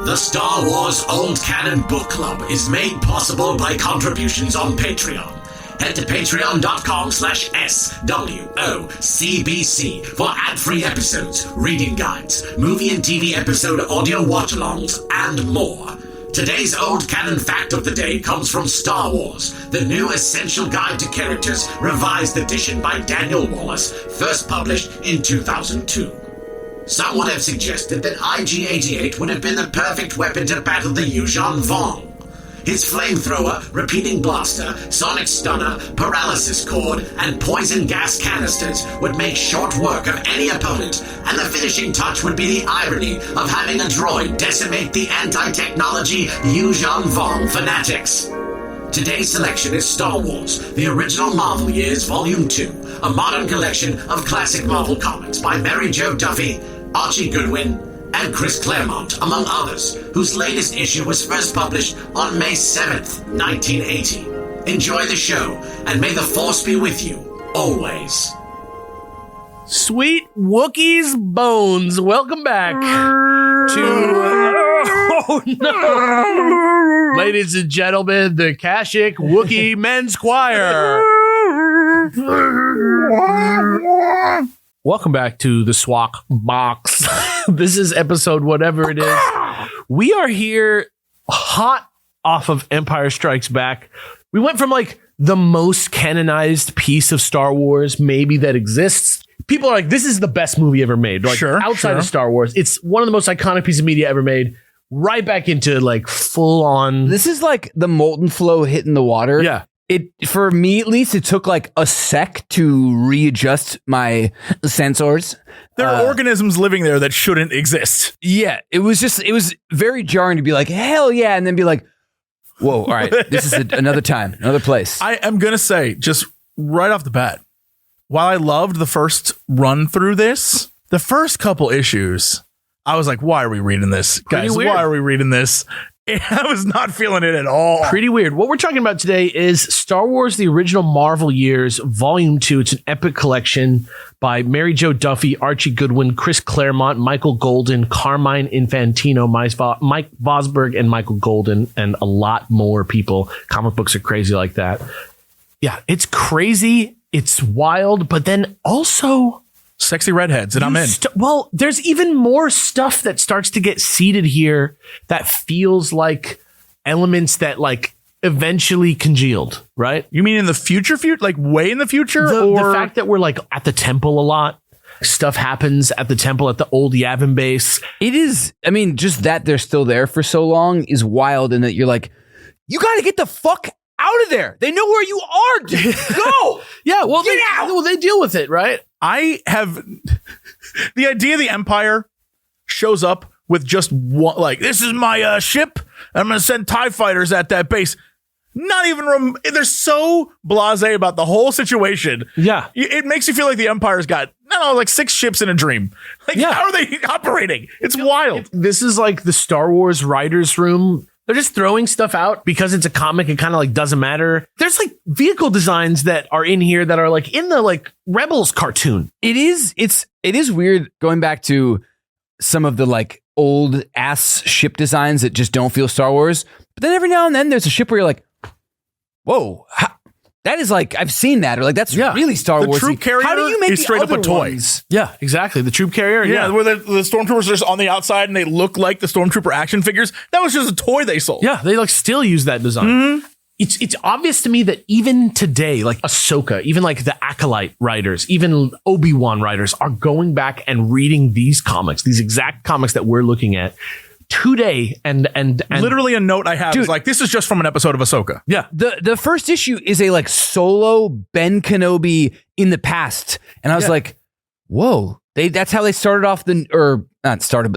The Star Wars Old Canon Book Club is made possible by contributions on Patreon. Head to patreon.com/SWOCBC for ad-free episodes, reading guides, movie and TV episode audio watch-alongs, and more. Today's Old Canon fact of the day comes from Star Wars, the new essential guide to characters, revised edition by Daniel Wallace, first published in 2002. Some would have suggested that IG-88 would have been the perfect weapon to battle the Yuuzhan Vong. His flamethrower, repeating blaster, sonic stunner, paralysis cord, and poison gas canisters would make short work of any opponent, and the finishing touch would be the irony of having a droid decimate the anti-technology Yuuzhan Vong fanatics. Today's selection is Star Wars, the original Marvel Years Volume 2, a modern collection of classic Marvel comics by Mary Jo Duffy, Archie Goodwin, and Chris Claremont, among others, whose latest issue was first published on May 7th, 1980. Enjoy the show, and may the Force be with you, always. Sweet Wookiees bones. Welcome back to... Oh, no. Ladies and gentlemen, the Kashyyyk Wookiee Men's Choir. Welcome back to the Swak Box. This is episode whatever it is. We are here hot off of Empire Strikes Back. We went from like the most canonized piece of Star Wars maybe that exists. People are like, this is the best movie ever made. Like, outside of Star Wars, it's one of the most iconic pieces of media ever made. Right back into like full on. This is like the molten flow hitting the water. Yeah. It, for me at least, it took like a sec to readjust my sensors. There are organisms living there that shouldn't exist. Yeah, it was very jarring to be like, hell yeah, and then be like, whoa, all right, this is another time, another place. I am going to say, just right off the bat, while I loved the first run through this, the first couple issues, I was like, why are we reading this? Guys, why are we reading this? I was not feeling it at all. Pretty weird. What we're talking about today is Star Wars, the original Marvel Years, Volume 2. It's an epic collection by Mary Jo Duffy, Archie Goodwin, Chris Claremont, Michael Golden, Carmine Infantino, Mike Vosberg, and Michael Golden, and a lot more people. Comic books are crazy like that. Yeah, it's crazy. It's wild, but then also... sexy redheads, and I'm in. Well, there's even more stuff that starts to get seeded here that feels like elements that like eventually congealed, right? You mean in the future, like way in the future? The fact that we're like at the temple a lot. Stuff happens at the temple at the old Yavin base. It is, I mean, just that they're still there for so long is wild, and that you're like, you got to get the fuck out of there. They know where you are. Go. Yeah, well, they deal with it, right? I have the idea the Empire shows up with just one, like, this is my ship. I'm going to send TIE fighters at that base. Not even, they're so blasé about the whole situation. Yeah. It makes you feel like the Empire's got, like 6 ships in a dream. Like, how are they operating? It's wild. This is like the Star Wars writer's room. They're just throwing stuff out because it's a comic. It kind of like doesn't matter. There's like vehicle designs that are in here that are like in the like Rebels cartoon. It is weird going back to some of the like old ass ship designs that just don't feel Star Wars. But then every now and then there's a ship where you're like, whoa, that is like, I've seen that. Or like, that's really Star Wars. The troop carrier How do you make is straight up a toy. Ones? Yeah, exactly. The troop carrier. Yeah, where the stormtroopers are just on the outside and they look like the stormtrooper action figures. That was just a toy they sold. Yeah, they like still use that design. Mm-hmm. It's obvious to me that even today, like Ahsoka, even like the Acolyte writers, even Obi-Wan writers are going back and reading these comics, these exact comics that we're looking at today, and literally a note I have is like, this is just from an episode of Ahsoka. Yeah. The first issue is a like solo Ben Kenobi in the past. And I was like, whoa, that's how they started off but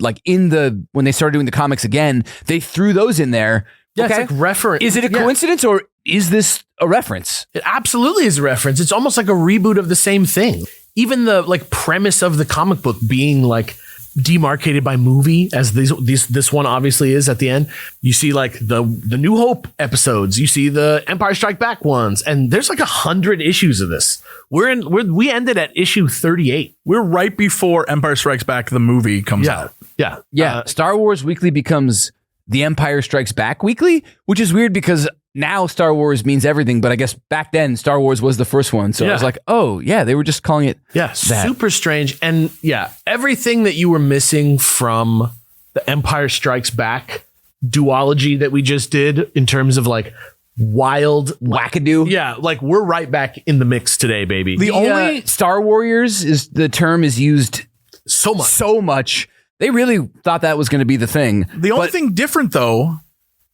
like when they started doing the comics again, they threw those in there. Yeah, okay. It's like reference. Is it a coincidence or is this a reference? It absolutely is a reference. It's almost like a reboot of the same thing. Even the like premise of the comic book being like demarcated by movie, as this one obviously is at the end. You see like the New Hope episodes, you see the Empire Strike Back ones, and there's like 100 issues of this. We ended at issue 38. We're right before Empire Strikes Back, the movie comes out. Yeah. Star Wars Weekly becomes the Empire Strikes Back weekly, which is weird because now Star Wars means everything, but I guess back then Star Wars was the first one. So I was like, oh yeah, they were just calling it that. Super strange. And yeah, everything that you were missing from the Empire Strikes Back duology that we just did in terms of like wild wackadoo. Yeah, like we're right back in the mix today, baby. The only Star Warriors is the term is used so much. They really thought that was going to be the thing. The only thing different though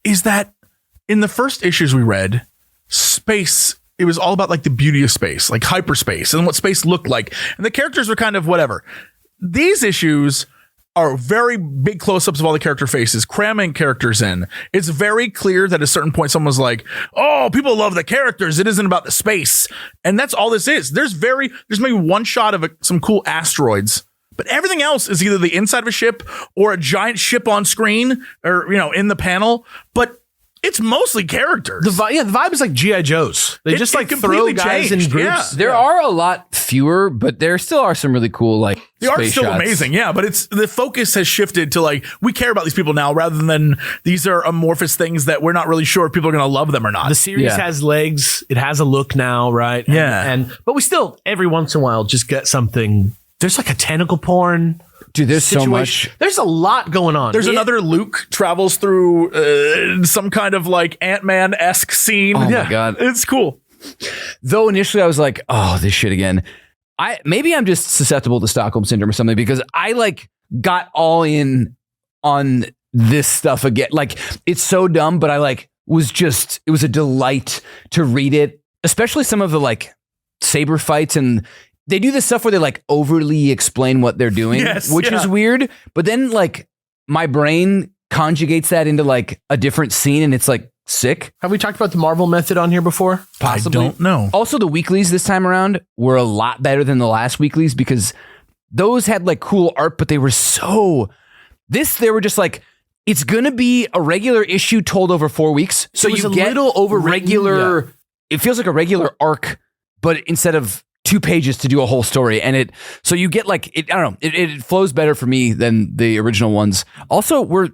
is that in the first issues we read, space, it was all about like the beauty of space, like hyperspace and what space looked like. And the characters were kind of whatever. These issues are very big close-ups of all the character faces, cramming characters in. It's very clear that at a certain point someone was like, oh, people love the characters. It isn't about the space. And that's all this is. There's maybe one shot of some cool asteroids, but everything else is either the inside of a ship or a giant ship on screen or, in the panel. But it's mostly characters. The vibe is like G.I. Joes. They just like throw guys in groups. Yeah. There are a lot fewer, but there still are some really cool like the art's still shots. Amazing, yeah. But it's the focus has shifted to like we care about these people now rather than these are amorphous things that we're not really sure if people are going to love them or not. The series has legs. It has a look now, right? But we still every once in a while just get something. There's like a tentacle porn. Dude, there's so much. There's a lot going on. There's another Luke travels through some kind of like Ant-Man-esque scene. Oh my God. It's cool. Though initially I was like, oh, this shit again. Maybe I'm just susceptible to Stockholm Syndrome or something because I like got all in on this stuff again. Like it's so dumb, but I like it was a delight to read it, especially some of the like saber fights and they do this stuff where they like overly explain what they're doing, which is weird. But then like my brain conjugates that into like a different scene and it's like sick. Have we talked about the Marvel method on here before? Possibly. I don't know. Also, the weeklies this time around were a lot better than the last weeklies because those had like cool art, but they were they were just like, it's going to be a regular issue told over 4 weeks. So you get it feels like a regular arc, but instead of 2 pages to do a whole story. And so you get like, I don't know, it flows better for me than the original ones. Also, were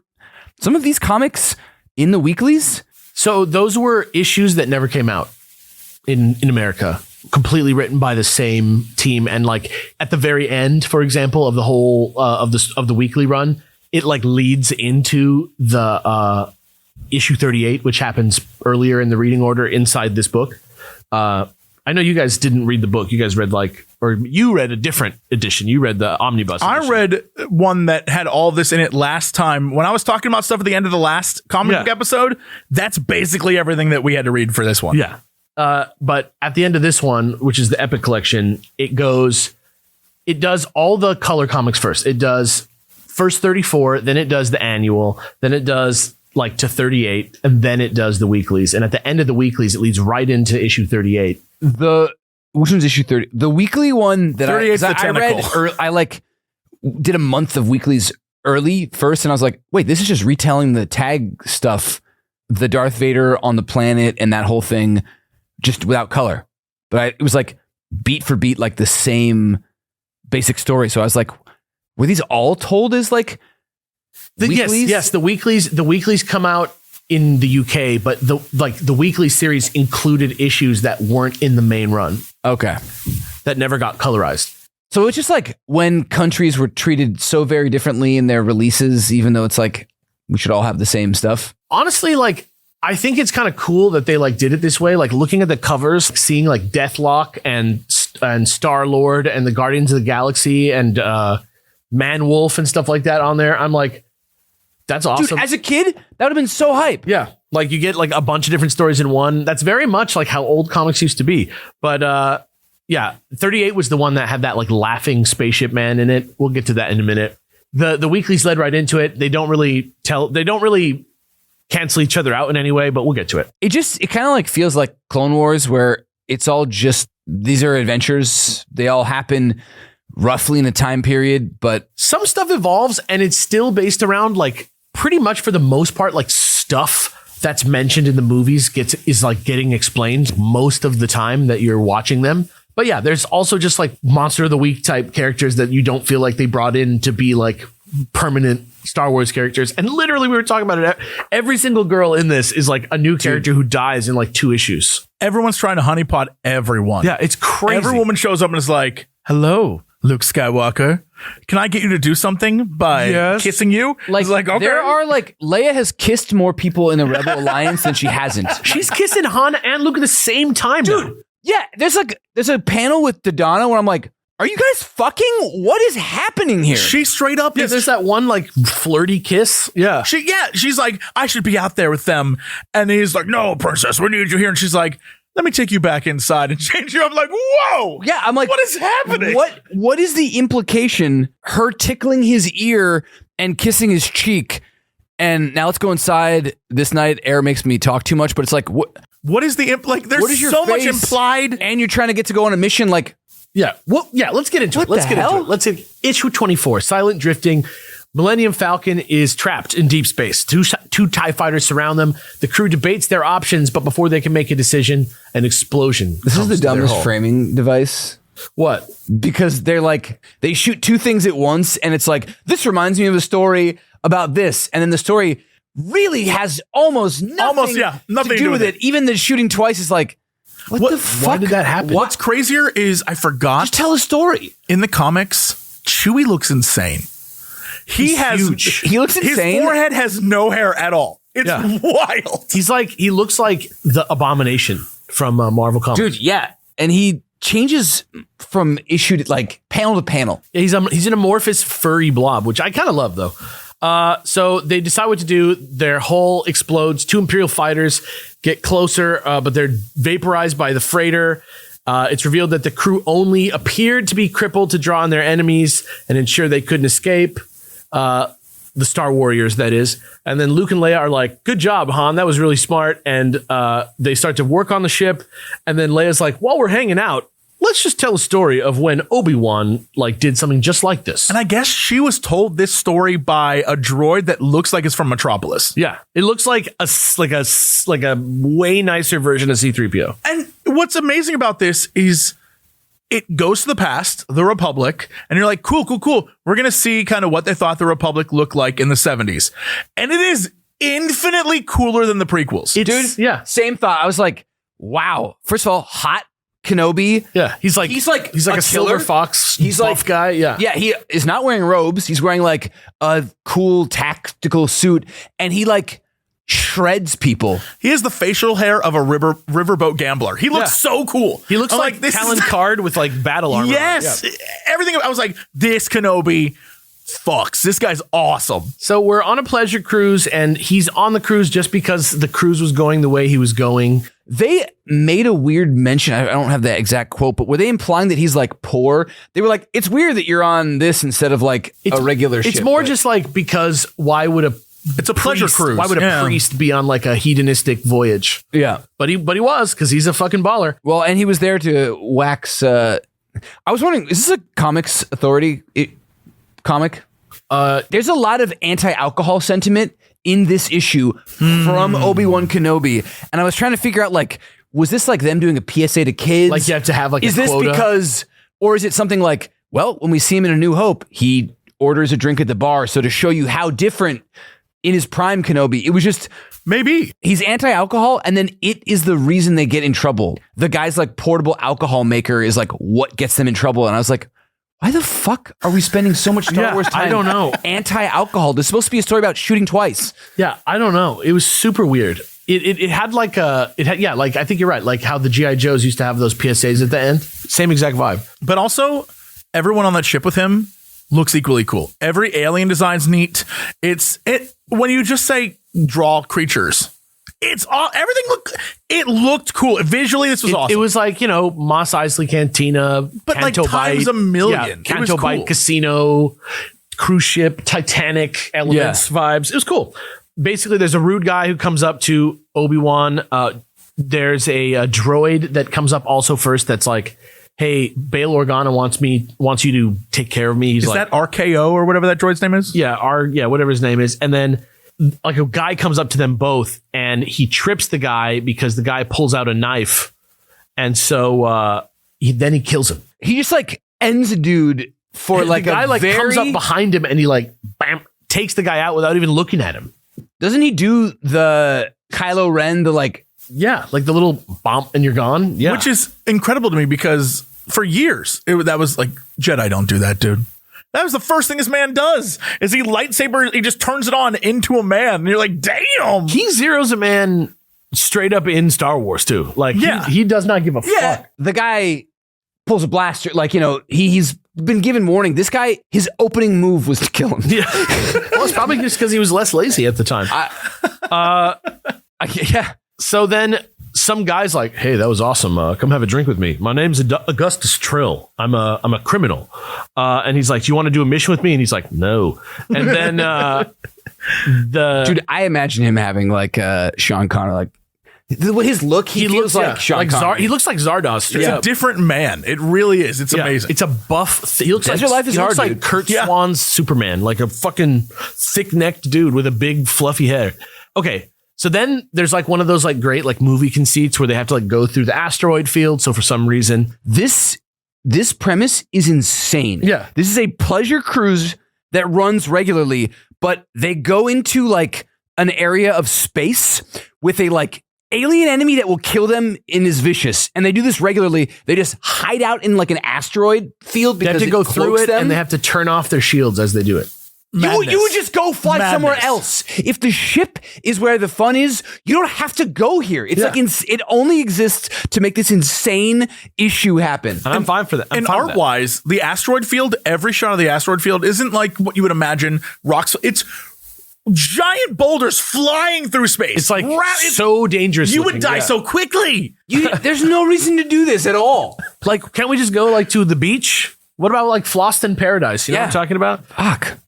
some of these comics in the weeklies? So those were issues that never came out in America, completely written by the same team. And like at the very end, for example, of the whole of the weekly run, it like leads into the issue 38, which happens earlier in the reading order inside this book. I know you guys didn't read the book. You guys read you read a different edition. You read the omnibus edition. I read one that had all this in it last time. When I was talking about stuff at the end of the last comic book episode, that's basically everything that we had to read for this one. Yeah. But at the end of this one, which is the Epic Collection, it does all the color comics first. It does first 34, then it does the annual, then it does like to 38, and then it does the weeklies. And at the end of the weeklies, it leads right into issue 38. Which one's issue 30? The weekly one that I read, I like did a month of weeklies early first, and I was like, wait, this is just retelling the tag stuff, the Darth Vader on the planet and that whole thing, just without color. But it was like beat for beat, like the same basic story. So I was like, were these all told as like weeklies? Yes, the weeklies come out in the UK, but the weekly series included issues that weren't in the main run. Okay. That never got colorized. So it's just like when countries were treated so very differently in their releases, even though it's like we should all have the same stuff. Honestly, like I think it's kind of cool that they like did it this way. Like looking at the covers, seeing like Deathlock and Star-Lord and the Guardians of the Galaxy and Man-Wolf and stuff like that on there. I'm like, that's awesome. Dude, as a kid, that would have been so hype. Yeah. Like you get like a bunch of different stories in one. That's very much like how old comics used to be. But yeah, 38 was the one that had that like laughing spaceship man in it. We'll get to that in a minute. The weeklies led right into it. They don't really cancel each other out in any way, but we'll get to it. It kind of like feels like Clone Wars where it's all just, these are adventures. They all happen roughly in a time period, but some stuff evolves and it's still based around like pretty much for the most part, like stuff that's mentioned in the movies is like getting explained most of the time that you're watching them. But yeah, there's also just like Monster of the Week type characters that you don't feel like they brought in to be like permanent Star Wars characters. And literally we were talking about it. Every single girl in this is like a new character who dies in like 2 issues. Everyone's trying to honeypot everyone. Yeah, it's crazy. Every woman shows up and is like, hello, Luke Skywalker. Can I get you to do something by kissing you? Like, okay. there are like, Leia has kissed more people in the Rebel Alliance than she hasn't. She's kissing Han and Luke at the same time, dude. Yeah, there's a panel with Dodonna where I'm like, are you guys fucking? What is happening here? She straight up there's that one like flirty kiss. Yeah. She's like, I should be out there with them. And he's like, no, princess, we need you here. And she's like, let me take you back inside and change you. I'm like, whoa. Yeah, I'm like, what is happening? What is the implication? Her tickling his ear and kissing his cheek. And now let's go inside. This night, air makes me talk too much, but it's like, what is the like? There's what is your so much face? implied, and you're trying to get to go on a mission. Like, yeah, well, yeah. Let's get into it. Let's get into it. Let's hit issue 24. Silent drifting. Millennium Falcon is trapped in deep space. Two TIE fighters surround them. The crew debates their options, but before they can make a decision, an explosion. This is the dumbest framing device. What? Because they're like, they shoot 2 things at once, and it's like, this reminds me of a story about this, and then the story really has almost nothing to do with it. Even the shooting twice is like, what the fuck? Why did that happen? What's crazier is I forgot. Just tell a story. In the comics, Chewie looks insane. He's huge. He looks insane. His forehead has no hair at all. It's wild. He looks like the Abomination from Marvel Comics. Dude, yeah. And he changes from issue to like panel to panel. Yeah, he's an amorphous furry blob, which I kind of love though. So they decide what to do. Their hull explodes. 2 Imperial fighters get closer, but they're vaporized by the freighter. It's revealed that the crew only appeared to be crippled to draw on their enemies and ensure they couldn't escape. The Star Warriors, that is. And then Luke and Leia are like, good job, Han. That was really smart. And they start to work on the ship. And then Leia's like, while we're hanging out, let's just tell a story of when Obi-Wan like did something just like this. And I guess she was told this story by a droid that looks like it's from Metropolis. Yeah, it looks like a way nicer version of C-3PO. And what's amazing about this is it goes to the past, the Republic, and you're like, cool. We're going to see kind of what they thought the Republic looked like in the 70s. And it is infinitely cooler than the prequels. Dude, yeah. Same thought. I was like, wow. First of all, hot Kenobi. Yeah, he's like a silver fox. He's buff guy. Yeah, he is not wearing robes. He's wearing like a cool tactical suit, and he like shreds people. He has the facial hair of a riverboat gambler. He looks so cool. He looks like Talon Card with like battle armor. Yes, everything. I was like, this Kenobi. Fucks. This guy's awesome. So we're on a pleasure cruise, and he's on the cruise just because the cruise was going the way he was going. They made a weird mention. I don't have that exact quote, but were they implying that he's like poor? They were like, it's weird that you're on this instead of like a regular ship. It's more just like, because why would it's a pleasure cruise. Why would a priest be on like a hedonistic voyage? Yeah. But he was, because he's a fucking baller. Well, and he was there to wax. I was wondering, is this a Comics Authority comic? There's a lot of anti-alcohol sentiment in this issue from Obi-Wan Kenobi, and I was trying to figure out, like, was this like them doing a PSA to kids? Like you have to have like is a this quota? Because, or is it something like, well, when we see him in A New Hope, he orders a drink at the bar, so to show you how different in his prime Kenobi, it was just maybe he's anti-alcohol, and then it is the reason they get in trouble. The guy's like portable alcohol maker is like what gets them in trouble, and I was like, why the fuck are we spending so much Star Wars time? I don't know. Anti-alcohol. There's supposed to be a story about shooting twice. Yeah, I don't know. It was super weird. It had like I think you're right. Like how the G.I. Joes used to have those PSAs at the end. Same exact vibe. But also, everyone on that ship with him looks equally cool. Every alien design's neat. When you just say draw creatures, it's all everything looked cool. Visually, this was awesome. It was like, Mos Eisley Cantina, but Canto like times Bight, a million. Canto Bight Casino, cruise ship, Titanic elements vibes. It was cool. Basically, there's a rude guy who comes up to Obi-Wan. There's a droid that comes up also first. That's like, hey, Bail Organa wants you to take care of me. He's is like, that RKO or whatever that droid's name is? Yeah, whatever his name is. And then like a guy comes up to them both, and he trips the guy because the guy pulls out a knife, and so he kills him. He just like ends a dude for like the guy a like very, comes up behind him and he like bam takes the guy out without even looking at him. Doesn't he do the Kylo Ren, the like, Yeah, like the little bump and you're gone. Yeah, Which is incredible to me because for years that was like, Jedi don't do that, dude. That was the first thing this man does is he just turns it on into a man. And you're like, damn. he zeroes a man straight up in Star Wars too. Like he does not give a fuck. the guy pulls a blaster, like, you know, he's been given warning. This guy, his opening move was to kill him. Yeah, well, it's probably just because he was less lazy at the time. Yeah. So then some guy's like, "Hey, that was awesome. Come have a drink with me. My name's Augustus Trill. I'm a criminal." And he's like, "Do you want to do a mission with me?" And he's like, "No." And then Dude, I imagine him having like Sean Connery, like his look. He looks like Sean Connery. He looks like Zardoz. It's a different man. It really is. It's amazing. It's a buff. He looks Desert Life is he looks hard, like dude. Kurt Swan's Superman, like a fucking thick-necked dude with a big fluffy hair. Okay. So then there's like one of those like great like movie conceits where they have to like go through the asteroid field. So for some reason, This premise is insane. Yeah. This is a pleasure cruise that runs regularly, but they go into like an area of space with a like alien enemy that will kill them and is vicious. And they do this regularly. They just hide out in like an asteroid field they because have to go through cloaks it them. and they have to turn off their shields as they do it. You would just go fly somewhere Madness. else. If the ship is where the fun is, you don't have to go here. It's like it only exists to make this insane issue happen. And I'm fine for that. And art wise, the asteroid field, every shot of the asteroid field isn't like what you would imagine rocks. It's giant boulders flying through space. It's like so dangerous. You looking. would die so quickly. There's no reason to do this at all. Like, can't we just go like to the beach? What about like Floston Paradise? You know what I'm talking about? Fuck.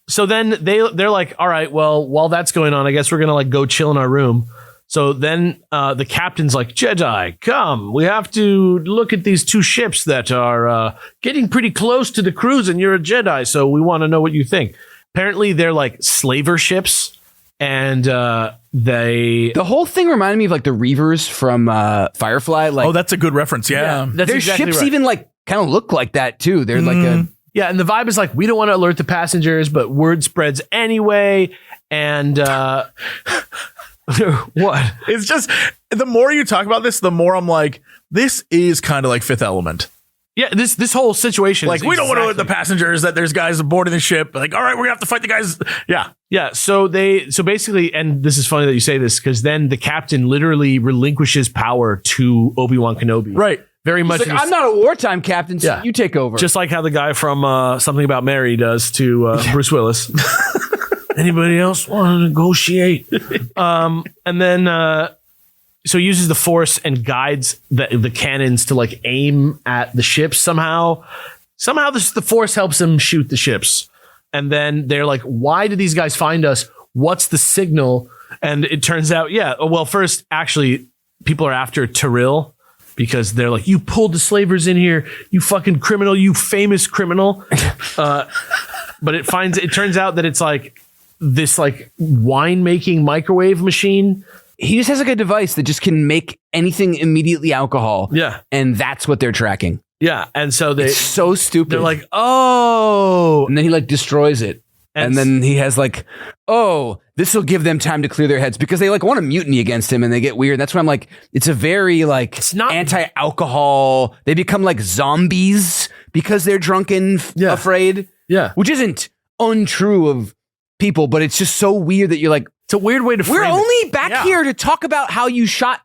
So then they're like, all right, well, while that's going on, I guess we're gonna like go chill in our room. So then the captain's like, Jedi, come, we have to look at these two ships that are getting pretty close to the cruise, and you're a Jedi, so we want to know what you think. Apparently, they're like slaver ships, and the whole thing reminded me of like the Reavers from Firefly. Like, Oh, that's a good reference. Yeah. that's their exactly ships right. even like kind of look like that too. They're like a Yeah, and the vibe is like, we don't want to alert the passengers, but word spreads anyway. And what? It's just the more you talk about this, the more I'm like, this is kind of like Fifth Element. Yeah, this whole situation Like, is we don't want to alert the exactly- passengers that there's guys aboarding the ship. Like, all right, we're gonna have to fight the guys. Yeah. Yeah, so basically, and this is funny that you say this, because then the captain literally relinquishes power to Obi-Wan Kenobi. Right. Very much. like, I'm not a wartime captain, so Yeah. you take over. Just like how the guy from Something About Mary does to Bruce Willis. Anybody else want to negotiate? And then so he uses the Force and guides the cannons to like aim at the ships somehow. Somehow the Force helps him shoot the ships. And then they're like, why did these guys find us? What's the signal? And it turns out, well, first, actually, people are after Tyrell. Because they're like, you pulled the slavers in here, you fucking criminal, you famous criminal. But it turns out that it's like this like wine making microwave machine. he just has like a device that just can make anything immediately alcohol. Yeah. And that's what they're tracking. Yeah. And so It's so stupid. they're like, oh. and then he like destroys it. And then he has like, oh, this will give them time to clear their heads because they like want to mutiny against him and they get weird. That's why I'm like, it's a very like anti-alcohol. They become like zombies because they're drunken, afraid. Yeah. Which isn't untrue of people, but it's just so weird that you're like, it's a weird way to frame we're it. only back here to talk about how you shot.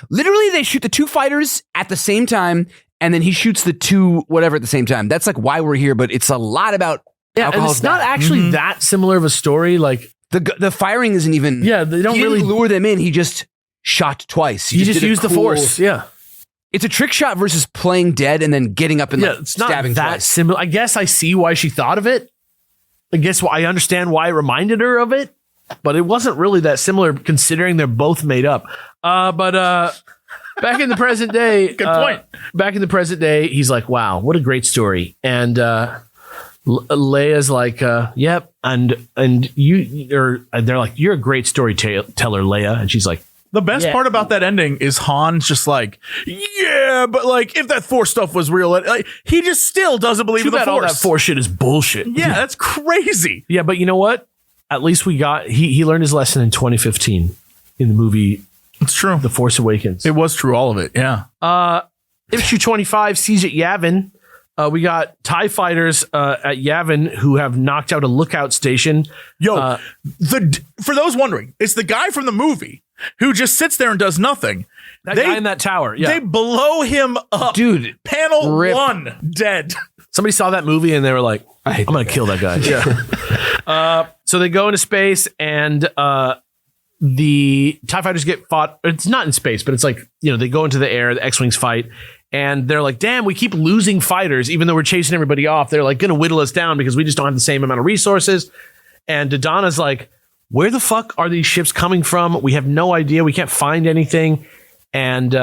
Literally, they shoot the two fighters at the same time, and then he shoots the two whatever at the same time. That's like why we're here, but it's a lot about and it's not actually that similar of a story. Like the firing isn't even. Yeah, they don't he didn't really lure them in. He just shot twice. You just did a used the cool- Force. Yeah. It's a trick shot versus playing dead and then getting up and like, It's not stabbing that twice. similar. I guess I see why she thought of it. I guess I understand why it reminded her of it, but it wasn't really that similar considering they're both made up. But back in the present day, Good point. Back in the present day, he's like, "Wow, what a great story!" And Leia's like, "Yep," and you, or they're like, "You're a great storyteller, Leia," and she's like, The best part about that ending is Han's just like, yeah, but like if that Force stuff was real, like, he just still doesn't believe in the Force. All that Force shit is bullshit. Yeah, that's crazy. Yeah, but you know what? At least he learned his lesson in 2015 in the movie. It's true. The Force Awakens. It was true, all of it. Yeah. Issue 25, Siege at Yavin. We got TIE fighters at Yavin who have knocked out a lookout station. Yo, for those wondering, it's the guy from the movie who just sits there and does nothing. That guy in that tower. Yeah. They blow him up. Dude. Panel 1, dead. Somebody saw that movie and they were like, I'm going to kill that guy. Yeah. So they go into space and the TIE fighters get fought. It's not in space, but it's like, they go into the air, the X-Wings fight, and they're like, damn, we keep losing fighters, even though we're chasing everybody off. They're like going to whittle us down because we just don't have the same amount of resources. And Dodonna's like, where the fuck are these ships coming from? We have no idea. We can't find anything. And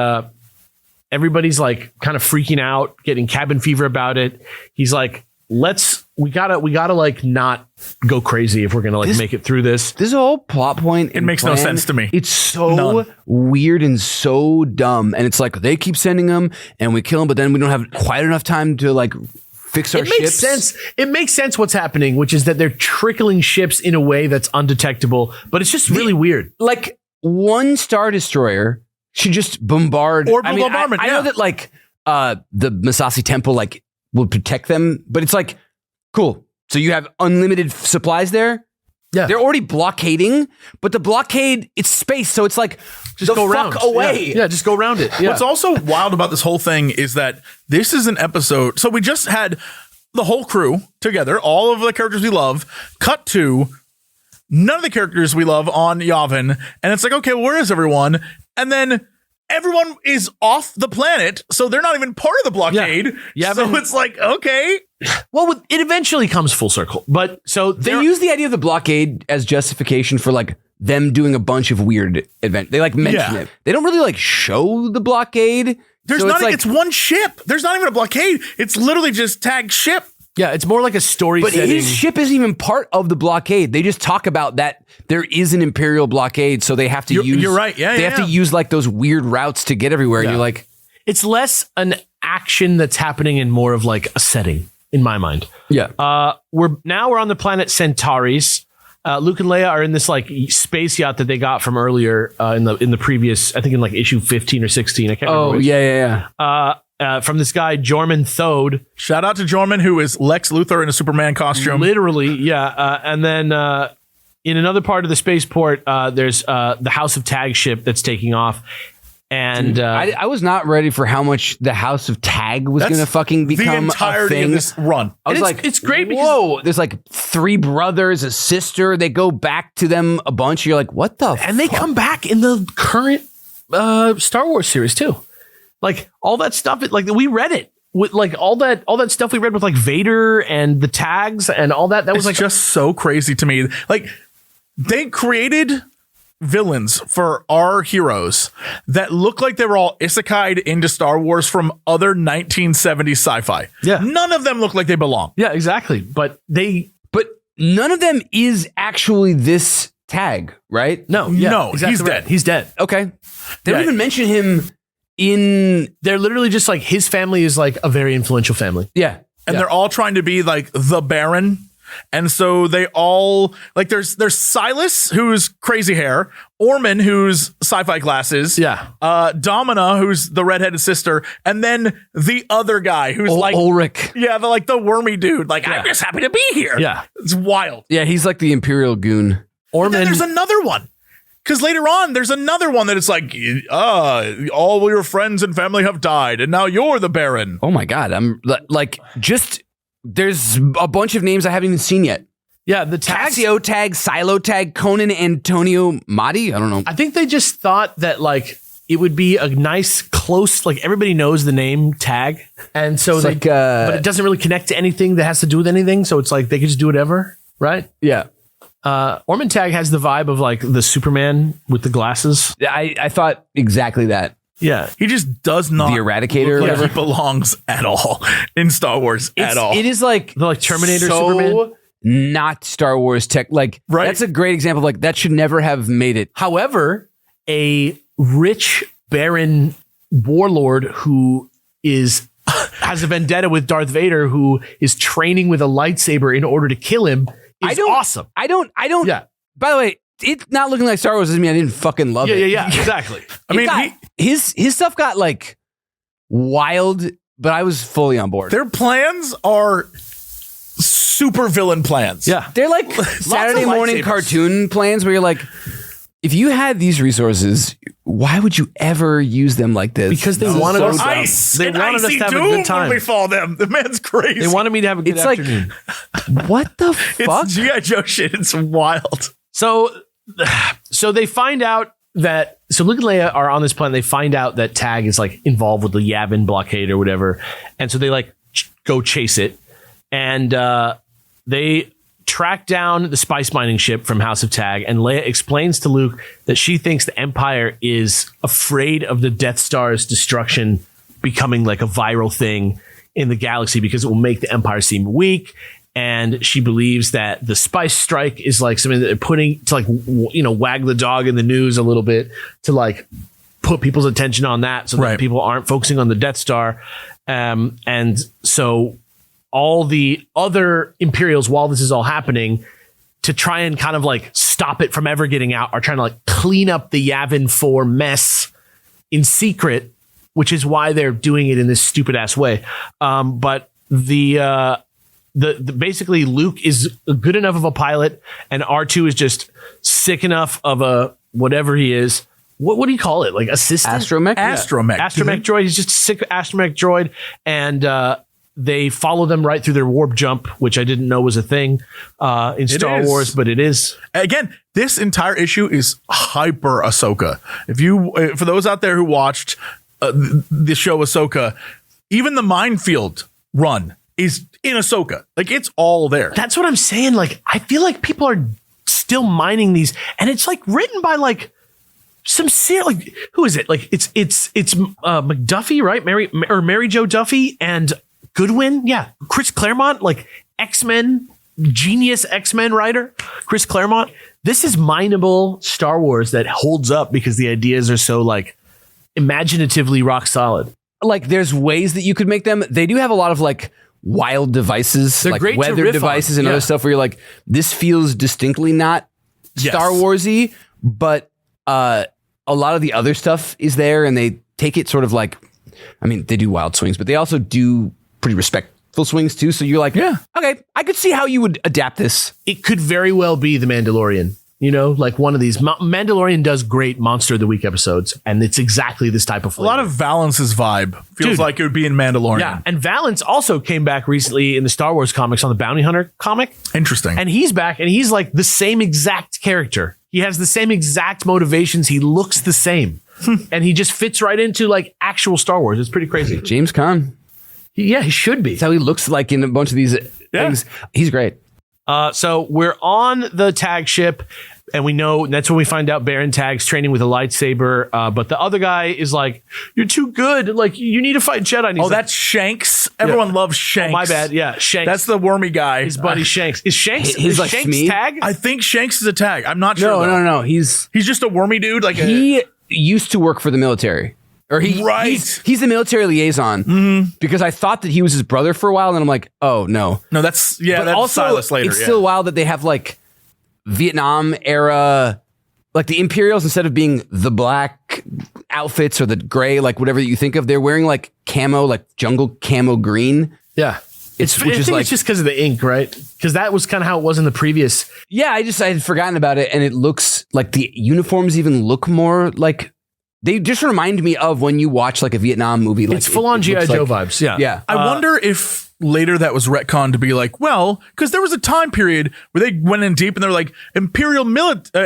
everybody's like kind of freaking out, getting cabin fever about it. He's like, we gotta like not go crazy if we're gonna like make it through this. This whole plot point, it makes no sense to me. It's so weird and so dumb. And it's like they keep sending them and we kill them, but then we don't have quite enough time to like fix our ships. Makes sense. It makes sense what's happening, which is that they're trickling ships in a way that's undetectable, but it's just really weird. Like one Star Destroyer should just bombard. Orbital bombardment. I know that like the Massassi Temple like will protect them, but it's like, cool. So you have unlimited supplies there? Yeah. They're already blockading, but the blockade, it's space, so it's like, just go around. away. Yeah, just go around it. Yeah. What's also wild about this whole thing is that this is an episode. So we just had the whole crew together, all of the characters we love, cut to none of the characters we love on Yavin. And it's like, okay, well, where is everyone? And then everyone is off the planet, so they're not even part of the blockade. Yeah, so it's like, okay. Well, it eventually comes full circle. But so they use the idea of the blockade as justification for like them doing a bunch of weird events. They like mention it. They don't really like show the blockade. There's it's one ship. There's not even a blockade. It's literally just tag ship. Yeah, it's more like a story But setting. his ship isn't even part of the blockade. They just talk about that there is an Imperial blockade, so they have to use... You're right, yeah, They have to use like those weird routes to get everywhere, and you're like... It's less an action that's happening and more of like a setting, in my mind. Yeah. We're on the planet Centauris. Luke and Leia are in this like space yacht that they got from earlier in the previous, I think in like issue 15 or 16. I can't remember. Oh, yeah. From this guy, Jorman Thode. Shout out to Jorman, who is Lex Luthor in a Superman costume. Literally, yeah. And then in another part of the spaceport, there's the House of Tag ship that's taking off. And I was not ready for how much the House of Tag was going to fucking become the entirety a thing. Of this run. I was like, it's great because whoa, there's like 3 brothers, a sister. They go back to them a bunch. You're like, what the? And they come back in the current Star Wars series too. Like all that stuff, like we read it with like all that stuff we read with like Vader and the tags and all that. That was like just so crazy to me. Like they created villains for our heroes that look like they were all isekai'd into Star Wars from other 1970s sci-fi. Yeah. None of them look like they belong. Yeah, exactly. But none of them is actually this Tag, right? No, exactly he's right. dead. He's dead. Okay. They don't even mention him they're literally just like his family is like a very influential family. Yeah. And they're all trying to be like the Baron. And so they all like there's Silas, who's crazy hair, Orman, who's sci-fi glasses, Domina, who's the redheaded sister, and then the other guy who's like Ulrich. Yeah, the wormy dude. Like, I'm just happy to be here. Yeah. It's wild. Yeah, he's like the Imperial goon. Orman. Then there's another one. Because later on, there's another one that it's like, all your friends and family have died, and now you're the Baron. Oh my God. I'm like, there's a bunch of names I haven't even seen yet. Yeah, the tags. Taxio Tag, Silo Tag, Conan Antonio Madi. I don't know. I think they just thought that like it would be a nice, close, like everybody knows the name Tag. And so it's but it doesn't really connect to anything that has to do with anything. So it's like they could just do whatever, right? Yeah. Orman Tag has the vibe of like the Superman with the glasses. I thought exactly that. Yeah. He just does not the Eradicator look like he belongs at all in Star Wars at all. It is like the Terminator Superman. Not Star Wars tech. Like, right. That's a great example of like that should never have made it. However, a rich baron warlord who has a vendetta with Darth Vader, who is training with a lightsaber in order to kill him. Is awesome. I don't. Yeah. By the way, it's not looking like Star Wars doesn't mean I didn't fucking love it. Yeah, exactly. I mean, his stuff got like wild, but I was fully on board. their plans are super villain plans. Yeah. They're like Saturday morning lightsabers. cartoon plans where you're like, if you had these resources, why would you ever use them like this? Because they This is wanted so us- dumb. Ice. They and wanted us icy to have a doom good time. when we fall them. The man's crazy. They wanted me to have a good It's like- afternoon. What the fuck? It's G.I. Joe shit. It's wild. So they find out that Luke and Leia are on this planet. They find out that Tag is like involved with the Yavin blockade or whatever, and so they like go chase it, and they track down the spice mining ship from House of Tag. And Leia explains to Luke that she thinks the Empire is afraid of the Death Star's destruction becoming like a viral thing in the galaxy because it will make the Empire seem weak. And she believes that the spice strike is like something that they're putting to like, wag the dog in the news a little bit to like put people's attention on that so that Right. people aren't focusing on the Death Star. And so all the other Imperials, while this is all happening, to try and kind of like stop it from ever getting out, are trying to like clean up the Yavin 4 mess in secret, which is why they're doing it in this stupid ass way. But the basically Luke is good enough of a pilot, and R2 is just sick enough of a whatever he is. What do you call it? Like assistant? Astromech? Astromech. Astromech droid. He's just a sick astromech droid, and they follow them right through their warp jump, which I didn't know was a thing in Star is. Wars, but it is. Again, this entire issue is hyper Ahsoka. If you, for those out there who watched the show Ahsoka, even the minefield run is in Ahsoka. Like it's all there. That's what I'm saying. Like, I feel like people are still mining these, and it's like written by like some serious, like, who is it? Like it's McDuffie, right? Mary Jo Duffy and Goodwin. Yeah. Chris Claremont, like X-Men, genius X-Men writer, Chris Claremont. This is mineable Star Wars that holds up because the ideas are so like imaginatively rock solid. Like there's ways that you could make them. They do have a lot of like wild devices, They're like great to weather riff devices on. and Yeah. other stuff where you're like, this feels distinctly not Yes. Star Warsy, but a lot of the other stuff is there, and they take it sort of like, I mean, they do wild swings, but they also do pretty respectful swings too. So you're like, Yeah. okay, I could see how you would adapt this. It could very well be The Mandalorian. Like one of these. Mandalorian does great Monster of the Week episodes, and it's exactly this type of A flavor. lot of Valance's vibe feels Dude. like it would be in Mandalorian. Yeah, and Valance also came back recently in the Star Wars comics on the Bounty Hunter comic, Interesting. and he's back, and he's like the same exact character. He has the same exact motivations. He looks the same, and he just fits right into like actual Star Wars. It's pretty crazy. James Caan. Yeah, he should be. That's how he looks like in a bunch of these things. He's great. So we're on the Tag ship, and we know that's when we find out Baron Tag's training with a lightsaber. But the other guy is like, "You're too good. Like you need to fight Jedi." And he's Oh, like, that's Shanks. Everyone loves Shanks. my bad. Yeah, Shanks. That's the wormy guy. his buddy Shanks. Is Shanks His, is like, Shanks Smee? Tag? I think Shanks is a tag. I'm not sure. No. He's He's just a wormy dude. Like he used to work for the military. Or he's the military liaison because I thought that he was his brother for a while, and I'm like, oh no. no, that's But that's also, Silas later. it's still wild that they have like Vietnam era, like the Imperials, instead of being the black outfits or the gray, like whatever you think of, they're wearing like camo, like jungle camo green. Yeah. Which I is think like, it's just because of the ink, right? Because that was kind of how it was in the previous. yeah, I had forgotten about it, and it looks like the uniforms even look more like. They just remind me of when you watch like a Vietnam movie. Like It's full on G.I. Joe vibes. Yeah. Yeah. I wonder if later that was retconned to be like, well, because there was a time period where they went in deep and they're like, Imperial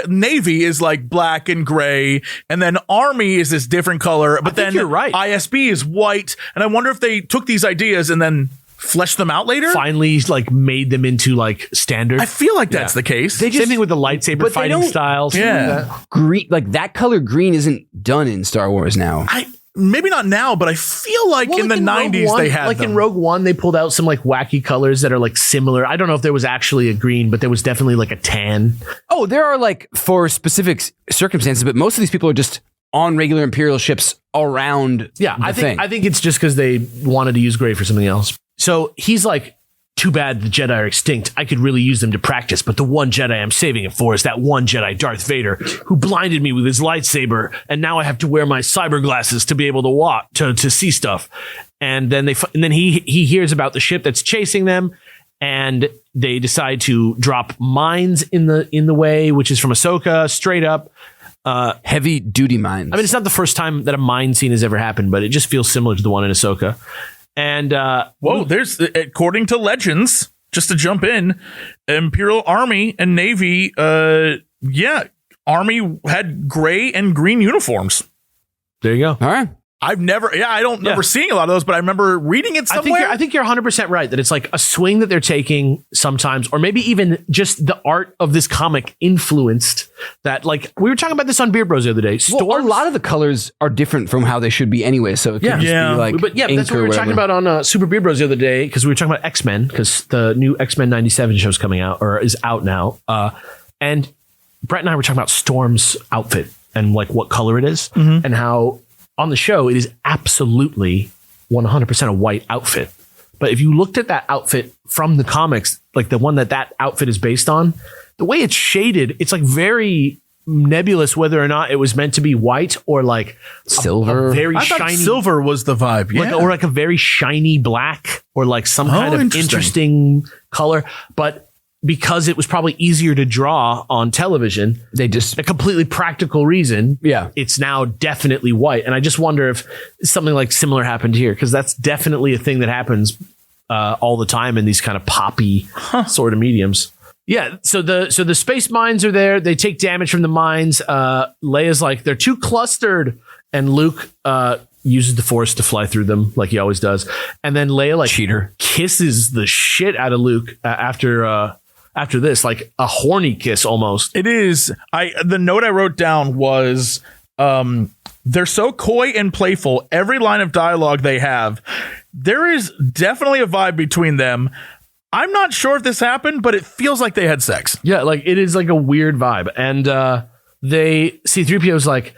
Navy is like black and gray, and then Army is this different color, but think then you're right. ISB is white. And I wonder if they took these ideas and then fleshed them out later. Finally, like made them into like standard. I feel like that's the case. Same thing with the lightsaber but they fighting don't- styles. Yeah. green, like that color green isn't done in Star Wars now. Maybe not now, but I feel like Well, in like the Rogue 90s One- they had like them. in Rogue One, they pulled out some like wacky colors that are like similar. I don't know if there was actually a green, but there was definitely like a tan. Oh, there are like for specific circumstances, but most of these people are just on regular Imperial ships around. Yeah, I think it's just because they wanted to use Gray for something else. So he's like, too bad the Jedi are extinct. I could really use them to practice, but the one Jedi I'm saving it for is that one Jedi, Darth Vader, who blinded me with his lightsaber, and now I have to wear my cyber glasses to be able to walk, to see stuff. And then he hears about the ship that's chasing them, and they decide to drop mines in the way, which is from Ahsoka, straight up. Heavy duty mines. I mean, it's not the first time that a mine scene has ever happened, but it just feels similar to the one in Ahsoka. And there's, according to legends, just to jump in, Imperial Army and Navy, Army had gray and green uniforms. There you go. All right. I don't remember seeing a lot of those, but I remember reading it somewhere. I think you're 100% right that it's like a swing that they're taking sometimes, or maybe even just the art of this comic influenced that. Like we were talking about this on Beer Bros the other day. Well, a lot of the colors are different from how they should be anyway. So it could just be like, that's what we were talking about on Super Beer Bros the other day, because we were talking about X-Men, because the new X-Men 97 show is coming out, or is out now. And Brett and I were talking about Storm's outfit and like what color it is, and how on the show, it is absolutely 100% a white outfit. But if you looked at that outfit from the comics, like the one that outfit is based on, the way it's shaded, it's like very nebulous whether or not it was meant to be white or like silver. A very I thought shiny silver was the vibe, or like a very shiny black or like some kind of interesting color. But because it was probably easier to draw on television, they just a completely practical reason. Yeah, it's now definitely white, and I just wonder if something like similar happened here, because that's definitely a thing that happens all the time in these kind of poppy sort of mediums. Yeah, so the space mines are there. They take damage from the mines. Leia's like, they're too clustered, and Luke uses the Force to fly through them like he always does, and then Leia like cheater kisses the shit out of Luke after this, like a horny kiss almost. It is. The note I wrote down was, they're so coy and playful. Every line of dialogue they have, there is definitely a vibe between them. I'm not sure if this happened, but it feels like they had sex. Yeah, like it is like a weird vibe. And C-3PO's like,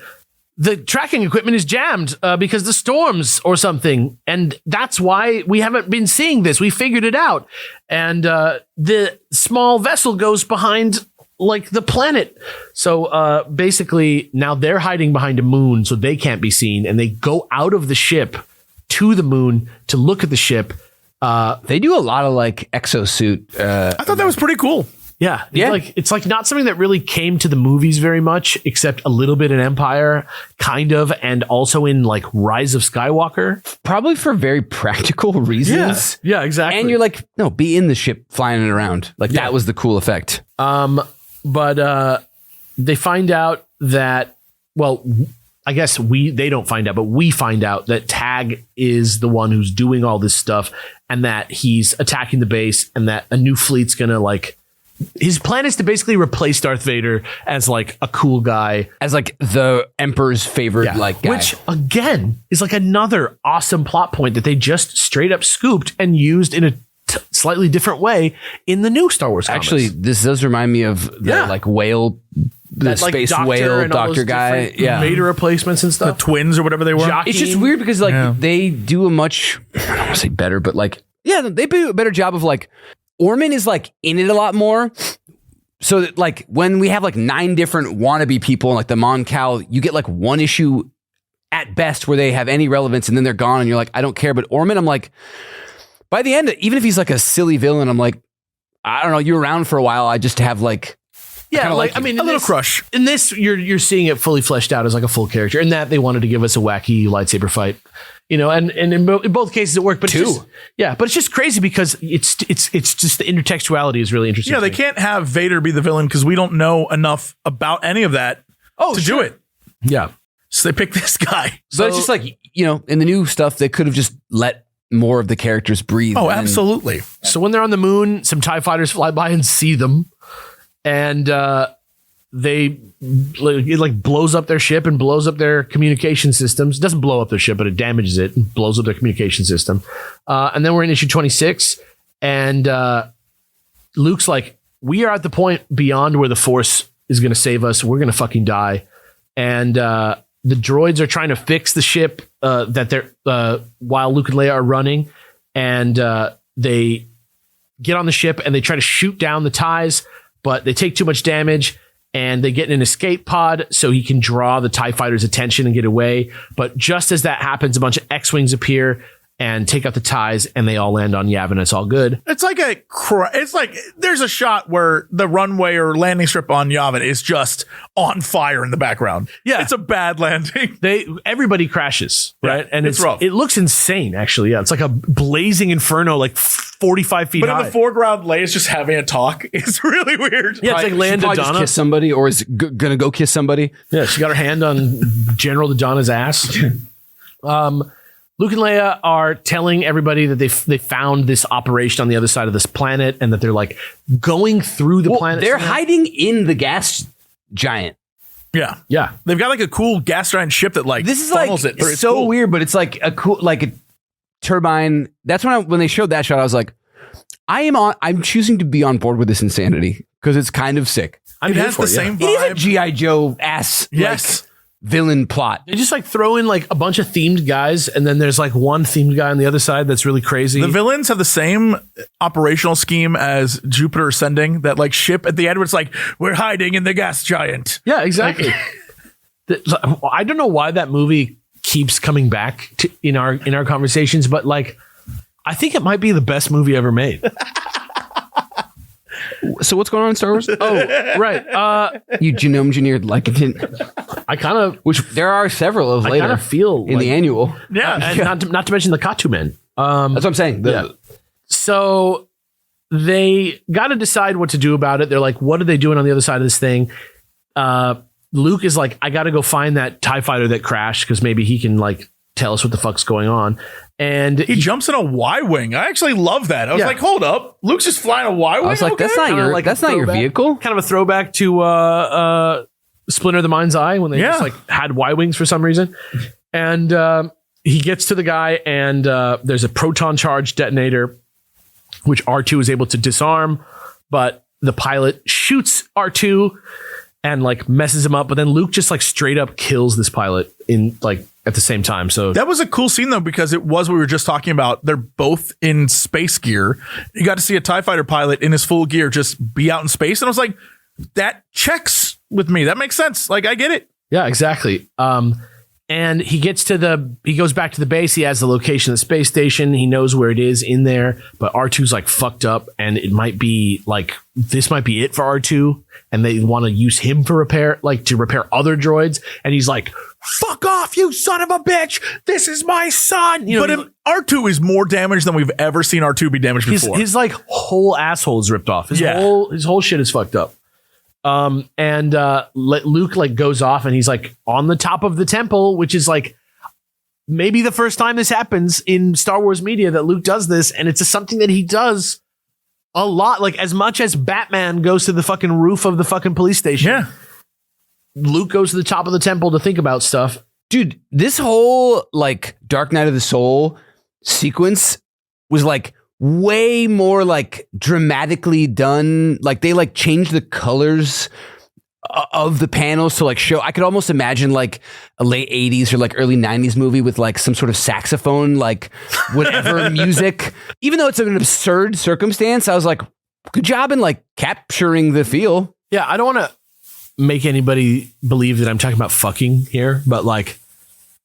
the tracking equipment is jammed because the storms or something. And that's why we haven't been seeing this. We figured it out. And the small vessel goes behind like the planet. So basically now they're hiding behind a moon so they can't be seen. And they go out of the ship to the moon to look at the ship. They do a lot of like exosuit. I thought that was pretty cool. Yeah. It's like not something that really came to the movies very much, except a little bit in Empire, kind of, and also in like Rise of Skywalker. Probably for very practical reasons. Yeah, exactly. And you're like, no, be in the ship flying it around. Like that was the cool effect. But they find out that, well, I guess they don't find out, but we find out that Tag is the one who's doing all this stuff, and that he's attacking the base, and that a new fleet's gonna like. His plan is to basically replace Darth Vader as like a cool guy, as like the Emperor's favorite like guy. Which again is like another awesome plot point that they just straight up scooped and used in a slightly different way in the new Star Wars comics. Actually, this does remind me of the like whale, the space whale doctor guy, Vader replacements and stuff, the twins or whatever they were. Jockeying. It's just weird because like they do a much, I don't want to say better, but like they do a better job of like. Orman is like in it a lot more. So that like when we have like 9 different wannabe people in like the Mon Cal, you get like one issue at best where they have any relevance and then they're gone and you're like, I don't care. But Orman, I'm like, by the end, even if he's like a silly villain, I'm like, I don't know, you're around for a while. I just have like, I mean, a little crush. In this, you're seeing it fully fleshed out as like a full character. In that, they wanted to give us a wacky lightsaber fight. You know, and in both cases it worked, but but it's just crazy because it's just the intertextuality is really interesting. Yeah, they can't have Vader be the villain because we don't know enough about any of that to do it. Yeah, so they pick this guy. So it's just like, you know, in the new stuff they could have just let more of the characters breathe. Oh, absolutely. So when they're on the moon, some TIE fighters fly by and see them, and it like blows up their ship and blows up their communication systems. It doesn't blow up their ship, but it damages it and blows up their communication system. And then we're in issue 26, and Luke's like, we are at the point beyond where the Force is going to save us. We're going to fucking die. And the droids are trying to fix the ship that they're while Luke and Leia are running, and they get on the ship and they try to shoot down the TIEs, but they take too much damage. And they get in an escape pod so he can draw the TIE fighter's attention and get away. But just as that happens, a bunch of X-Wings appear and take out the TIEs, and they all land on Yavin. It's all good. It's like there's a shot where the runway or landing strip on Yavin is just on fire in the background. Yeah. It's a bad landing. Everybody crashes, right? Yeah, and it's rough. It looks insane, actually. Yeah, it's like a blazing inferno, like 45 feet But high. in the foreground, Leia's just having a talk. It's really weird. Yeah, it's like Land She probably just Donna. kiss somebody, or is gonna go kiss somebody. Yeah, she got her hand on General Donna's ass. Luke and Leia are telling everybody that they found this operation on the other side of this planet, and that they're like going through the planet. They're hiding in the gas giant. Yeah. Yeah. They've got like a cool gas giant ship that like This is like funnels it. it's so cool. weird, but it's like a cool like a turbine. That's when they showed that shot, I was like, I'm choosing to be on board with this insanity because it's kind of sick. I'm It here has for the it, same It is a vibe. G.I. Joe ass Yes. villain plot. They just like throw in like a bunch of themed guys, and then there's like one themed guy on the other side that's really crazy. The villains have the same operational scheme as Jupiter Ascending, that like ship at the end where it's like, we're hiding in the gas giant. Yeah, exactly. I don't know why that movie keeps coming back in our conversations, but like, I think it might be the best movie ever made. So what's going on in Star Wars? Oh, right. You genome engineered like it didn't. I kind of, Which there are several of I later kind of feel in like, the annual. Yeah. and not to mention the Katu Men. That's what I'm saying. Yeah. So they got to decide what to do about it. They're like, what are they doing on the other side of this thing? Luke is like, I got to go find that TIE fighter that crashed because maybe he can like tell us what the fuck's going on. And He jumps in a Y-Wing. I actually love that. I was Yeah. like, hold up. Luke's just flying a Y-Wing? I was like, that's not Kinda your like that's a not your throwback. vehicle. kind of a throwback to Splinter of the Mind's Eye when they Yeah. just like had Y-Wings for some reason. And he gets to the guy, and there's a proton charge detonator, which R2 is able to disarm, but the pilot shoots R2 and like messes him up. But then Luke just like straight up kills this pilot in like at the same time. So That was a cool scene though, because it was what we were just talking about. They're both in space gear. You got to see a TIE fighter pilot in his full gear just be out in space. And I was like, that checks with me. That makes sense. Like, I get it. yeah, exactly. And he goes back to the base. He has the location of the space station. He knows where it is in there, but R2's like fucked up, and it might be like, this might be it for R2. And they want to use him for repair other droids. And he's like, fuck off, you son of a bitch. This is my son. You know, But R2 is more damaged than we've ever seen R2 be damaged before. his like whole asshole is ripped off. His whole shit is fucked up. Luke like goes off, and he's like on the top of the temple, which is like maybe the first time this happens in Star Wars media that Luke does this. And it's something that he does a lot, like as much as Batman goes to the fucking roof of the fucking police station. yeah. Luke goes to the top of the temple to think about stuff. Dude, this whole like Dark Knight of the Soul sequence was like way more like dramatically done. Like they like changed the colors of the panels to like show. I could almost imagine like a late 80s or like early 90s movie with like some sort of saxophone, like whatever music. Even though it's an absurd circumstance, I was like, good job in like capturing the feel. Yeah, I don't want to make anybody believe that I'm talking about fucking here, but like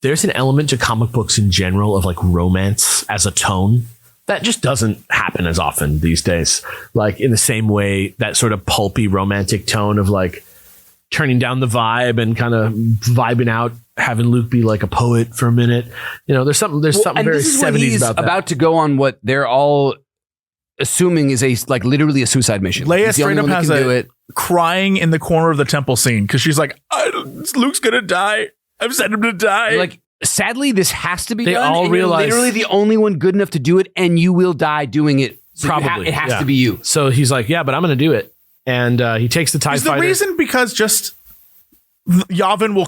there's an element to comic books in general of like romance as a tone that just doesn't happen as often these days. Like in the same way, that sort of pulpy romantic tone of like turning down the vibe and kind of vibing out, having Luke be like a poet for a minute. You know, there's something And very this is when 70s he's about that. about to go on what they're all assuming is a like literally a suicide mission. Leia He's the only straight up one that has can do a it. crying in the corner of the temple scene because she's like, Luke's going to die. I've sent him to die. Like, sadly, this has to be They done. all and you're realize- literally the only one good enough to do it, and you will die doing it. So Probably. it has Yeah. to be you. So he's like, yeah, but I'm going to do it. And he takes the TIE is the fighter. reason because just Yavin will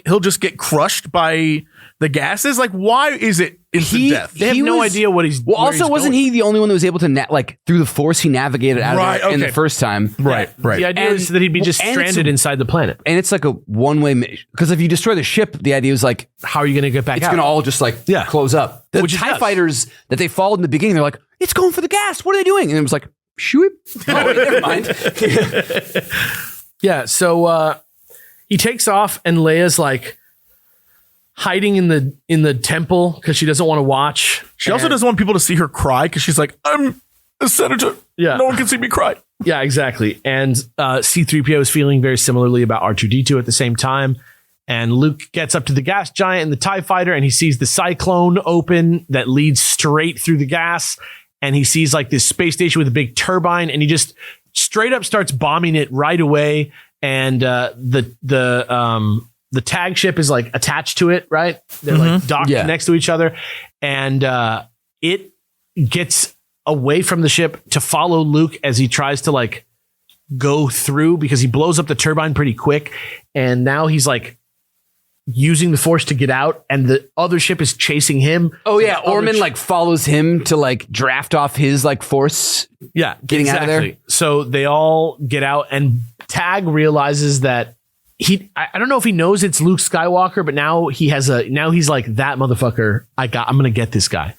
he'll just get crushed by the gases? Like, why is it instant death? They have no idea what he's. Well, also, wasn't he the only one that was able to through the force he navigated out of there in the first time? Right. The idea is that he'd be just stranded inside the planet. And it's like a one-way because if you destroy the ship, the idea was like, how are you going to get back out? It's going to all just close up. The Which TIE fighters that they followed in the beginning, they're like, it's going for the gas. What are they doing? And it was like, shoot. Oh, wait, never mind. Yeah. So he takes off, and Leia's like hiding in the temple because she doesn't want to watch. She also doesn't want people to see her cry because she's like, I'm a senator. Yeah. No one can see me cry. Yeah, exactly. And C-3PO is feeling very similarly about R2-D2 at the same time. And Luke gets up to the gas giant in the TIE fighter, and he sees the cyclone open that leads straight through the gas. And he sees like this space station with a big turbine, and he just straight up starts bombing it right away. And the tag ship is like attached to it, right? They're like docked next to each other. And it gets away from the ship to follow Luke as he tries to like go through, because he blows up the turbine pretty quick. And now he's like using the force to get out, and the other ship is chasing him. Oh yeah, Orman like follows him to like draft off his like force. Yeah, getting out of there. So they all get out, and Tag realizes that I don't know if he knows it's Luke Skywalker, but now he's like, that motherfucker. I'm gonna get this guy.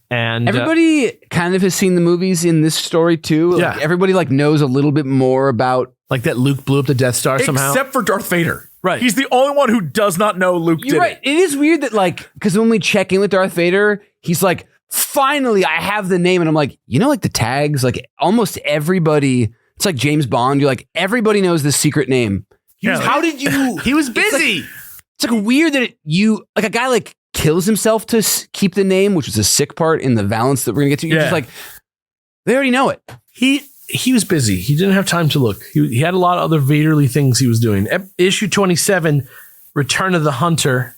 And everybody kind of has seen the movies in this story too. Yeah. Like, everybody like knows a little bit more about like that Luke blew up the Death Star somehow, except for Darth Vader. Right. He's the only one who does not know Luke did it. It is weird that like, because when we check in with Darth Vader, he's like, finally I have the name. And I'm like, like the tags, like almost everybody, it's like James Bond. You're like, everybody knows this secret name. How did you? He was busy. It's like weird that like a guy like kills himself to keep the name, which was a sick part in the Valance that we're gonna get to. You're just like, they already know it. He was busy. He didn't have time to look. He had a lot of other Vaderly things he was doing. Issue 27, Return of the Hunter.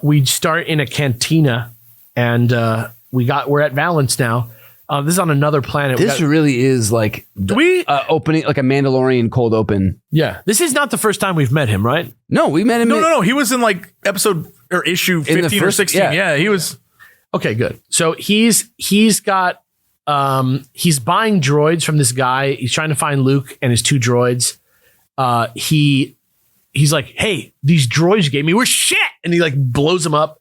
We start in a cantina, and we're at Valance now. This is on another planet. This really is like opening like a Mandalorian cold open. Yeah, this is not the first time we've met him, right? No, we met him. No. He was in like episode or issue 15 or 16. Yeah, he was. Okay, good. So he's got he's buying droids from this guy. He's trying to find Luke and his 2 droids. He's like, hey, these droids you gave me were shit, and he like blows them up.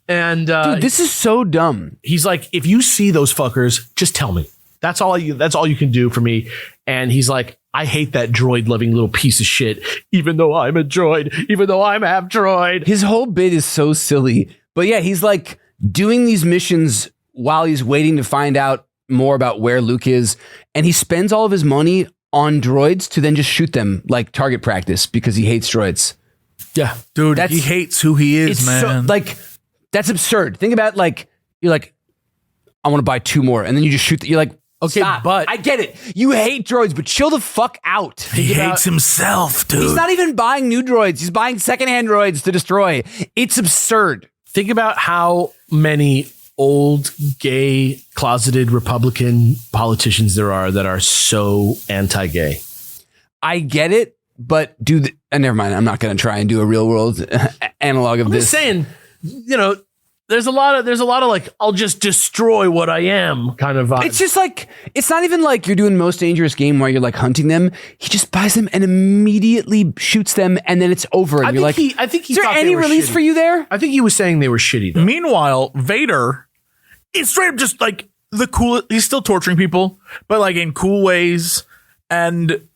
And dude, this is so dumb. He's like, if you see those fuckers, just tell me. That's all you can do for me. And he's like, I hate that droid loving little piece of shit, even though I'm a droid, even though I'm half droid. His whole bit is so silly. But yeah, he's like doing these missions while he's waiting to find out more about where Luke is. And he spends all of his money on droids to then just shoot them like target practice because he hates droids. Yeah. Dude, he hates who he is, man. That's absurd. Think about like, you're like, I want to buy 2 more. And then you just shoot. You're like, okay, stop. But I get it. You hate droids, but chill the fuck out. He hates himself, dude. He's not even buying new droids. He's buying secondhand droids to destroy. It's absurd. Think about how many old, gay, closeted Republican politicians there are that are so anti-gay. I get it, but never mind. I'm not going to try and do a real world analog of this. I'm just saying, there's a lot of like, I'll just destroy what I am kind of vibe. It's just like, it's not even like you're doing Most Dangerous Game where you're like hunting them. He just buys them and immediately shoots them, and then it's over. And I think is there any release for you there? I think he was saying they were shitty though. Meanwhile, Vader is straight up just like the cool. He's still torturing people, but like in cool ways. And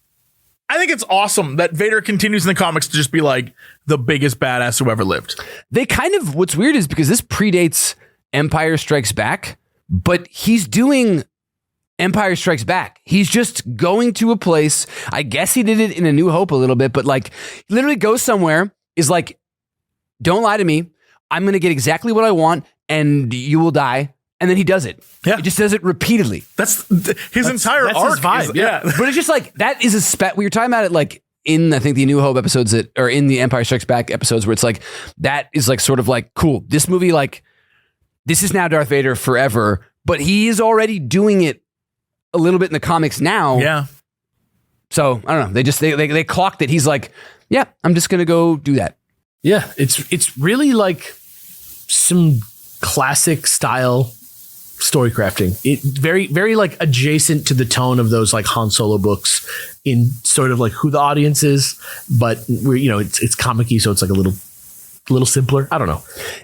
I think it's awesome that Vader continues in the comics to just be like the biggest badass who ever lived. They kind of, what's weird is because this predates Empire Strikes Back, but he's doing Empire Strikes Back. He's just going to a place. I guess he did it in A New Hope a little bit, but like he literally goes somewhere, is like, don't lie to me. I'm going to get exactly what I want and you will die. And then he does it. Yeah. He just does it repeatedly. That's entire that's arc. His vibe. Yeah. But it's just like, that is we were talking about it like in, I think, the New Hope episodes or in the Empire Strikes Back episodes where it's like, that is like sort of like, cool. This movie, like, this is now Darth Vader forever, but he is already doing it a little bit in the comics now. Yeah. So I don't know. They clocked it. He's like, yeah, I'm just going to go do that. Yeah, it's really like some classic style story crafting. It very like adjacent to the tone of those like Han Solo books in sort of like who the audience is, but it's comic-y, so it's like a little simpler. I don't know.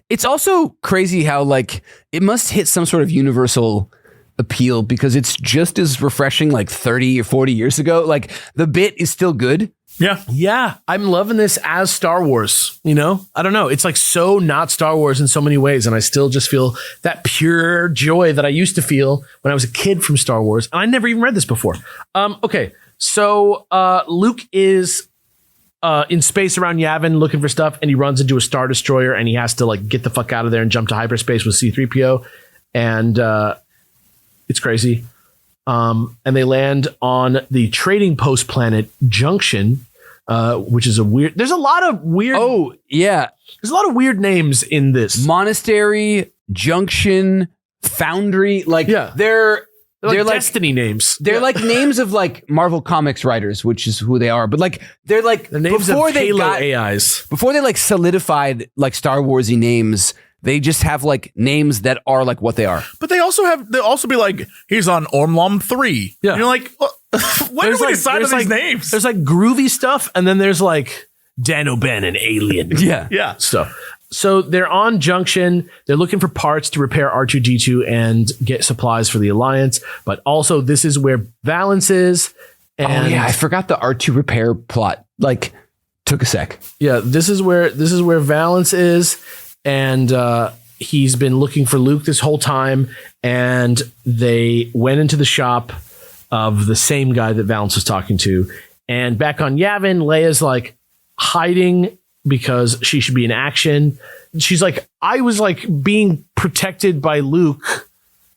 It's also crazy how like it must hit some sort of universal appeal because it's just as refreshing like 30 or 40 years ago. Like the bit is still good. Yeah. I'm loving this as Star Wars, I don't know. It's like so not Star Wars in so many ways. And I still just feel that pure joy that I used to feel when I was a kid from Star Wars. And I never even read this before. Okay. So Luke is in space around Yavin looking for stuff, and he runs into a Star Destroyer, and he has to like get the fuck out of there and jump to hyperspace with C-3PO. And it's crazy. And they land on the trading post planet Junction, which is there's a lot of weird. Oh, yeah. There's a lot of weird names in this. Monastery, Junction, Foundry. Like, they're like Destiny names. They're like names of like Marvel Comics writers, which is who they are. But like, they're like the names of Halo AIs. Before they like solidified like Star Warsy names, they just have like names that are like what they are. But they'll also be like, he's on Ormlom 3. Yeah. And you're like, when do we decide on these names? There's like groovy stuff, and then there's like Dan O'Bannon, Alien. Yeah. Stuff. So they're on Junction. They're looking for parts to repair R2-D2 and get supplies for the Alliance. But also, this is where Valance is. And I forgot the R2 repair plot. Like, took a sec. Yeah, this is where Valance is. And he's been looking for Luke this whole time, and they went into the shop of the same guy that Valance was talking to. And back on Yavin, Leia's like hiding because she should be in action. She's like, I was like being protected by Luke,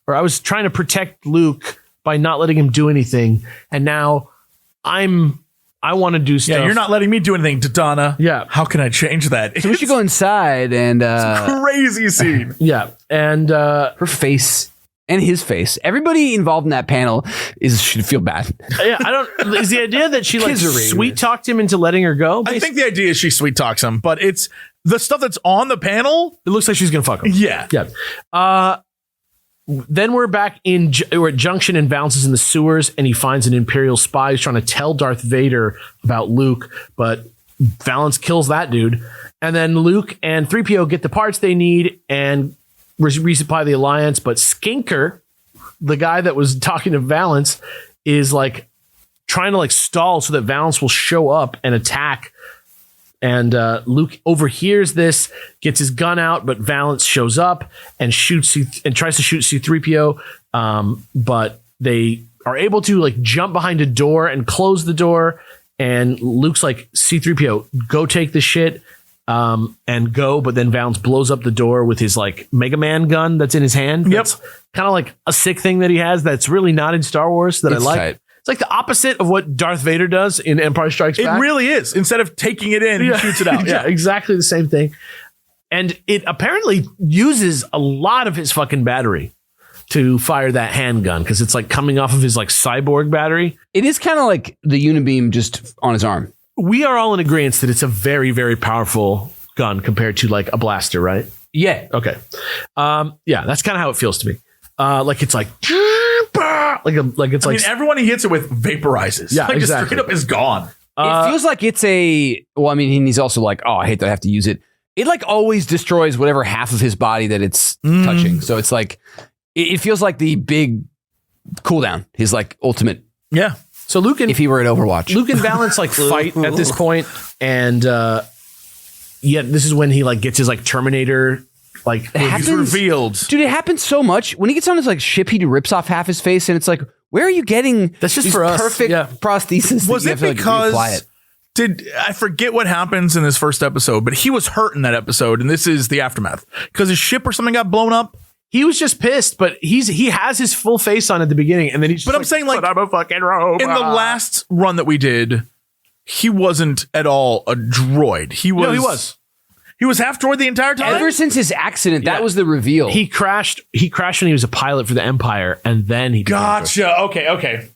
or I was trying to protect Luke by not letting him do anything, and now I want to do stuff. Yeah, you're not letting me do anything, Tadana. Yeah. How can I change that? So we should go inside and... it's a crazy scene. Yeah. And her face and his face. Everybody involved in that panel should feel bad. Yeah, is the idea that she like sweet-talked him into letting her go? I think the idea is she sweet-talks him, but it's the stuff that's on the panel. It looks like she's going to fuck him. Yeah. Yeah. Then we're back we're at Junction, and Valance is in the sewers, and he finds an Imperial spy who's trying to tell Darth Vader about Luke, but Valance kills that dude. And then Luke and 3PO get the parts they need and resupply the Alliance, but Skinker, the guy that was talking to Valance, is like trying to like stall so that Valance will show up and attack. And Luke overhears this, gets his gun out, but Valance shows up and tries to shoot C-3PO. But they are able to like jump behind a door and close the door. And Luke's like, C-3PO, go take the shit and go. But then Valance blows up the door with his like Mega Man gun that's in his hand. Yep. That's kind of like a sick thing that he has that's really not in Star Wars that I like. Tight. It's like the opposite of what Darth Vader does in Empire Strikes Back. It really is. Instead of taking it in, he shoots it out. Yeah, exactly the same thing. And it apparently uses a lot of his fucking battery to fire that handgun because it's like coming off of his like cyborg battery. It is kind of like the unibeam just on his arm. We are all in agreement that it's a very, very powerful gun compared to like a blaster, right? Yeah. Okay. Yeah, that's kind of how it feels to me. Like it's like it's like everyone he hits it with vaporizes. Yeah, like exactly. Just straight up is gone. It feels like it's he's also like, oh, I hate that I have to use it. It like always destroys whatever half of his body that it's touching. So it's like, it feels like the big cooldown, his like ultimate. Yeah. So if he were at Overwatch, Luke and Valance like fight at this point, and this is when he like gets his like Terminator. Like he's revealed. Dude, it happens so much. When he gets on his like ship, he rips off half his face, and it's like, where are you getting that's just these for us. perfect prosthesis? Was it because I forget what happens in this first episode, but he was hurt in that episode, and this is the aftermath because his ship or something got blown up. He was just pissed, but he has his full face on at the beginning, and then he's. But I'm saying like I'm a fucking robot. In the last run that we did, he wasn't at all a droid. He was. He was half droid the entire time? Ever since his accident, that was the reveal. He crashed when he was a pilot for the Empire, and then he Gotcha. Okay.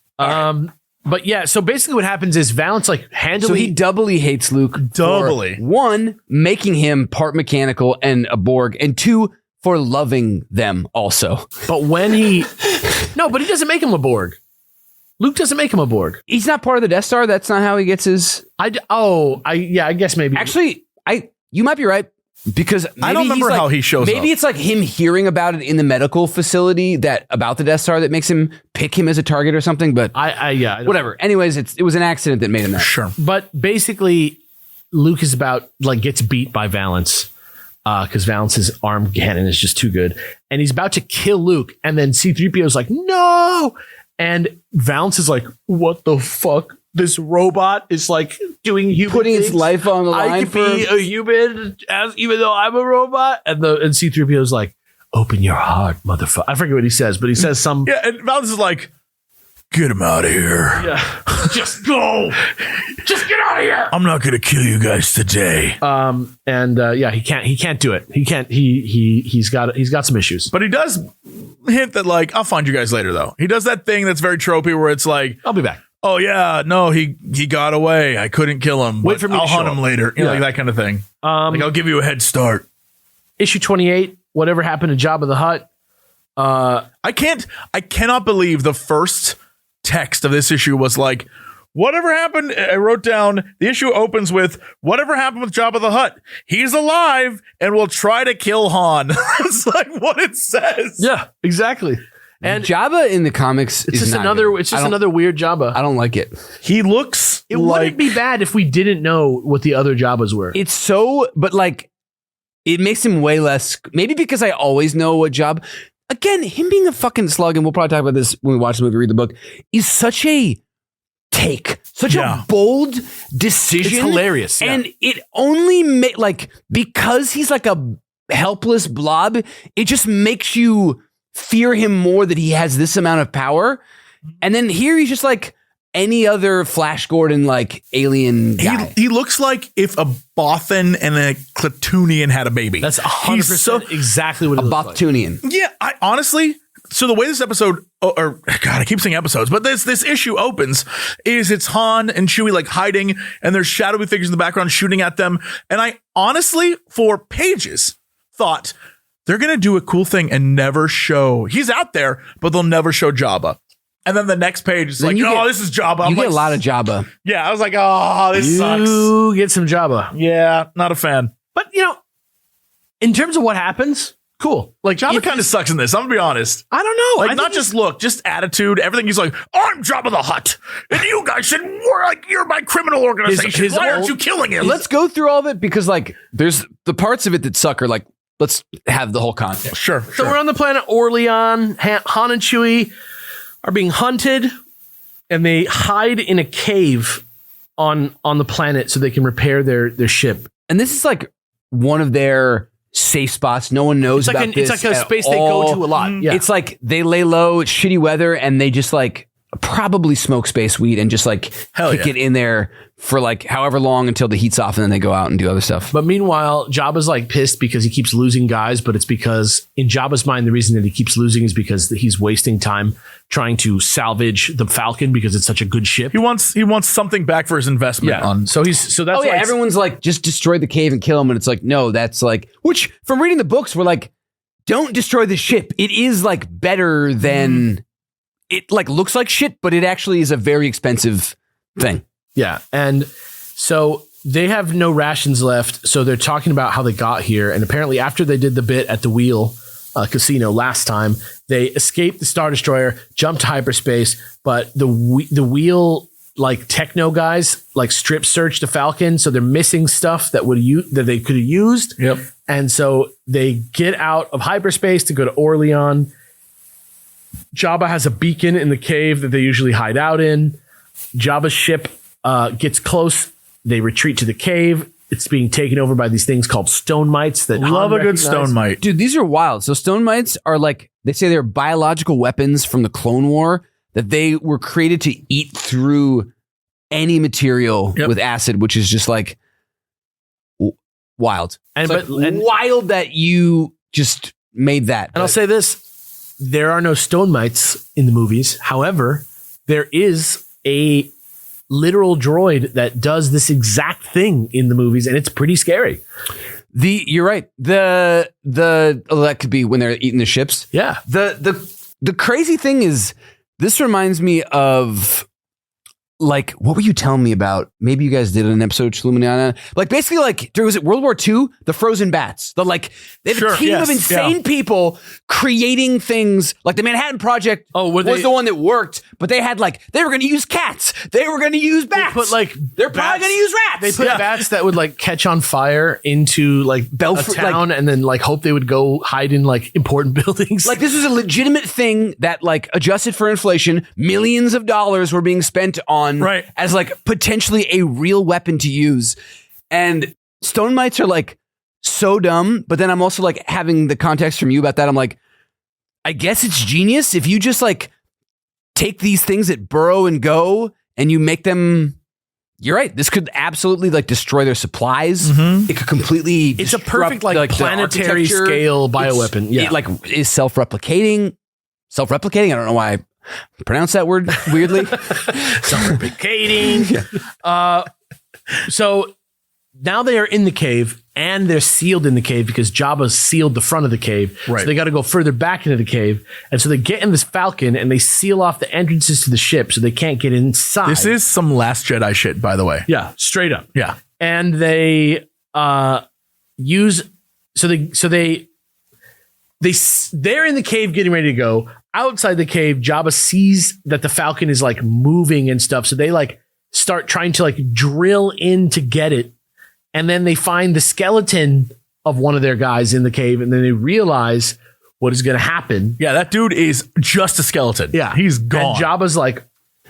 But yeah, so basically what happens is Valance like handily. So he doubly hates Luke. Doubly. For, one, making him part mechanical and a Borg, and two, for loving them also. But when he, no, but he doesn't make him a Borg. Luke doesn't make him a Borg. He's not part of the Death Star. That's not how he gets his. I guess maybe. Actually, you might be right. Because I don't remember how he shows up. Maybe it's like him hearing about it in the medical facility about the Death Star that makes him pick him as a target or something. But I don't whatever. Anyways, it was an accident that made him that. Sure. But basically, Luke is gets beat by Valance because Valance's arm cannon is just too good, and he's about to kill Luke, and then C-3PO is like, no, and Valance is like, what the fuck? This robot is like doing human putting things. its life on the line. I could be a human even though I'm a robot. And C-3PO is like, open your heart, motherfucker. I forget what he says, but he says some. Yeah, and Valance is like, get him out of here. Yeah, just go. Just get out of here. I'm not gonna kill you guys today. He can't do it. He can't. He's got some issues. But he does hint that like, I'll find you guys later though. He does that thing that's very tropey where it's like, I'll be back. oh yeah, no, he got away. I couldn't kill him. Wait but for me I'll to hunt show him up. later. You know, like that kind of thing. Like I'll give you a head start. Issue 28. Whatever happened to Jabba the Hutt? I cannot believe the first text of this issue was like, whatever happened. I wrote down the issue opens with whatever happened with Jabba the Hutt. He's alive and will try to kill Han. That's like what it says. Yeah, exactly. And Jabba in the comics it's is just not another. good. It's just another weird Jabba. I don't like it. He looks It like wouldn't be bad if we didn't know what the other Jabbas were. It's so, but like, it makes him way less. Maybe because I always know what Jabba. Again, him being a fucking slug, and we'll probably talk about this when we watch the movie, read the book, is such a such a bold decision. It's hilarious. Yeah. And it only because he's like a helpless blob, it just makes you fear him more that he has this amount of power. And then here he's just like any other Flash Gordon like alien guy. He looks like if a Bothan and a Klatooinian had a baby. That's 100% exactly what it looks like. Bothunian. Yeah, I honestly, so the way this episode, or God, I keep saying episodes, but this issue opens is it's Han and Chewie like hiding, and there's shadowy figures in the background shooting at them. And I honestly, for pages, thought they're gonna do a cool thing and never show he's out there, but they'll never show Jabba. And then the next page is like, this is Jabba. You get a lot of Jabba. Yeah, I was like, oh, this sucks. You get some Jabba. Yeah, not a fan. But, in terms of what happens, cool. Like, Jabba kind of sucks in this. I'm gonna be honest. I don't know. Like, not just look, just attitude, everything. He's like, I'm Jabba the Hutt, and you guys should you're my criminal organization. Why aren't you killing him? Let's go through all of it because, like, there's the parts of it that suck are like, let's have the whole context. Sure. So we're on the planet Orlean. Han and Chewie are being hunted, and they hide in a cave on the planet so they can repair their ship. And this is like one of their safe spots. No one knows about this. It's like a space they go to a lot. Yeah. It's like they lay low, it's shitty weather, and they just like probably smoke space weed and just like kick it in there for like however long until the heat's off, and then they go out and do other stuff. But meanwhile, Jabba's like pissed because he keeps losing guys, but it's because in Jabba's mind, the reason that he keeps losing is because he's wasting time trying to salvage the Falcon because it's such a good ship. He wants something back for his investment on. So that's why everyone's like, just destroy the cave and kill him, and it's like, no, that's like, which from reading the books, we're like, don't destroy the ship. It is like better than it like looks like shit, but it actually is a very expensive thing. Yeah. And so they have no rations left. So they're talking about how they got here. And apparently after they did the bit at the wheel casino last time, they escaped the Star Destroyer, jumped to hyperspace, but the wheel like techno guys like strip searched the Falcon. So they're missing stuff that they could have used. Yep. And so they get out of hyperspace to go to Orlean. Jabba has a beacon in the cave that they usually hide out in. Jabba's ship gets close. They retreat to the cave. It's being taken over by these things called stone mites that love Han a good recognized. stone mite. Dude, these are wild. So stone mites are like, they say they're biological weapons from the Clone War that they were created to eat through any material with acid, which is just like wild. And wild that you just made that. And I'll say this, there are no stone mites in the movies. However, there is a literal droid that does this exact thing in the movies, and it's pretty scary. You're right. That could be when they're eating the ships. Yeah. The crazy thing is, this reminds me of, like, what were you telling me about? Maybe you guys did an episode of Chlumiana. Like, basically, like, was it World War II? The frozen bats. They have a team of insane people creating things. Like, the Manhattan Project was the one that worked, but they had, like, they were going to use cats. They were going to use bats. They're probably going to use rats. They put bats that would, like, catch on fire into, like, a town and then, like, hope they would go hide in, like, important buildings. Like, this was a legitimate thing that, like, adjusted for inflation, millions of dollars were being spent on as, like, potentially a real weapon to use. And stone mites are, like, so dumb, but then I'm also, like, having the context from you about that. I'm like, I guess it's genius if you just, like, take these things that burrow and go and you make them. You're right. This could absolutely, like, destroy their supplies. It could completely. It's a perfect, like planetary scale bioweapon. It, like, is self-replicating. I don't know why I pronounce that word weirdly. Self-replicating. So now they are in the cave, and they're sealed in the cave because Jabba sealed the front of the cave. Right. So they got to go further back into the cave. And so they get in this Falcon, and they seal off the entrances to the ship so they can't get inside. This is some Last Jedi shit, by the way. Yeah, straight up. Yeah. And they use... they're in the cave getting ready to go. Outside the cave, Jabba sees that the Falcon is, like, moving and stuff. So they, like, start trying to, like, drill in to get it. And then they find the skeleton of one of their guys in the cave. And then they realize what is going to happen. Yeah, that dude is just a skeleton. Yeah. He's gone. And Jabba's like,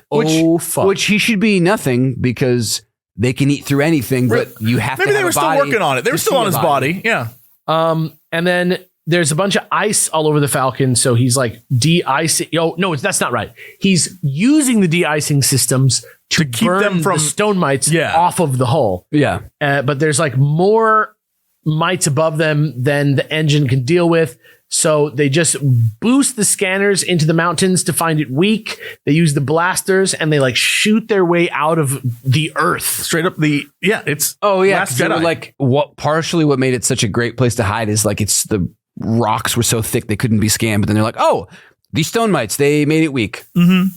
fuck. Which he should be nothing, because they can eat through anything, but you have to have they were still working on it. They were still on his body. Yeah. And then there's a bunch of ice all over the Falcon, so he's like de-icing. Oh, no, that's not right. He's using the de-icing systems to keep them from the stone mites off of the hull. Yeah. But there's, like, more mites above them than the engine can deal with. So they just boost the scanners into the mountains to find it weak. They use the blasters, and they, like, shoot their way out of the earth. Straight up it's Last Jedi. Like, partially what made it such a great place to hide is, like, it's the rocks were so thick they couldn't be scanned, but then they're like, oh, these stone mites, they made it weak. And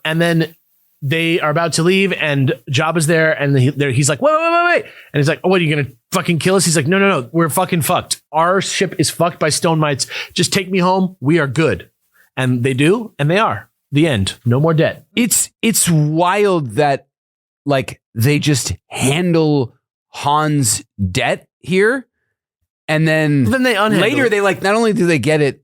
then they are about to leave, and Jabba's there, and he's like, wait. And he's like, oh, what, are you going to fucking kill us? He's like, no, we're fucking fucked. Our ship is fucked by stone mites. Just take me home. We are good. And they do, and they are. The end. No more debt. It's wild that, like, they just handle Han's debt here. And then they later they, like, not only do they get it,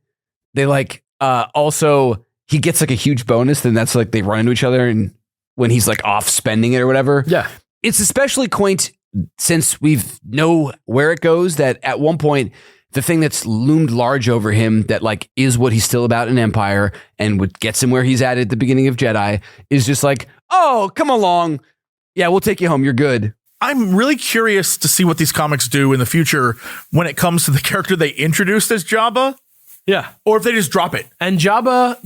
they, like, also he gets, like, a huge bonus. Then that's, like, they run into each other, and when he's, like, off spending it or whatever. Yeah. It's especially quaint since we know where it goes, that at one point the thing that's loomed large over him that, like, is what he's still about in Empire and what gets him where he's at the beginning of Jedi is just like, oh, come along. Yeah, we'll take you home. You're good. I'm really curious to see what these comics do in the future when it comes to the character they introduced as Jabba. Yeah. Or if they just drop it. And Jabba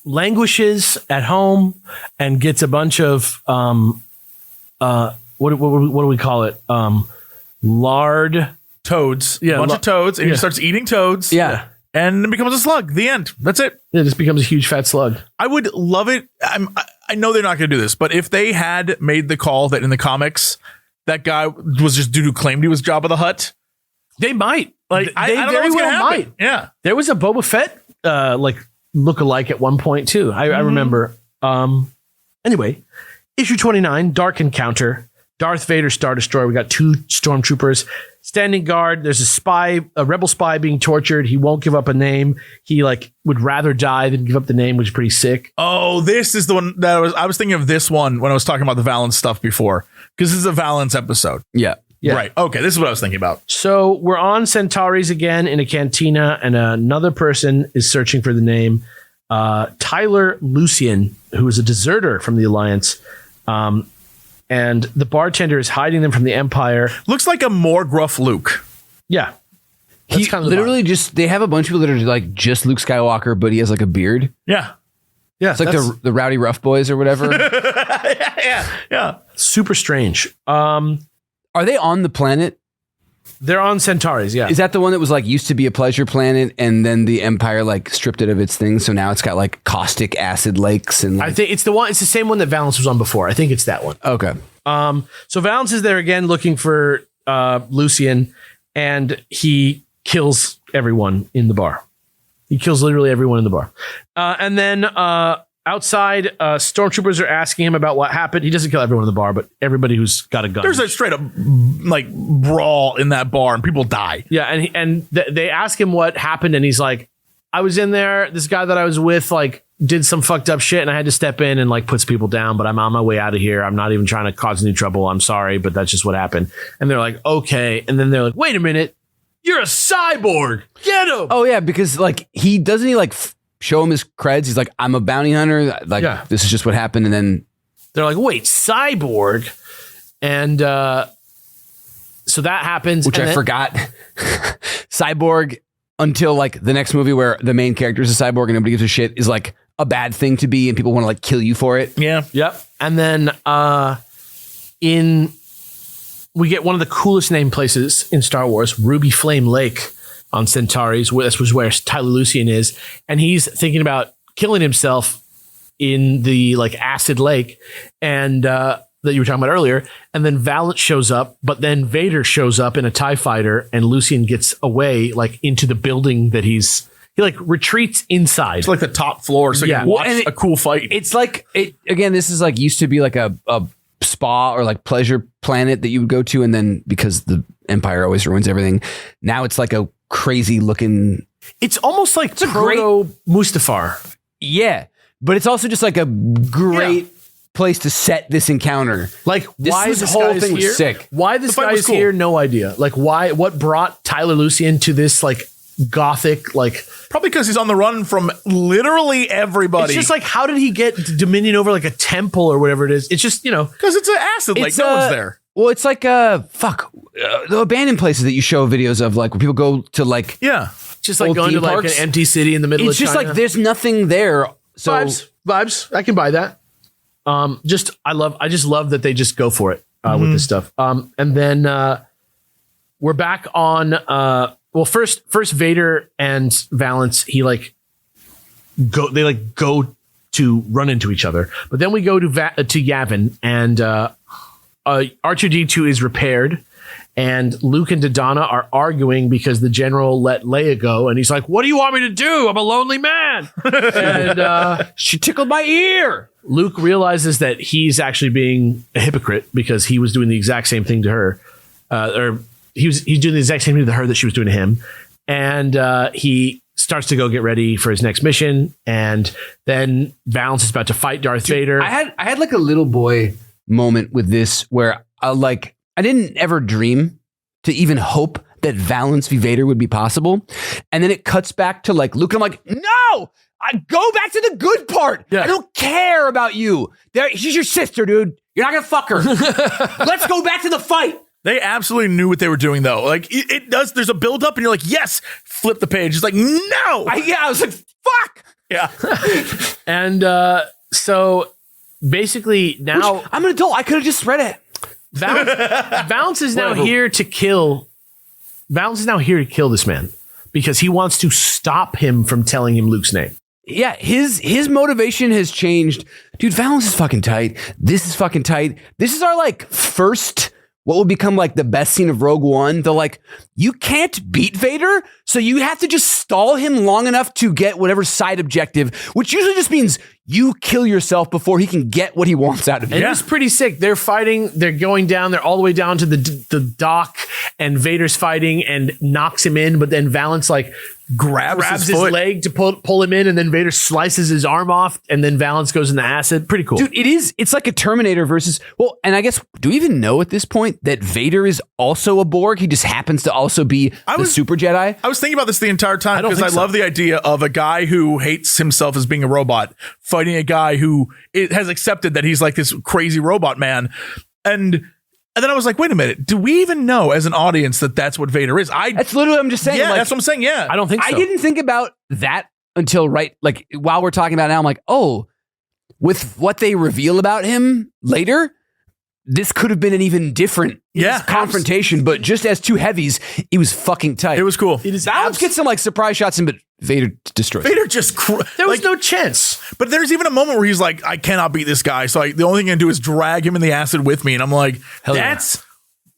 languishes at home and gets a bunch of, what do we call it? Lard. Toads. Yeah. A bunch of toads. And he starts eating toads. Yeah. And it becomes a slug. The end. That's it. It just becomes a huge fat slug. I would love it. I know they're not going to do this, but if they had made the call that in the comics, that guy was just dude who claimed he was Jabba the Hutt, they might. Like, I don't know what's gonna happen. Yeah. There was a Boba Fett, look-alike at one point, too. I remember. Anyway, issue 29, Dark Encounter. Darth Vader Star Destroyer. We got 2 stormtroopers standing guard. There's a rebel spy being tortured. He won't give up a name. He, like, would rather die than give up the name, which is pretty sick. Oh, this is the one that I was thinking of this one when I was talking about the Valance stuff before, because this is a Valance episode. Yeah. Right. Okay. This is what I was thinking about. So we're on Centauri's again in a cantina, and another person is searching for the name. Tyler Locsin, who is a deserter from the Alliance. And the bartender is hiding them from the Empire. Looks like a more gruff Luke. Yeah. He literally just, they have a bunch of people that are like just Luke Skywalker, but he has, like, a beard. Yeah. Yeah, It's like the Rowdy Rough Boys or whatever. yeah. super strange. Are they on the planet? They're on Centauri's, yeah. Is that the one that was like used to be a pleasure planet and then the Empire like stripped it of its things, so now it's got like caustic acid lakes and I think it's the same one that Valance was on before. I think it's that one. okay. So Valance is there again looking for Lucien, and he kills everyone in the bar. He kills literally everyone in the bar. And then outside, stormtroopers are asking him about what happened. He doesn't kill everyone in the bar, but everybody who's got a gun. There's a straight up like brawl in that bar, and people die. Yeah, and they ask him what happened, and he's like, I was in there. This guy that I was with like did some fucked up shit, and I had to step in and like puts people down, but I'm on my way out of here. I'm not even trying to cause any trouble. I'm sorry, but that's just what happened. And they're like, okay. And then they're like, wait a minute. You're a cyborg. Get him. Oh yeah, because like he doesn't show him his creds. He's like, I'm a bounty hunter. Like this is just what happened. And then they're like, wait, cyborg. And so that happens. Which I forgot. Cyborg until like the next movie where the main character is a cyborg and nobody gives a shit is like a bad thing to be and people want to like kill you for it. Yeah. Yep. And then we get one of the coolest named places in Star Wars, Ruby Flame Lake on Centauri's. This was where Tyler Lucien is. And he's thinking about killing himself in the like acid lake and that you were talking about earlier. And then Valance shows up, but then Vader shows up in a TIE fighter and Lucien gets away like into the building that he like retreats inside. It's like the top floor, so you can watch a cool fight. It's like again, this is like used to be like a spa or like pleasure planet that you would go to, and then because the Empire always ruins everything, now it's like a crazy looking. It's almost like proto Mustafar. Yeah, but it's also just like a great place to set this encounter. Like why this whole thing was sick. Why this guy is here? No idea. Like why? What brought Tyler Lucien to this like gothic like? Probably because he's on the run from literally everybody. It's just like, how did he get dominion over like a temple or whatever it is? It's just, because it's an acid lake. No one's there. Well, it's like the abandoned places that you show videos of, like where people go to like just like going to like an empty city in the middle of China. It's just like there's nothing there. So vibes. I can buy that. I just love that they just go for it with this stuff. And then we're back on. Well, first Vader and Valance, they go to run into each other. But then we go to Yavin, and R2-D2 is repaired, and Luke and Dodonna are arguing because the general let Leia go, and he's like, "What do you want me to do? I'm a lonely man." And she tickled my ear. Luke realizes that he's actually being a hypocrite because he was doing the exact same thing to her, he's doing the exact same thing to her that she was doing to him. And he starts to go get ready for his next mission. And then Valance is about to fight Darth Vader. I had like a little boy moment with this where I didn't ever dream to even hope that Valance v. Vader would be possible. And then it cuts back to like Luke, and I'm like, no, I go back to the good part. Yeah. I don't care about you. She's your sister, dude. You're not going to fuck her. Let's go back to the fight. They absolutely knew what they were doing, though. Like, it does. There's a build up, and you're like, yes, flip the page. It's like, no. I was like, fuck. Yeah. And so basically now. I'm an adult. I could have just read it. Valance is now here to kill. Valance is now here to kill this man because he wants to stop him from telling him Luke's name. Yeah, his motivation has changed. Dude, Valance is fucking tight. This is fucking tight. This is our like first. What will become like the best scene of Rogue One? They're like, you can't beat Vader, so you have to just stall him long enough to get whatever side objective, which usually just means you kill yourself before he can get what he wants out of you. And it's pretty sick. They're fighting. They're going down. They're all the way down to the dock, and Vader's fighting and knocks him in. But then Valance like grabs his leg to pull him in, and then Vader slices his arm off, and then Valance goes in the acid. Pretty cool. Dude, it's like a Terminator versus, well, and I guess, do we even know at this point that Vader is also a Borg? He just happens to also be the Super Jedi? I was thinking about this the entire time because I love the idea of a guy who hates himself as being a robot fighting a guy who has accepted that he's like this crazy robot man. And then I was like, wait a minute. Do we even know as an audience that that's what Vader is? That's literally what I'm just saying. Yeah, like, that's what I'm saying. Yeah. I don't think so. I didn't think about that until like while we're talking about it now, I'm like, oh, with what they reveal about him later, this could have been an even different confrontation, but just as two heavies, it was fucking tight. It was cool. Valance gets some like surprise shots in, but Vader destroys. Vader just there was no chance. But there's even a moment where he's like, I cannot beat this guy, so the only thing I can do is drag him in the acid with me, and I'm like, that's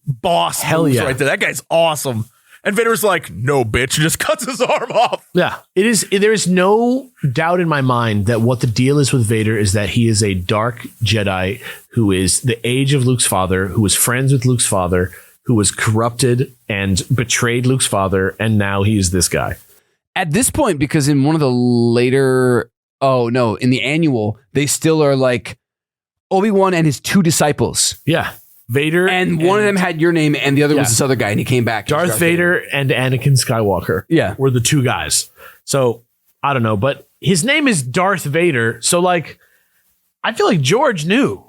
boss moves right there. That guy's awesome. And Vader's like, no, bitch, and just cuts his arm off. Yeah, it is. There is no doubt in my mind that what the deal is with Vader is that he is a dark Jedi who is the age of Luke's father, who was friends with Luke's father, who was corrupted and betrayed Luke's father, and now he is this guy. At this point, because in one of the later, in the annual, they still are like Obi-Wan and his two disciples. Yeah. Vader and one of them had your name and the other was this other guy, and he came back. Darth Vader and Anakin Skywalker were the two guys. So I don't know, but his name is Darth Vader. So like, I feel like George knew,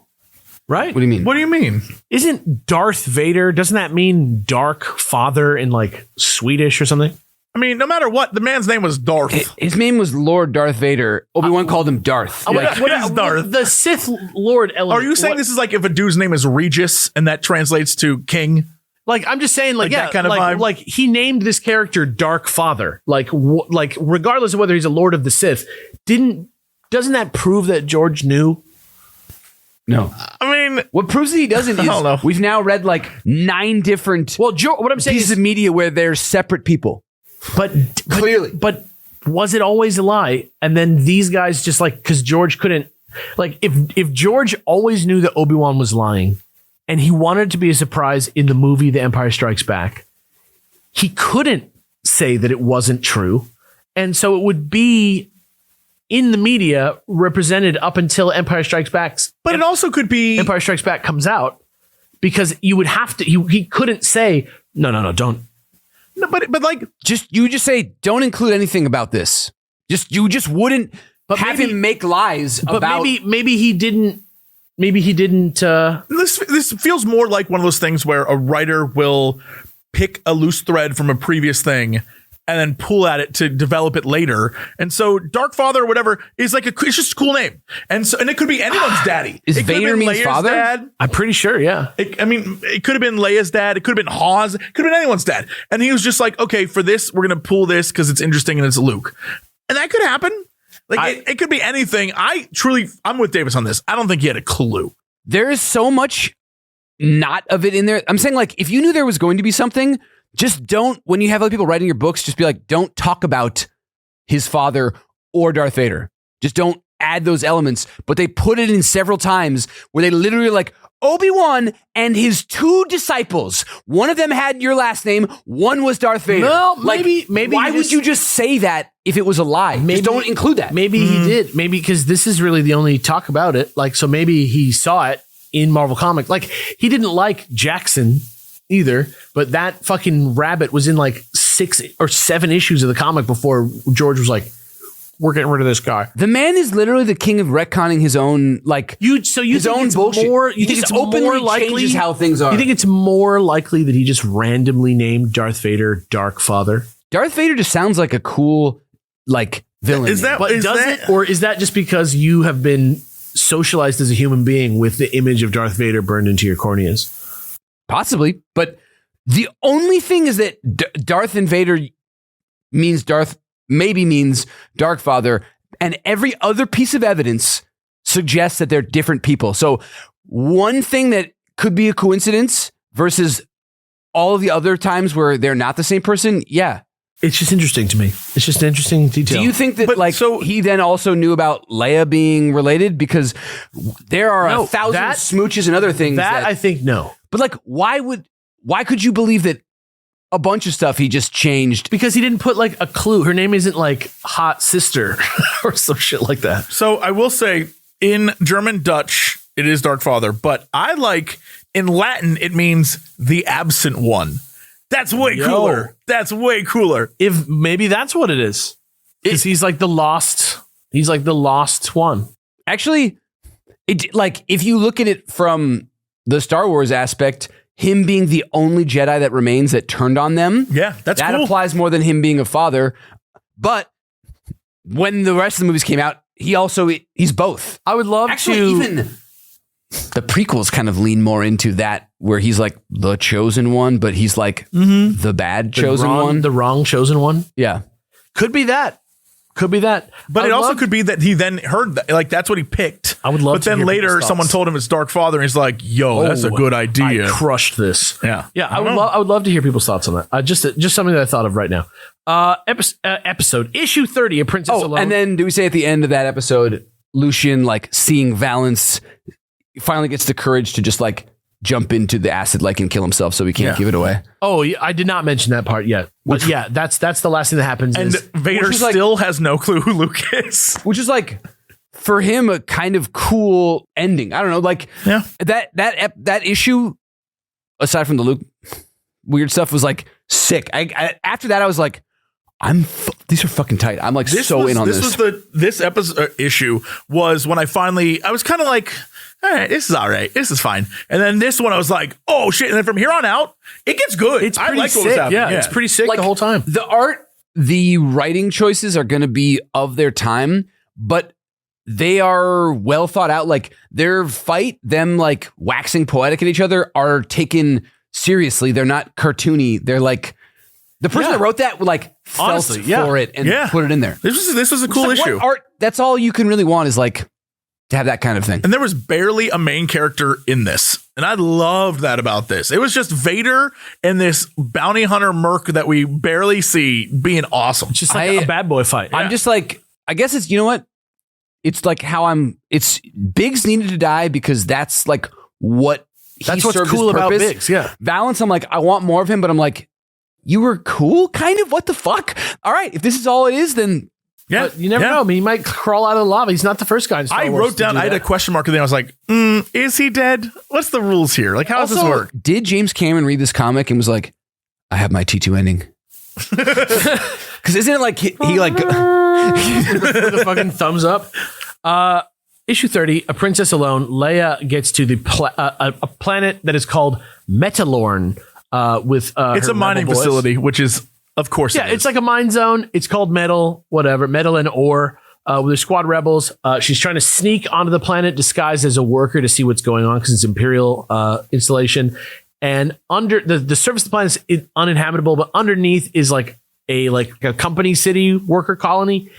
right? What do you mean? What do you mean? Isn't Darth Vader, doesn't that mean dark father in like Swedish or something? I mean, no matter what, the man's name was Darth. His name was Lord Darth Vader. Obi-Wan called him Darth. What is Darth? The Sith Lord element. Are you saying this is like if a dude's name is Regis and that translates to king? Like, I'm just saying, like that kind of vibe? Like he named this character Dark Father. Like regardless of whether he's a Lord of the Sith, doesn't that prove that George knew? No. I mean, what proves that he doesn't is we've now read like 9 different what I'm saying pieces of media where they're separate people. But clearly, but was it always a lie? And then these guys just like, because George couldn't, like, if George always knew that Obi-Wan was lying and he wanted it to be a surprise in the movie The Empire Strikes Back, he couldn't say that it wasn't true. And so it would be in the media represented up until Empire Strikes Back. But it also could be Empire Strikes Back comes out, because you would have to, he couldn't say, no, don't. No, but like, you just say, don't include anything about this. You just wouldn't have him make lies about. Maybe he didn't. Maybe he didn't. This feels more like one of those things where a writer will pick a loose thread from a previous thing and then pull at it to develop it later. And so Dark Father or whatever is like it's just a cool name. And it could be anyone's daddy. Is Vader means Leia's father? Dad. I'm pretty sure, yeah. It could have been Leia's dad. It could have been Hawes. It could have been anyone's dad. And he was just like, okay, for this, we're going to pull this because it's interesting and it's Luke. And that could happen. Like it could be anything. I'm with Davis on this. I don't think he had a clue. There is so much not of it in there. I'm saying, like, if you knew there was going to be something, just don't, when you have other people writing your books, just be like, don't talk about his father or Darth Vader. Just don't add those elements. But they put it in several times where they literally like, Obi-Wan and his 2 disciples. One of them had your last name. One was Darth Vader. No, maybe. Why would you just say that if it was a lie? Just don't include that. Maybe he did. Maybe because this is really the only talk about it. Like, so maybe he saw it in Marvel Comics. Like, he didn't like Jackson either, but that fucking rabbit was in like 6 or 7 issues of the comic before George was like, we're getting rid of this guy. The man is literally the king of retconning his own, like, his own bullshit. You think it's more likely changes how things are. You think it's more likely that he just randomly named Darth Vader Dark Father? Darth Vader just sounds like a cool, like, villain. Is that, or is that just because you have been socialized as a human being with the image of Darth Vader burned into your corneas? Possibly, but the only thing is that Darth and Vader means Dark Father, and every other piece of evidence suggests that they're different people. So one thing that could be a coincidence versus all of the other times where they're not the same person, yeah. It's just interesting to me. It's just an interesting detail. Do you think that he then also knew about Leia being related? Because there are 1,000 smooches and other things. That I think no. But like, why could you believe that a bunch of stuff he just changed? Because he didn't put like a clue. Her name isn't like Hot Sister or some shit like that. So I will say in German Dutch, it is Dark Father, but I like in Latin, it means the absent one. That's way cooler. That's way cooler. If maybe that's what it is. Because he's like the lost one. Actually, if you look at it from the Star Wars aspect, him being the only Jedi that remains that turned on them. Yeah, that cool. Applies more than him being a father. But when the rest of the movies came out, he's both. I would love Actually, to. even the prequels kind of lean more into that, where he's like the chosen one, but he's like the bad chosen one. The wrong chosen one. Yeah. Could be that. But it also could be that he then heard that, like that's what he picked. I would love But to then hear later people's someone thoughts. told him it's Dark Father, and he's like, "Yo, that's a good idea." I crushed this. Yeah. I would love to hear people's thoughts on that. Just something that I thought of right now. Episode issue 30, A Princess Alone. And then do we say at the end of that episode, Lucien, like seeing Valance, finally gets the courage to just like jump into the acid lake and kill himself, so he can't give it away. Oh, yeah, I did not mention that part yet. But yeah, that's the last thing that happens. And Vader still has no clue who Luke is. Which is like, for him, a kind of cool ending. I don't know, like that issue, aside from the Luke weird stuff, was like sick. I after that, I was like, these are fucking tight. I'm like this episode issue was when I was kind of like, all right, this is all right. This is fine. And then this one, I was like, oh shit. And then from here on out, it gets good. It's pretty what was sick. happening. Yeah, it's pretty sick Like, the whole time. The art, the writing choices are going to be of their time, but they are well thought out. Like their fight, them like waxing poetic at each other, are taken seriously. They're not cartoony. They're like, the person that wrote that like felt for it and put it in there. This was a cool like, issue. Art, that's all you can really want, is like to have that kind of thing. And there was barely a main character in this. And I loved that about this. It was just Vader and this bounty hunter merc that we barely see being awesome. Just like a bad boy fight. I'm just like, I guess it's, you know what? It's like it's Biggs needed to die because that's like what that's what's cool about Biggs. Yeah. Valance, I'm like, I want more of him, but I'm like, you were cool, kind of. What the fuck? All right, if this is all it is, then but you never know. I mean, he might crawl out of the lava. He's not the first guy in Star Wars wrote down, I had a question mark, and then I was like, is he dead? What's the rules here? Like, how does this work? Did James Cameron read this comic and was like, I have my T2 ending? Because isn't it like he like with the fucking thumbs up? Issue 30, A Princess Alone. Leia gets to the a planet that is called Metalorn. With it's a mining facility, which is, of course, it's like a mine zone. It's called metal and ore. With a squad of rebels, she's trying to sneak onto the planet disguised as a worker to see what's going on because it's Imperial installation. And under the surface of the planet is uninhabitable, but underneath is like a company city worker colony.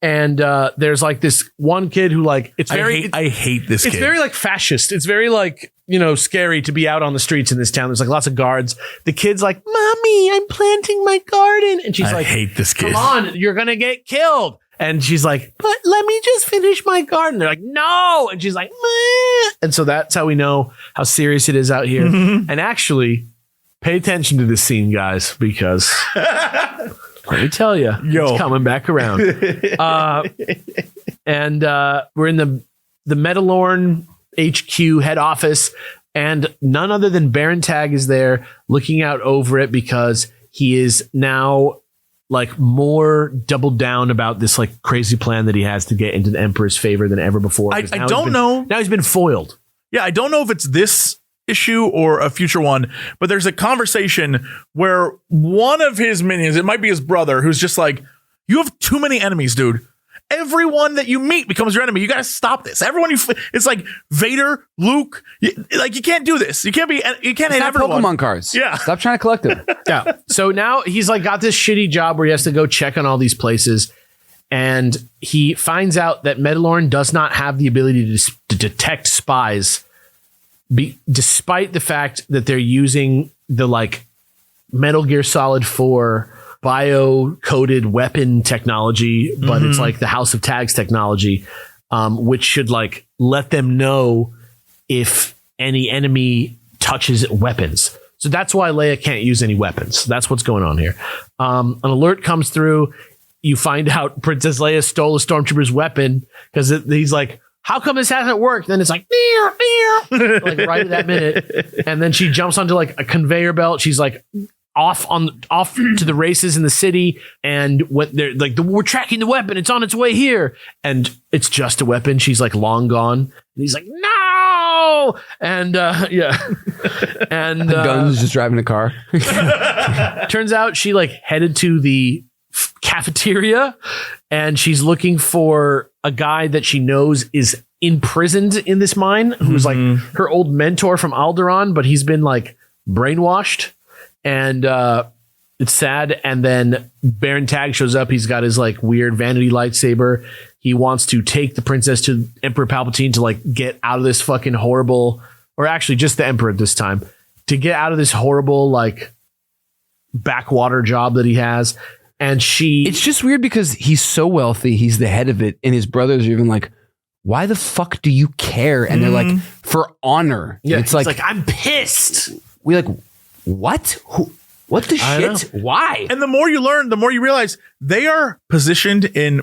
And there's like this one kid who like it's very I hate this kid. It's very like fascist. It's very like, scary to be out on the streets in this town. There's like lots of guards. The kid's like, "Mommy, I'm planting my garden." And she's I like, hate this kid. "Come on, you're going to get killed." And she's like, "But let me just finish my garden." They're like, "No." And she's like, "Meh." And so that's how we know how serious it is out here. And actually, pay attention to this scene, guys, because let me tell you, it's coming back around. And we're in the Metalorn HQ head office, and none other than Baron Tag is there looking out over it because he is now like more doubled down about this like crazy plan that he has to get into the Emperor's favor than ever before. I don't know. Now he's been foiled. Yeah, I don't know if it's this issue or a future one, but there's a conversation where one of his minions, it might be his brother, who's just like, "You have too many enemies, dude. Everyone that you meet becomes your enemy. You got to stop this. It's like Vader, Luke. You can't do this. You can't hit everyone." Pokemon cards. Yeah. Stop trying to collect them. Yeah. So now he's like got this shitty job where he has to go check on all these places. And he finds out that Metalorn does not have the ability to detect spies, despite the fact that they're using the like Metal Gear Solid 4 bio-coded weapon technology, but it's like the House of Tags technology, which should like let them know if any enemy touches weapons. So that's why Leia can't use any weapons. That's what's going on here. An alert comes through. You find out Princess Leia stole a stormtrooper's weapon because he's like, "How come this hasn't worked?" Then it's like, like right at that minute. And then she jumps onto like a conveyor belt. She's like off to the races in the city. And what they're like, "We're tracking the weapon. It's on its way here." And it's just a weapon. She's like long gone. And he's like, "No." And and Guns just driving a car. turns out she like headed to the cafeteria, and she's looking for a guy that she knows is imprisoned in this mine, who's like her old mentor from Alderaan, but he's been like brainwashed, and it's sad. And then Baron Tag shows up. He's got his like weird vanity lightsaber. He wants to take the princess to Emperor Palpatine to like get out of this fucking horrible, or actually just the Emperor this time, to get out of this horrible like backwater job that he has. And it's just weird because he's so wealthy, he's the head of it, and his brothers are even like, why the fuck do you care? And they're like, for honor. Yeah, it's like I'm pissed. We like, what? What the shit? Why? And the more you learn, the more you realize they are positioned in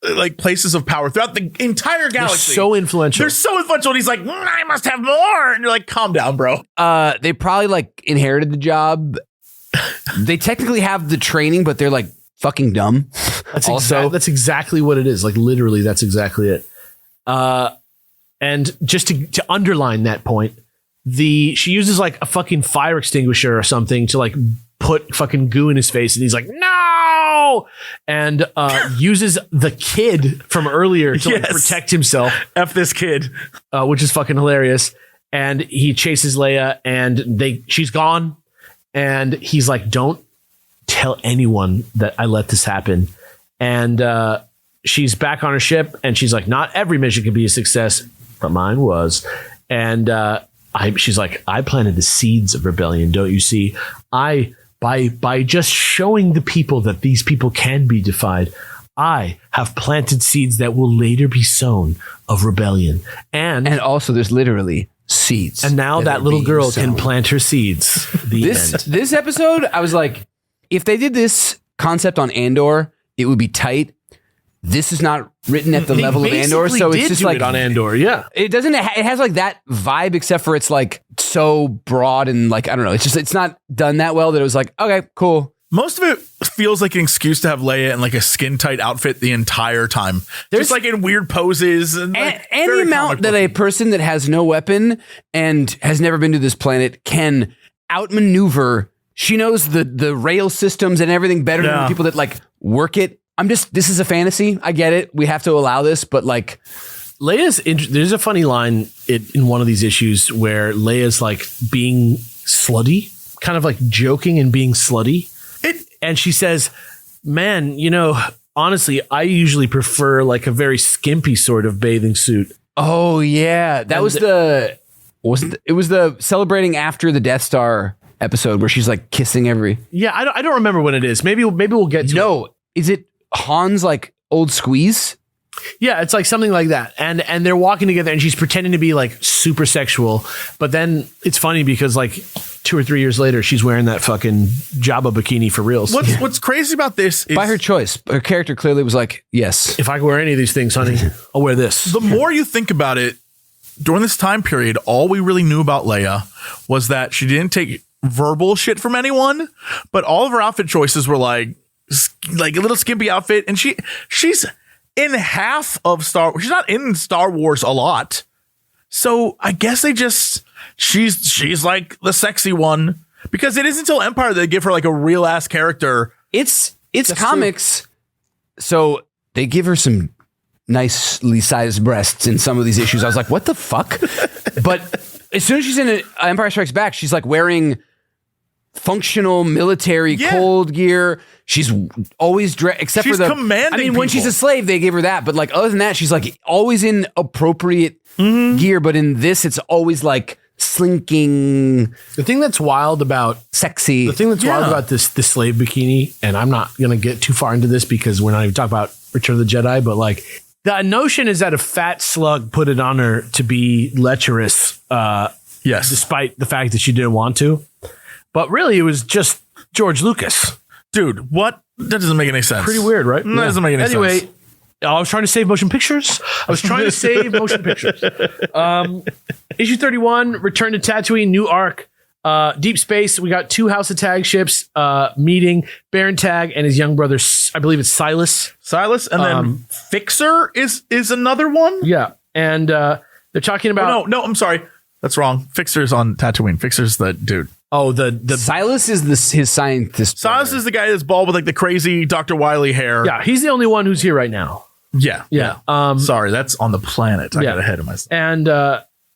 like places of power throughout the entire galaxy. They're so influential. They're so influential. And he's like, I must have more. And you're like, calm down, bro. They probably like inherited the job. They technically have the training, but they're like fucking dumb. That's exactly what it is. Like literally, that's exactly it. And just to underline that point, she uses like a fucking fire extinguisher or something to like put fucking goo in his face, and he's like, no, and uses the kid from earlier to like protect himself. F this kid, which is fucking hilarious. And he chases Leia, and she's gone. And he's like, don't tell anyone that I let this happen. And she's back on her ship, and she's like, not every mission can be a success, but mine was. And she's like, I planted the seeds of rebellion, don't you see? By just showing the people that these people can be defied, I have planted seeds that will later be sown of rebellion. And also there's literally seeds. And now that little girl can plant her seeds. This episode, I was like, if they did this concept on Andor, it would be tight. This is not written at the level of Andor, so it's just like on Andor. Yeah, it doesn't. It has like that vibe, except for it's like so broad and like I don't know. It's not done that well that it was like okay, cool. Most of it feels like an excuse to have Leia in like a skin tight outfit the entire time. There's like in weird poses and like any amount that a person that has no weapon and has never been to this planet can outmaneuver. She knows the rail systems and everything better than the people that like work it. This is a fantasy. I get it. We have to allow this, but like there's a funny line in one of these issues where Leia's like being slutty, kind of like joking and being slutty. And she says, man, honestly, I usually prefer like a very skimpy sort of bathing suit. Oh yeah. It was the celebrating after the Death Star episode where she's like kissing every. Yeah. I don't remember what it is. Maybe we'll get to it. No, is it Han's like old squeeze? Yeah, it's like something like that. And they're walking together and she's pretending to be like super sexual. But then it's funny because like 2 or 3 years later, she's wearing that fucking Jabba bikini for reals. What's crazy about this is by her choice. Her character clearly was like, yes. If I can wear any of these things, honey, I'll wear this. The more you think about it, during this time period, all we really knew about Leia was that she didn't take verbal shit from anyone, but all of her outfit choices were like a little skimpy outfit. And she's in half of Star Wars. She's not in Star Wars a lot. So I guess she's like the sexy one because it isn't until Empire they give her like a real ass character. It's comics. True. So they give her some nicely sized breasts in some of these issues. I was like, what the fuck? But as soon as she's in Empire Strikes Back, she's like wearing functional military cold gear. She's always dressed except for the commanding. I mean, when she's a slave, they give her that. But like other than that, she's like always in appropriate gear. But in this, it's always like slinking. The thing that's wild about sexy. The thing that's wild about this slave bikini, and I'm not gonna get too far into this because we're not even talking about Return of the Jedi, but like the notion is that a fat slug put it on her to be lecherous. Yes, despite the fact that she didn't want to. But really, it was just George Lucas. Dude, what? That doesn't make any sense. Pretty weird, right? That doesn't make any sense. Anyway, I was trying to save motion pictures. Issue 31, Return to Tatooine, new arc, Deep Space. We got 2 House of Tag ships meeting. Baron Tag and his young brother, I believe it's Silas. And then Fixer is another one? Yeah. And they're talking about... No, I'm sorry. That's wrong. Fixer's on Tatooine. Fixer's the dude. Oh, the Silas is his scientist. Silas is the guy that's bald with like the crazy Dr. Wiley hair. yeah, he's the only one who's here right now. Yeah. Yeah. Sorry, that's on the planet. I yeah. got ahead of myself. And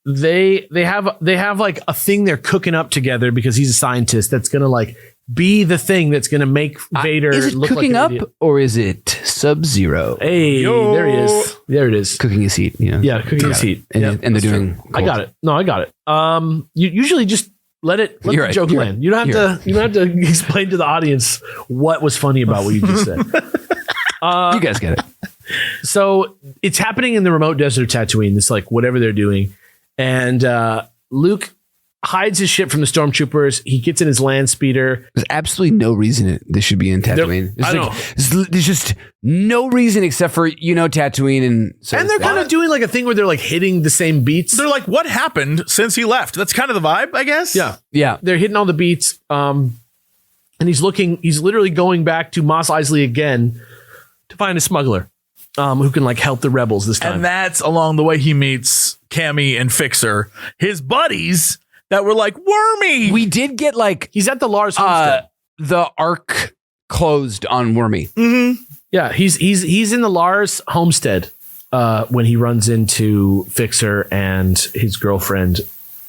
they have like a thing they're cooking up together because he's a scientist that's gonna like be the thing that's gonna make Vader Is it look cooking like up an idiot. or is it Sub-Zero? Hey, Yo. there he is. There it is. Cooking his heat. You know? Yeah, cooking his heat. And, Yeah, and they're that's doing. true. I got it. No, I got it. You usually just let You're the right. joke You're land. right. You don't You're have to. You don't have to explain to the audience what was funny about what you just said. You guys get it. So it's happening in the remote desert Tatooine. It's like whatever they're doing, and Luke hides his ship from the stormtroopers. He gets in his land speeder. There's absolutely no reason this should be in Tatooine. There's just no reason except for Tatooine, and so And they're kind of doing like a thing where they're like hitting the same beats. They're like, what happened since he left? That's kind of the vibe, I guess. yeah. They're hitting all the beats. And he's literally going back to Mos Eisley again to find a smuggler who can like help the rebels this time. And that's along the way he meets Cammy and Fixer, his buddies that were like, Wormy. We did get like he's at the Lars homestead. the arc closed on Wormy. Mm-hmm. Yeah, he's in the Lars homestead when he runs into Fixer and his girlfriend,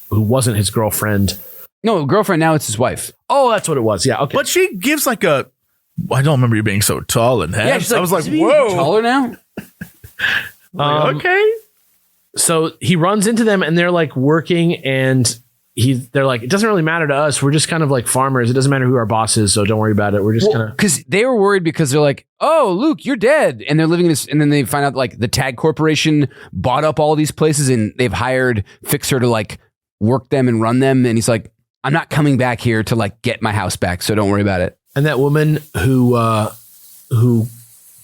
who wasn't his girlfriend. No, girlfriend. Now it's his wife. Oh, that's what it was. Yeah, okay. But she gives like I don't remember you being so tall and handsome. she's I was like, "Is he whoa. taller now. Okay. So he runs into them and they're like working and they're like, it doesn't really matter to us. We're just kind of like farmers. It doesn't matter who our boss is, so don't worry about it. We're just kind of Because they were worried because they're like, oh, Luke, you're dead. And they're living in this. And then they find out like the Tag Corporation bought up all these places and they've hired Fixer to like work them and run them. And he's like, I'm not coming back here to like get my house back. So don't worry about it. And that woman who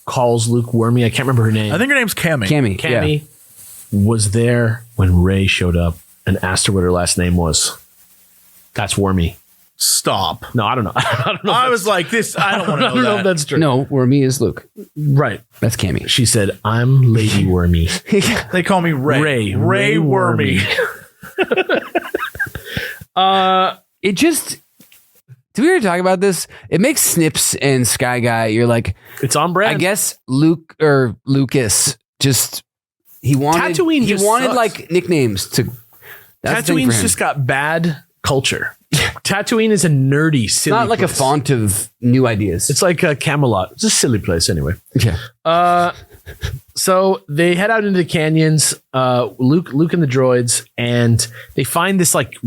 calls Luke Wormy, I can't remember her name. I think her name's Cammy. Cammy was there when Rey showed up and asked her what her last name was. That's Wormy. Stop. No, I don't know. I was like, this, I don't want to know I don't know that. if that's true. No, Wormy is Luke. Right. That's Cammy. She said, I'm Lady Wormy. They call me Ray. Ray Wormy. It just, did we already talk about this? It makes Snips and Sky Guy, you're like, It's on brand. I guess Luke or Lucas just, he wanted sucks. like nicknames to, that's the thing for Tatooine's him. just got bad culture. Tatooine is a nerdy, silly Not like place. a font of new ideas. It's like a Camelot. It's a silly place anyway. yeah. So they head out into the canyons, Luke and the droids, and they find this like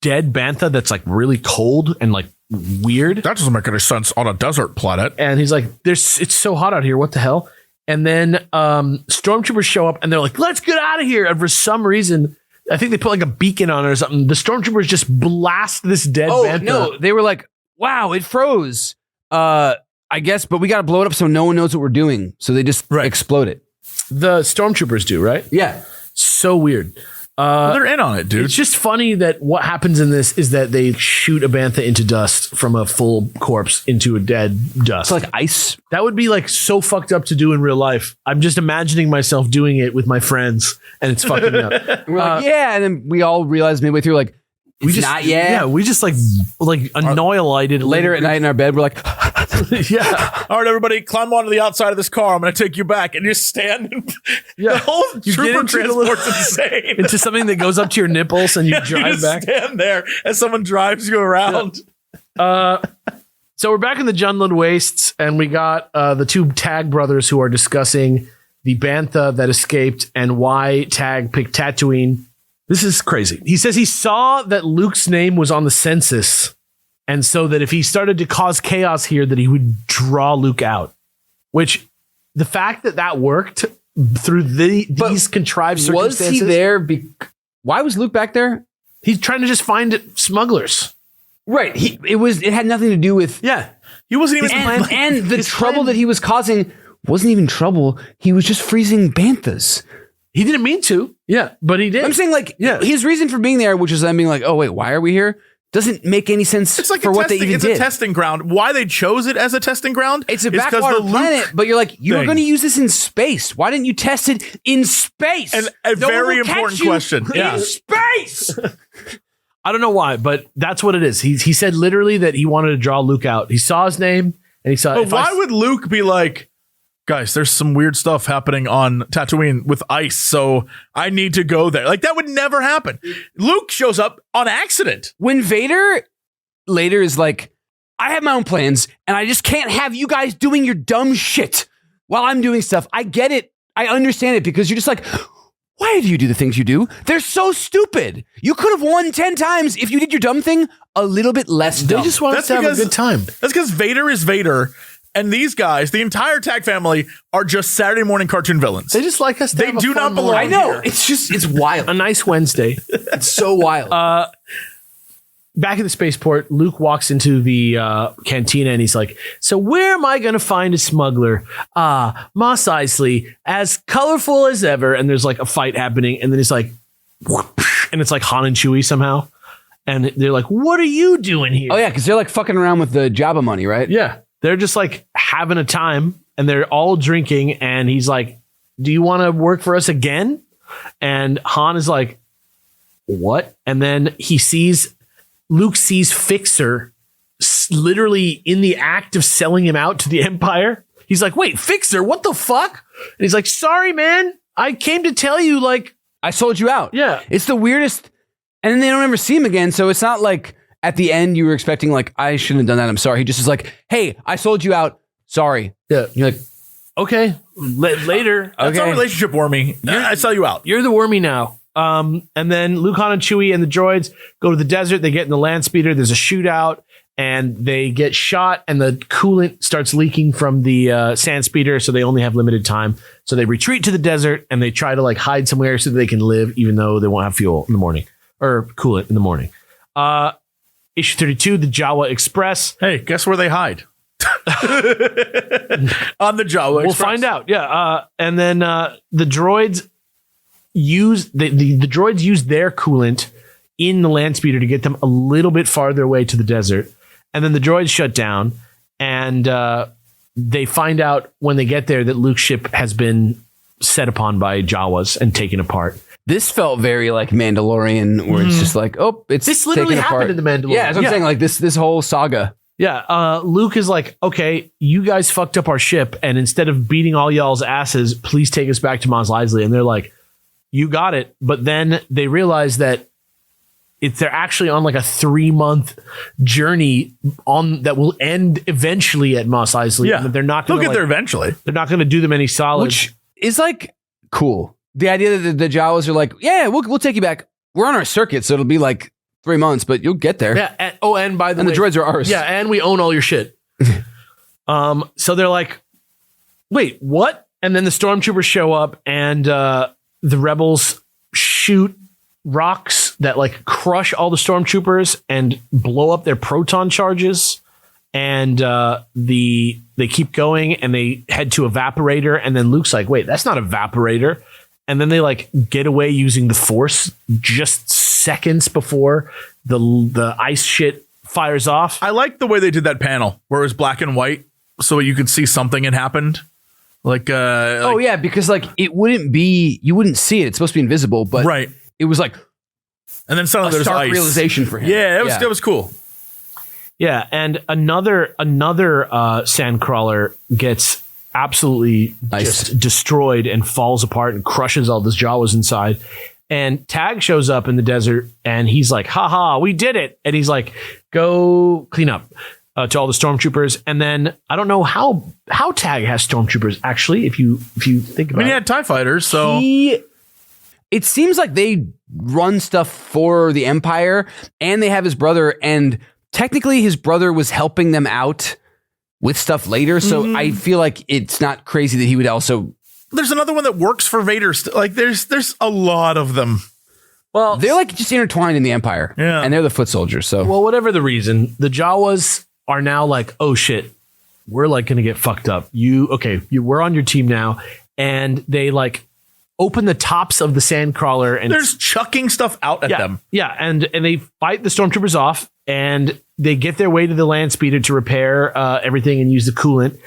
dead bantha that's like really cold and like weird. That doesn't make any sense on a desert planet. And he's like, it's so hot out here. What the hell? And then stormtroopers show up and they're like, let's get out of here. And for some reason, I think they put like a beacon on it or something. The stormtroopers just blast this dead bantha. No, they were like, wow, it froze. I guess, but we got to blow it up so no one knows what we're doing. So they just explode it. The stormtroopers do, right? Yeah. So weird. They're in on it, dude. It's just funny that what happens in this is that they shoot a bantha into dust from a full corpse into a dead dust. It's like ice. That would be like so fucked up to do in real life. I'm just imagining myself doing it with my friends and it's fucking me up. We're like, yeah. And then we all realized midway through, like, We just not yet. Yeah, we just like annihilated Later at night in our bed, we're like, yeah. All right, everybody, climb onto the outside of this car. I'm going to take you back. And you stand. And Yeah. The whole You get trooper into the little- transport's insane. Into something that goes up to your nipples and you You drive just back. stand there as someone drives you around. So we're back in the Junlund Wastes, and we got the two Tag brothers who are discussing the bantha that escaped and why Tag picked Tatooine. This is crazy. He says he saw that Luke's name was on the census, and so that if he started to cause chaos here, that he would draw Luke out. Which, the fact that worked through these contrived was circumstances. he there? Why was Luke back there? He's trying to just find smugglers. Right. It had nothing to do with. Yeah. He wasn't even. And the his trouble plan- that he was causing wasn't even trouble. He was just freezing banthas. He didn't mean to. Yeah, but he did. I'm saying, like, Yeah. his reason for being there, which is them being like, oh, wait, why are we here? Doesn't make any sense It's like for what they even it's did. a testing ground. Why they chose it as a testing ground? It's a is 'cause backwater the Luke planet, but you're like, you were thing. going to use this in space. Why didn't you test it in space? And a No one very will catch important you question. In Yeah. space. I don't know why, but that's what it is. He said literally that he wanted to draw Luke out. He saw his name and he saw. But why would Luke be like, guys, there's some weird stuff happening on Tatooine with ice, so I need to go there? Like, that would never happen. Luke shows up on accident. When Vader later is like, I have my own plans, and I just can't have you guys doing your dumb shit while I'm doing stuff. I get it. I understand it, because you're just like, why do you do the things you do? They're so stupid. You could have won 10 times if you did your dumb thing a little bit less dumb. They just want us to have a good time. That's because Vader is Vader. And these guys, the entire Tag family, are just Saturday morning cartoon villains. They just like us to They have a do fun not belong. I know. Here. It's wild. A nice Wednesday. It's so wild. Back at the spaceport, Luke walks into the cantina and he's like, so where am I going to find a smuggler? Mos Eisley, as colorful as ever. And there's like a fight happening. And then it's like, whoosh, and it's like Han and Chewie somehow. And they're like, what are you doing here? Oh, yeah, because they're like fucking around with the Jabba money, right? Yeah. They're just like having a time and they're all drinking. And he's like, do you want to work for us again? And Han is like, what? And then Luke sees Fixer literally in the act of selling him out to the Empire. He's like, wait, Fixer, what the fuck? And he's like, sorry, man. I came to tell you, like, I sold you out. Yeah. It's the weirdest. And then they don't ever see him again. So it's not like at the end you were expecting, like, I shouldn't have done that. I'm sorry. He just is like, hey, I sold you out. Sorry. Yeah. You're like, okay, later. That's our relationship, Wormy. I sell you out. You're the Wormy now. And then Luke, Han, and Chewie and the droids go to the desert. They get in the land speeder. There's a shootout and they get shot and the coolant starts leaking from the sand speeder. So they only have limited time. So they retreat to the desert and they try to like hide somewhere so that they can live, even though they won't have fuel in the morning or coolant in the morning. Issue 32, the Jawa Express. Hey, guess where they hide? On the Jawa We'll Express. find out. Yeah. And then the droids use the droids use their coolant in the land speeder to get them a little bit farther away to the desert. And then the droids shut down and they find out when they get there that Luke's ship has been set upon by Jawas and taken apart. this felt very like Mandalorian, where it's just like, oh, it's This literally taken apart. happened in The Mandalorian. Yeah, that's what I'm saying. Like this whole saga. Yeah, Luke is like, okay, you guys fucked up our ship, and instead of beating all y'all's asses, please take us back to Mos Eisley. And they're like, you got it. But then they realize that they're actually on like a 3-month journey that will end eventually at Mos Eisley. Yeah, and they're not going to get there eventually. They're not going to do them any solid. Which is like cool. The idea that the Jawas are like, yeah, we'll take you back. We're on our circuit, so it'll be like 3 months, but you'll get there. Yeah. And by the way, the droids are ours. Yeah, and we own all your shit. So they're like, wait, what? And then the stormtroopers show up, and the rebels shoot rocks that like crush all the stormtroopers and blow up their proton charges. And they keep going, and they head to Evaporator. And then Luke's like, wait, that's not Evaporator. And then they like get away using the Force just seconds before the ice shit fires off. I like the way they did that panel where it was black and white, so you could see something had happened. Oh yeah, because like you wouldn't see it. It's supposed to be invisible, but right. It was like, and then suddenly there's stark ice. realization for him. Yeah, that was cool. Yeah, and another sandcrawler gets absolutely just destroyed and falls apart and crushes all the Jawas inside. And Tag shows up in the desert, and he's like, haha, we did it. And he's like, go clean up to all the stormtroopers. And then I don't know how Tag has stormtroopers, actually, if you think about it. He had TIE fighters, so... It seems like they run stuff for the Empire, and they have his brother, and technically his brother was helping them out with stuff later. So I feel like it's not crazy that he would also... There's another one that works for Vader. There's a lot of them. Well, they're like just intertwined in the Empire. Yeah. And they're the foot soldiers. So, well, whatever the reason, the Jawas are now like, oh shit, we're like going to get fucked up. We're on your team now. And they like open the tops of the sandcrawler, and there's chucking stuff out at them. Yeah. And they fight the stormtroopers off, and they get their way to the land speeder to repair everything and use the coolant.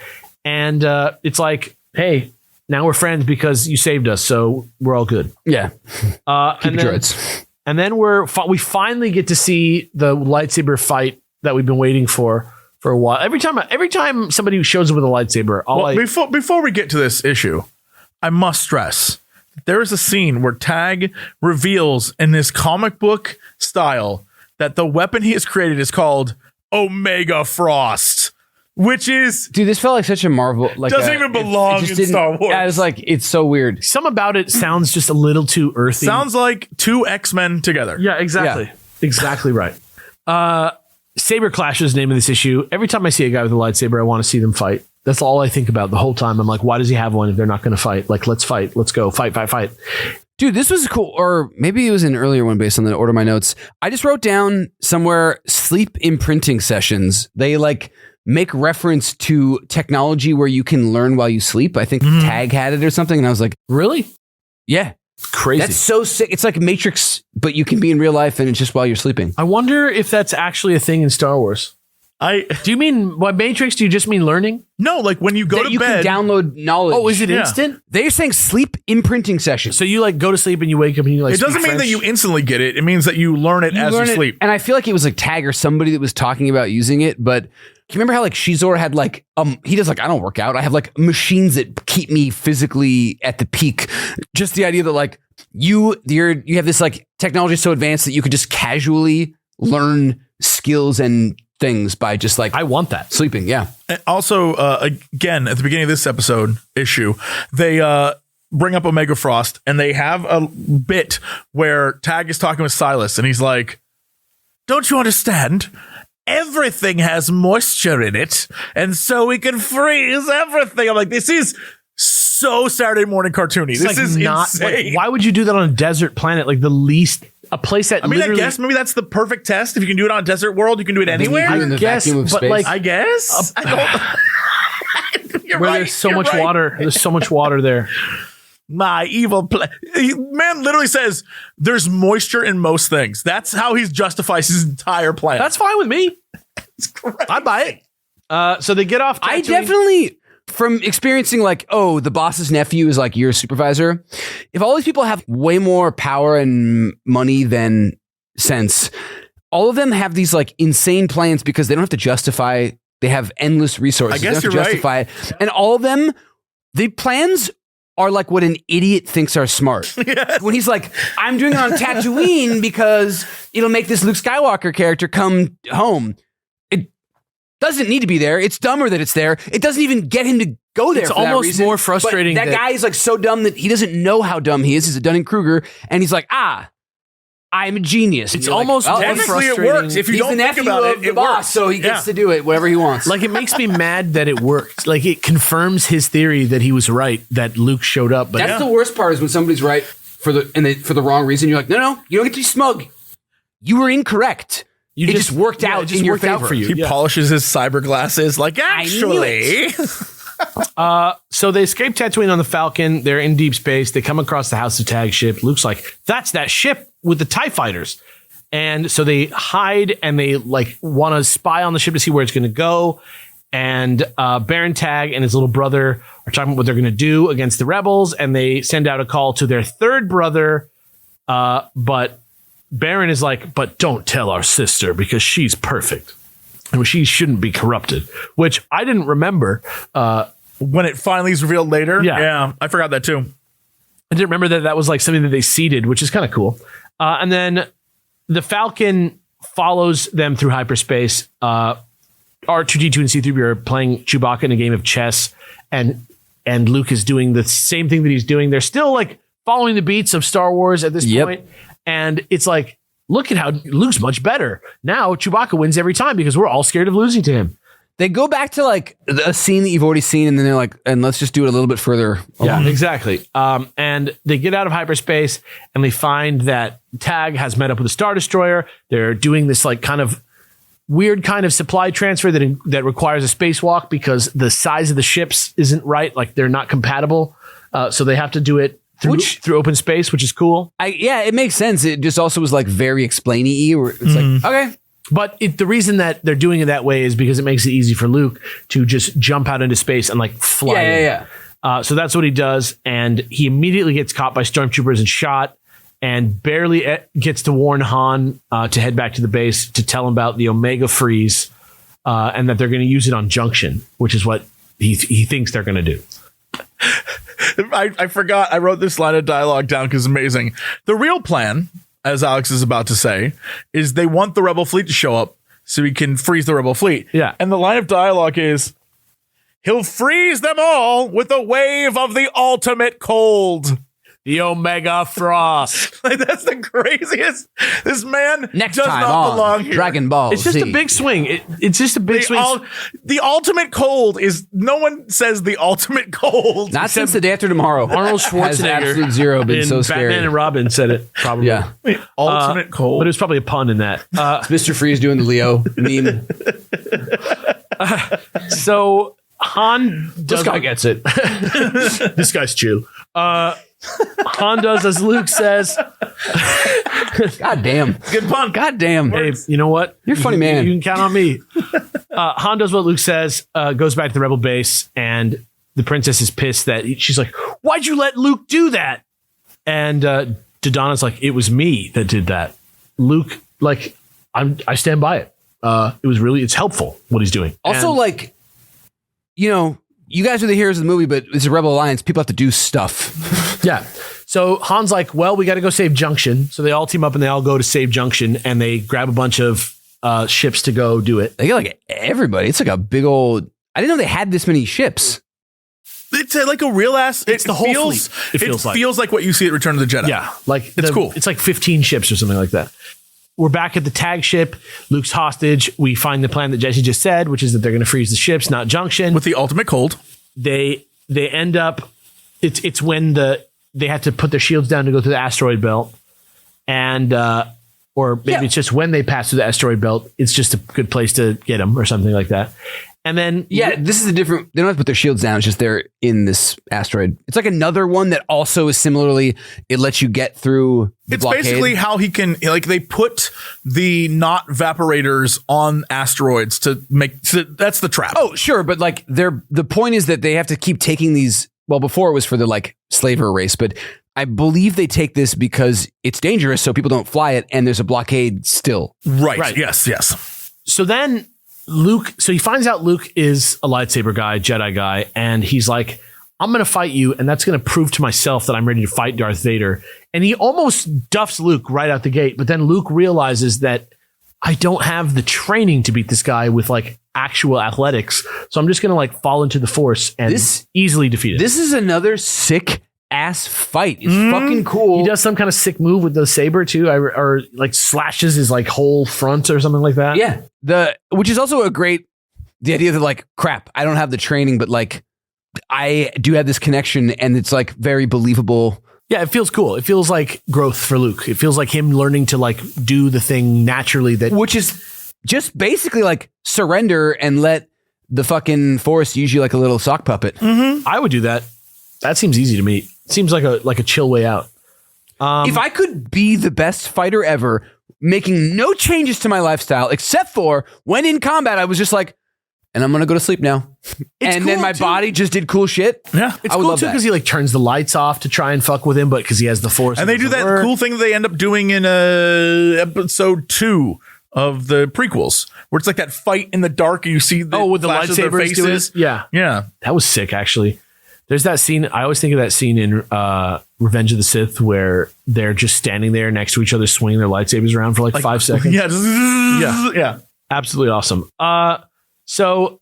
And it's like, hey, now we're friends because you saved us, so we're all good. Yeah. Keep droids. And then we finally get to see the lightsaber fight that we've been waiting for a while. Every time somebody shows up with a lightsaber, before we get to this issue, I must stress there is a scene where Tag reveals in this comic book style that the weapon he has created is called Omega Frost, which is... Dude, this felt like such a Marvel... doesn't even belong in Star Wars. Yeah, it's like, it's so weird. Some about it sounds just a little too earthy. Sounds like two X-Men together. Yeah, exactly. Yeah. Exactly right. Saber Clash is the name of this issue. Every time I see a guy with a lightsaber, I want to see them fight. That's all I think about the whole time. I'm like, why does he have one if they're not going to fight? Like, let's fight. Let's go. Fight. Dude, this was cool. Or maybe it was an earlier one based on the order of my notes. I just wrote down somewhere sleep imprinting sessions. They make reference to technology where you can learn while you sleep. I think Tag had it or something. And I was like, really? Yeah. Crazy. That's so sick. It's like Matrix, but you can be in real life and it's just while you're sleeping. I wonder if that's actually a thing in Star Wars. Do you mean by Matrix? Do you just mean learning? No, like when you go to you bed, can download knowledge. Oh, is it instant? They're saying sleep imprinting session. So you go to sleep and you wake up and you it doesn't mean that you instantly get it. It means that you learn it as you sleep. And I feel like it was like Tag or somebody that was talking about using it. But you remember how Shizor had he does I don't work out. I have machines that keep me physically at the peak. Just the idea that you have this technology so advanced that you could just casually learn skills and things by just I want that sleeping. Yeah. And also, again, at the beginning of this issue, they bring up Omega Frost and they have a bit where Tag is talking with Silas and he's like, don't you understand? Everything has moisture in it. And so we can freeze everything. I'm like, this is so Saturday morning cartoony. This is not insane. Why would you do that on a desert planet? A place that I guess maybe that's the perfect test. If you can do it on a desert world, you can do it anywhere. I guess, but I guess. I don't. You're where right. There's so much water. There's so much water there. My evil man literally says there's moisture in most things. That's how he justifies his entire plan. That's fine with me. I'd buy it. So they get off. I definitely, from experiencing the boss's nephew is your supervisor. If all these people have way more power and money than sense, all of them have these insane plans because they don't have to justify. They have endless resources. I guess they don't have to justify it. And all of them, the plans are what an idiot thinks are smart. Yes. When he's I'm doing it on Tatooine because it'll make this Luke Skywalker character come home. It doesn't need to be there. It's dumber that it's there. It doesn't even get him to go there. It's for almost that reason. more frustrating. But that guy is so dumb that he doesn't know how dumb he is. He's a Dunning-Kruger, and he's I'm a genius. It's almost more technically frustrating. It works. If you don't think about it, it works. So he gets to do it, whatever he wants. It makes me mad that it worked. It confirms his theory that he was right, that Luke showed up. But that's the worst part is when somebody's right for the wrong reason. You're no, you don't get to be smug. You were incorrect. It just worked out. It just worked out for you. He polishes his cyber glasses. Actually. So they escape Tatooine on the Falcon. They're in deep space. They come across the House of Tag ship. Luke's that's that ship with the TIE fighters. And so they hide and they want to spy on the ship to see where it's going to go. And Baron Tag and his little brother are talking about what they're going to do against the rebels. And they send out a call to their third brother. But Baron is but don't tell our sister because she's perfect. And she shouldn't be corrupted, which I didn't remember. When it finally is revealed later. Yeah. I forgot that too. I didn't remember that was something that they seeded, which is kind of cool. And then the Falcon follows them through hyperspace. R2-D2 and C-3PO are playing Chewbacca in a game of chess, and Luke is doing the same thing that he's doing. They're still following the beats of Star Wars at this point. And it's look at how Luke's much better. Now Chewbacca wins every time because we're all scared of losing to him. They go back to a scene that you've already seen, and then they're and let's just do it a little bit further. Yeah, exactly. And they get out of hyperspace and they find that Tag has met up with a Star Destroyer. They're doing this kind of weird kind of supply transfer that requires a spacewalk because the size of the ships isn't right. They're not compatible. So they have to do it through open space, which is cool. It makes sense. It just also was very explainy-y, where it's okay. But the reason that they're doing it that way is because it makes it easy for Luke to just jump out into space and fly. Yeah. So that's what he does. And he immediately gets caught by stormtroopers and shot. and barely gets to warn Han to head back to the base to tell him about the Omega freeze and that they're going to use it on Junction, which is what he thinks they're going to do. I forgot. I wrote this line of dialogue down because it's amazing. The real plan, as Alex is about to say, is they want the Rebel fleet to show up so he can freeze the Rebel fleet. Yeah. And the line of dialogue is, he'll freeze them all with a wave of the ultimate cold. The Omega Frost. Like, that's the craziest. This man Next does time not on belong here. Dragon Ball It's just Z. a big swing. It's just a big swing. The ultimate cold is, no one says the ultimate cold. Not since the day after tomorrow. Arnold Has Schwarzenegger Absolute Zero been in so scary. Batman and Robin said it, probably. Yeah. The ultimate cold. But it was probably a pun in that. Mr. Freeze doing the Leo meme. So Han does. This guy gets it. This guy's Jew. Han does as Luke says. God damn. Good pun. God damn. Hey, you know what? You're a funny man. You can count on me. Han does what Luke says, goes back to the Rebel base, and the princess is pissed that she's like, why'd you let Luke do that? And Dodonna's like, it was me that did that. Luke, like, I stand by it. It's helpful what he's doing. Also, And- like, you know, you guys are the heroes of the movie, but it's a Rebel Alliance. People have to do stuff. Yeah. So Han's like, well, we got to go save Junction. So they all team up and they all go to save Junction, and they grab a bunch of ships to go do it. They got like everybody. It's like a big old. I didn't know they had this many ships. It's like a real ass. It's the whole fleet, it feels like. what you see at Return of the Jedi. Yeah. Like It's cool. It's like 15 ships or something like that. We're back at the tag ship. Luke's hostage. We find the plan that Jesse just said, which is that they're going to freeze the ships, not Junction. With the ultimate cold. They end up. It's when they have to put their shields down to go through the asteroid belt, and or maybe it's just when they pass through the asteroid belt. It's just a good place to get them or something like that. And then This is a different. They don't have to put their shields down. It's just they're in this asteroid. It's like another one that also is similarly. It lets you get through. It's blockade. basically how he can, like, they put the not vaporators on asteroids to make. That's the trap. Oh, sure, but like the point is that they have to keep taking these. Well, before it was for the like slaver race, but I believe they take this because it's dangerous, so people don't fly it, and there's a blockade still. right. Yes. So then Luke, so he finds out Luke is a lightsaber guy, Jedi guy, and he's like, I'm going to fight you, and that's going to prove to myself that I'm ready to fight Darth Vader. And he almost duffs Luke right out the gate, but then Luke realizes that I don't have the training to beat this guy with like actual athletics, so I'm just going to like fall into the Force and easily defeat him. This is another sick ass fight. It's fucking cool. He does some kind of sick move with the saber too, or like slashes his like whole front or something like that. Yeah. Which is also the idea that like, crap, I don't have the training, but like I do have this connection, and it's like very believable. Yeah, it feels cool. It feels like growth for Luke. It feels like him learning to like do the thing naturally Which is just basically like surrender and let the fucking Force use you like a little sock puppet. I would do that. That seems easy to me. It seems like a chill way out. If I could be the best fighter ever, making no changes to my lifestyle, except for when in combat, I was just like, and I'm going to go to sleep now. And then cool, my too. body just did cool shit. Yeah. It's I would cool love too that. because he like turns the lights off to try and fuck with him, but because he has the Force. And they do that cool thing they end up doing in episode 2 of the prequels, where it's like that fight in the dark and you see the with the flashes of their lightsabers doing faces. it? Yeah. That was sick, actually. There's that scene. I always think of that scene in Revenge of the Sith where they're just standing there next to each other, swinging their lightsabers around for like 5 seconds. Yeah. Absolutely awesome. So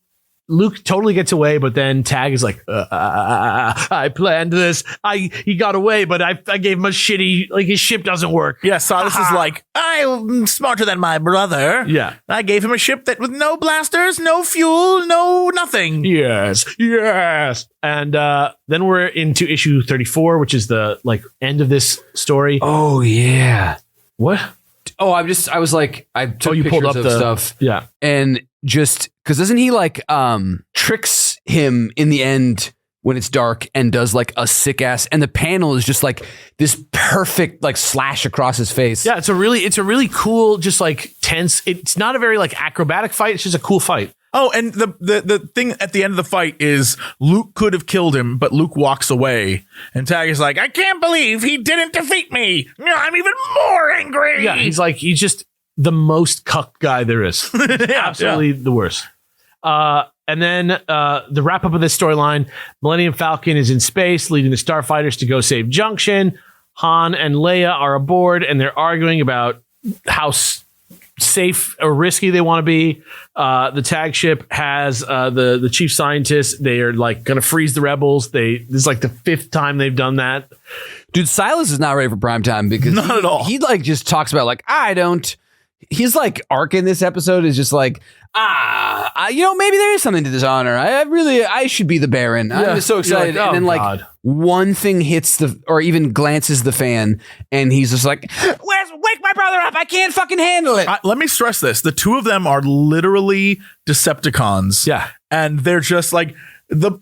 Luke totally gets away, but then Tag is like, I planned this. He got away, but I gave him a shitty, like his ship doesn't work. Yeah, Silas is like, I'm smarter than my brother. Yeah. I gave him a ship that with no blasters, no fuel, no nothing. Yes. And then we're into issue 34, which is the like end of this story. Oh, yeah. What? Oh, I was like, I took you pulled up of the stuff. Yeah. And just because doesn't he like tricks him in the end when it's dark and does like a sick ass, and the panel is just like this perfect like slash across his face. Yeah, it's a really cool, just like tense. It's not a very like acrobatic fight. It's just a cool fight. Oh, and the thing at the end of the fight is Luke could have killed him, but Luke walks away. And Tag is like, I can't believe he didn't defeat me. I'm even more angry. Yeah, he's just the most cuck guy there is. Absolutely the worst. And then the wrap up of this storyline, Millennium Falcon is in space, leading the starfighters to go save Junction. Han and Leia are aboard, and they're arguing about how safe or risky they want to be. The tag ship has the chief scientist. They are like going to freeze the rebels. This is like the 5th time they've done that. Dude, Silas is not ready for prime time because not at all. He like just talks about like, his like arc in this episode is just like, maybe there is something to this honor. I should be the Baron. I'm just so excited. Like, and then God. One thing hits or even glances the fan and he's just like, wake my brother up. I can't fucking handle it. Let me stress this. The two of them are literally Decepticons. Yeah. And they're just like,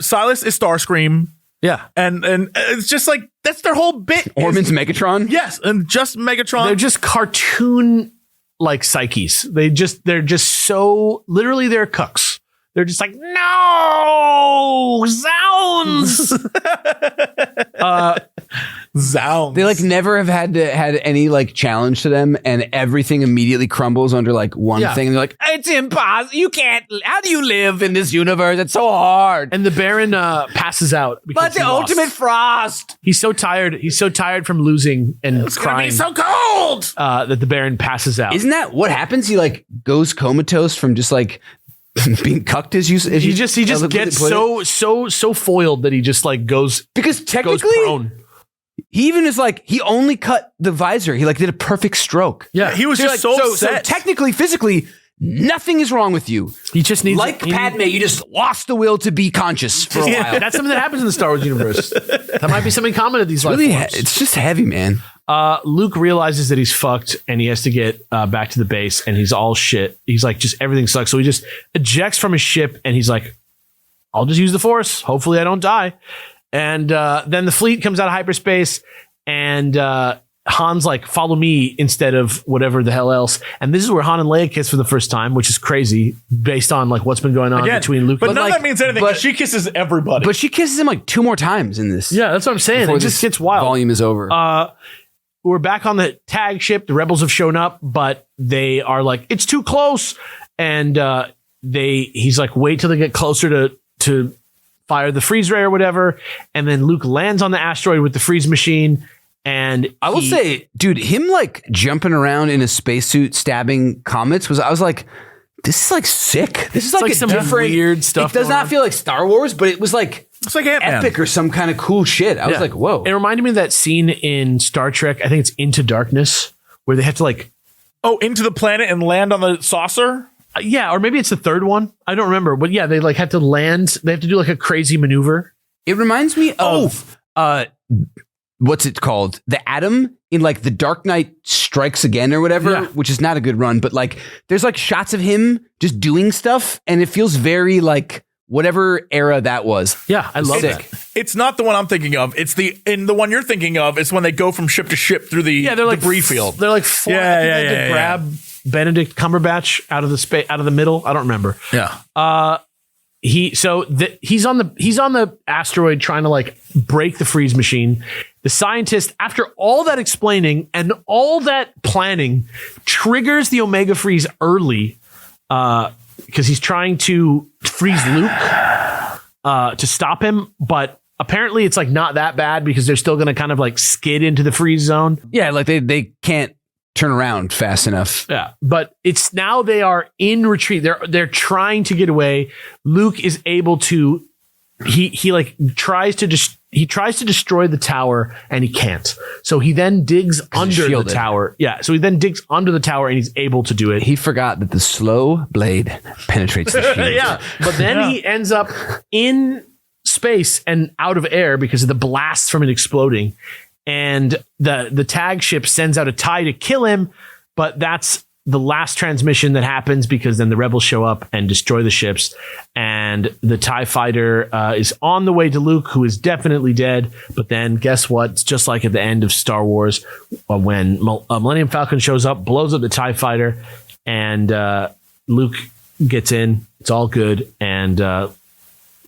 Silas is Starscream. Yeah. And it's just like, that's their whole bit. Orman's Megatron? Yes. And just Megatron. They're just cartoon like psyches. They're just so literally they're cucks. They're just like, no, zounds. Zounds. They like never have had any like challenge to them, and everything immediately crumbles under like one thing. And they're like, it's impossible. You can't. How do you live in this universe? It's so hard. And the Baron passes out. But the ultimate frost. He's so tired. He's so tired from losing and It's crying. gonna be so cold. That the Baron passes out. Isn't that what happens? He like goes comatose from just like being cucked as you. He just gets so foiled that he just like goes because technically prone. He even is like he only cut the visor. He like did a perfect stroke. Yeah, he was just so upset. So technically, physically, nothing is wrong with you. He just needs Padme. You just lost the will to be conscious for a while. That's something that happens in the Star Wars universe. That might be something common at these life forms. It's just heavy, man. Luke realizes that he's fucked and he has to get back to the base and he's all shit. He's like, just everything sucks. So he just ejects from his ship and he's like, I'll just use the Force. Hopefully I don't die. And then the fleet comes out of hyperspace and Han's like, follow me instead of whatever the hell else. And this is where Han and Leia kiss for the first time, which is crazy based on like what's been going on between Luke. But none of that means anything. But she kisses everybody. But she kisses him like 2 more times in this. Yeah, that's what I'm saying. It just gets wild. Volume is over. We're back on the tag ship. The rebels have shown up, but they are like, it's too close. And he's like, wait till they get closer to fire the freeze ray or whatever. And then Luke lands on the asteroid with the freeze machine. And I will say, dude, him like jumping around in a spacesuit stabbing comets I was like, this is like sick. This is like some different weird stuff. It does not feel like Star Wars, but it was like, it's like Ant-Man. Epic or some kind of cool shit. I was like, whoa. It reminded me of that scene in Star Trek. I think it's Into Darkness where they have to like, into the planet and land on the saucer. Yeah. Or maybe it's the third one. I don't remember, but yeah, they like have to land. They have to do like a crazy maneuver. It reminds me of, what's it called? The Atom in like The Dark Knight Strikes Again or whatever, which is not a good run, but like there's like shots of him just doing stuff and it feels very like whatever era that was. Yeah, I love that. It's not the one I'm thinking of. It's the one you're thinking of. It's when they go from ship to ship through the debris field. They're like flying to grab Benedict Cumberbatch out of the middle. I don't remember. Yeah. He's on the asteroid trying to like break the freeze machine. The scientist, after all that explaining and all that planning, triggers the Omega freeze early because he's trying to freeze Luke to stop him. But apparently it's like not that bad because they're still going to kind of like skid into the freeze zone. Yeah, like they can't turn around fast enough. Yeah, but it's now they are in retreat. They're trying to get away. Luke is able to. He tries to destroy the tower and he can't. So he then digs under the tower. Yeah. So he then digs under the tower and he's able to do it. He forgot that the slow blade penetrates the shield. Yeah. But then he ends up in space and out of air because of the blast from it exploding. And the tag ship sends out a TIE to kill him, but that's the last transmission that happens because then the rebels show up and destroy the ships, and the TIE fighter is on the way to Luke, who is definitely dead. But then guess what? It's just like at the end of Star Wars when Millennium Falcon shows up, blows up the TIE fighter, and Luke gets in. It's all good, and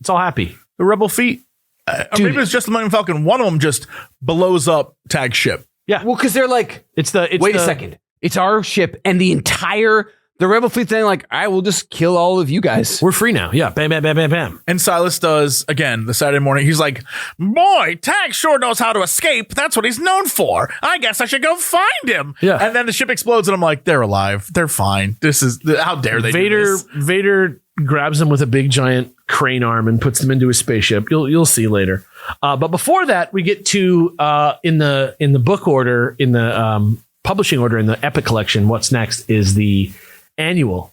it's all happy. The Rebel fleet, or maybe it's just the Millennium Falcon. One of them just blows up Tag's ship. Yeah. Well, because they're like, wait a second. It's our ship, and the Rebel fleet thing, like, I will just kill all of you guys. We're free now. Yeah. Bam, bam, bam, bam, bam. And Silas does, again, the Saturday morning. He's like, boy, Tag sure knows how to escape. That's what he's known for. I guess I should go find him. Yeah. And then the ship explodes, and I'm like, they're alive. They're fine. How dare they do this? Vader grabs them with a big giant crane arm and puts them into his spaceship. You'll see later. But before that, we get to in the book order, in the publishing order, in the Epic Collection. What's next is the annual,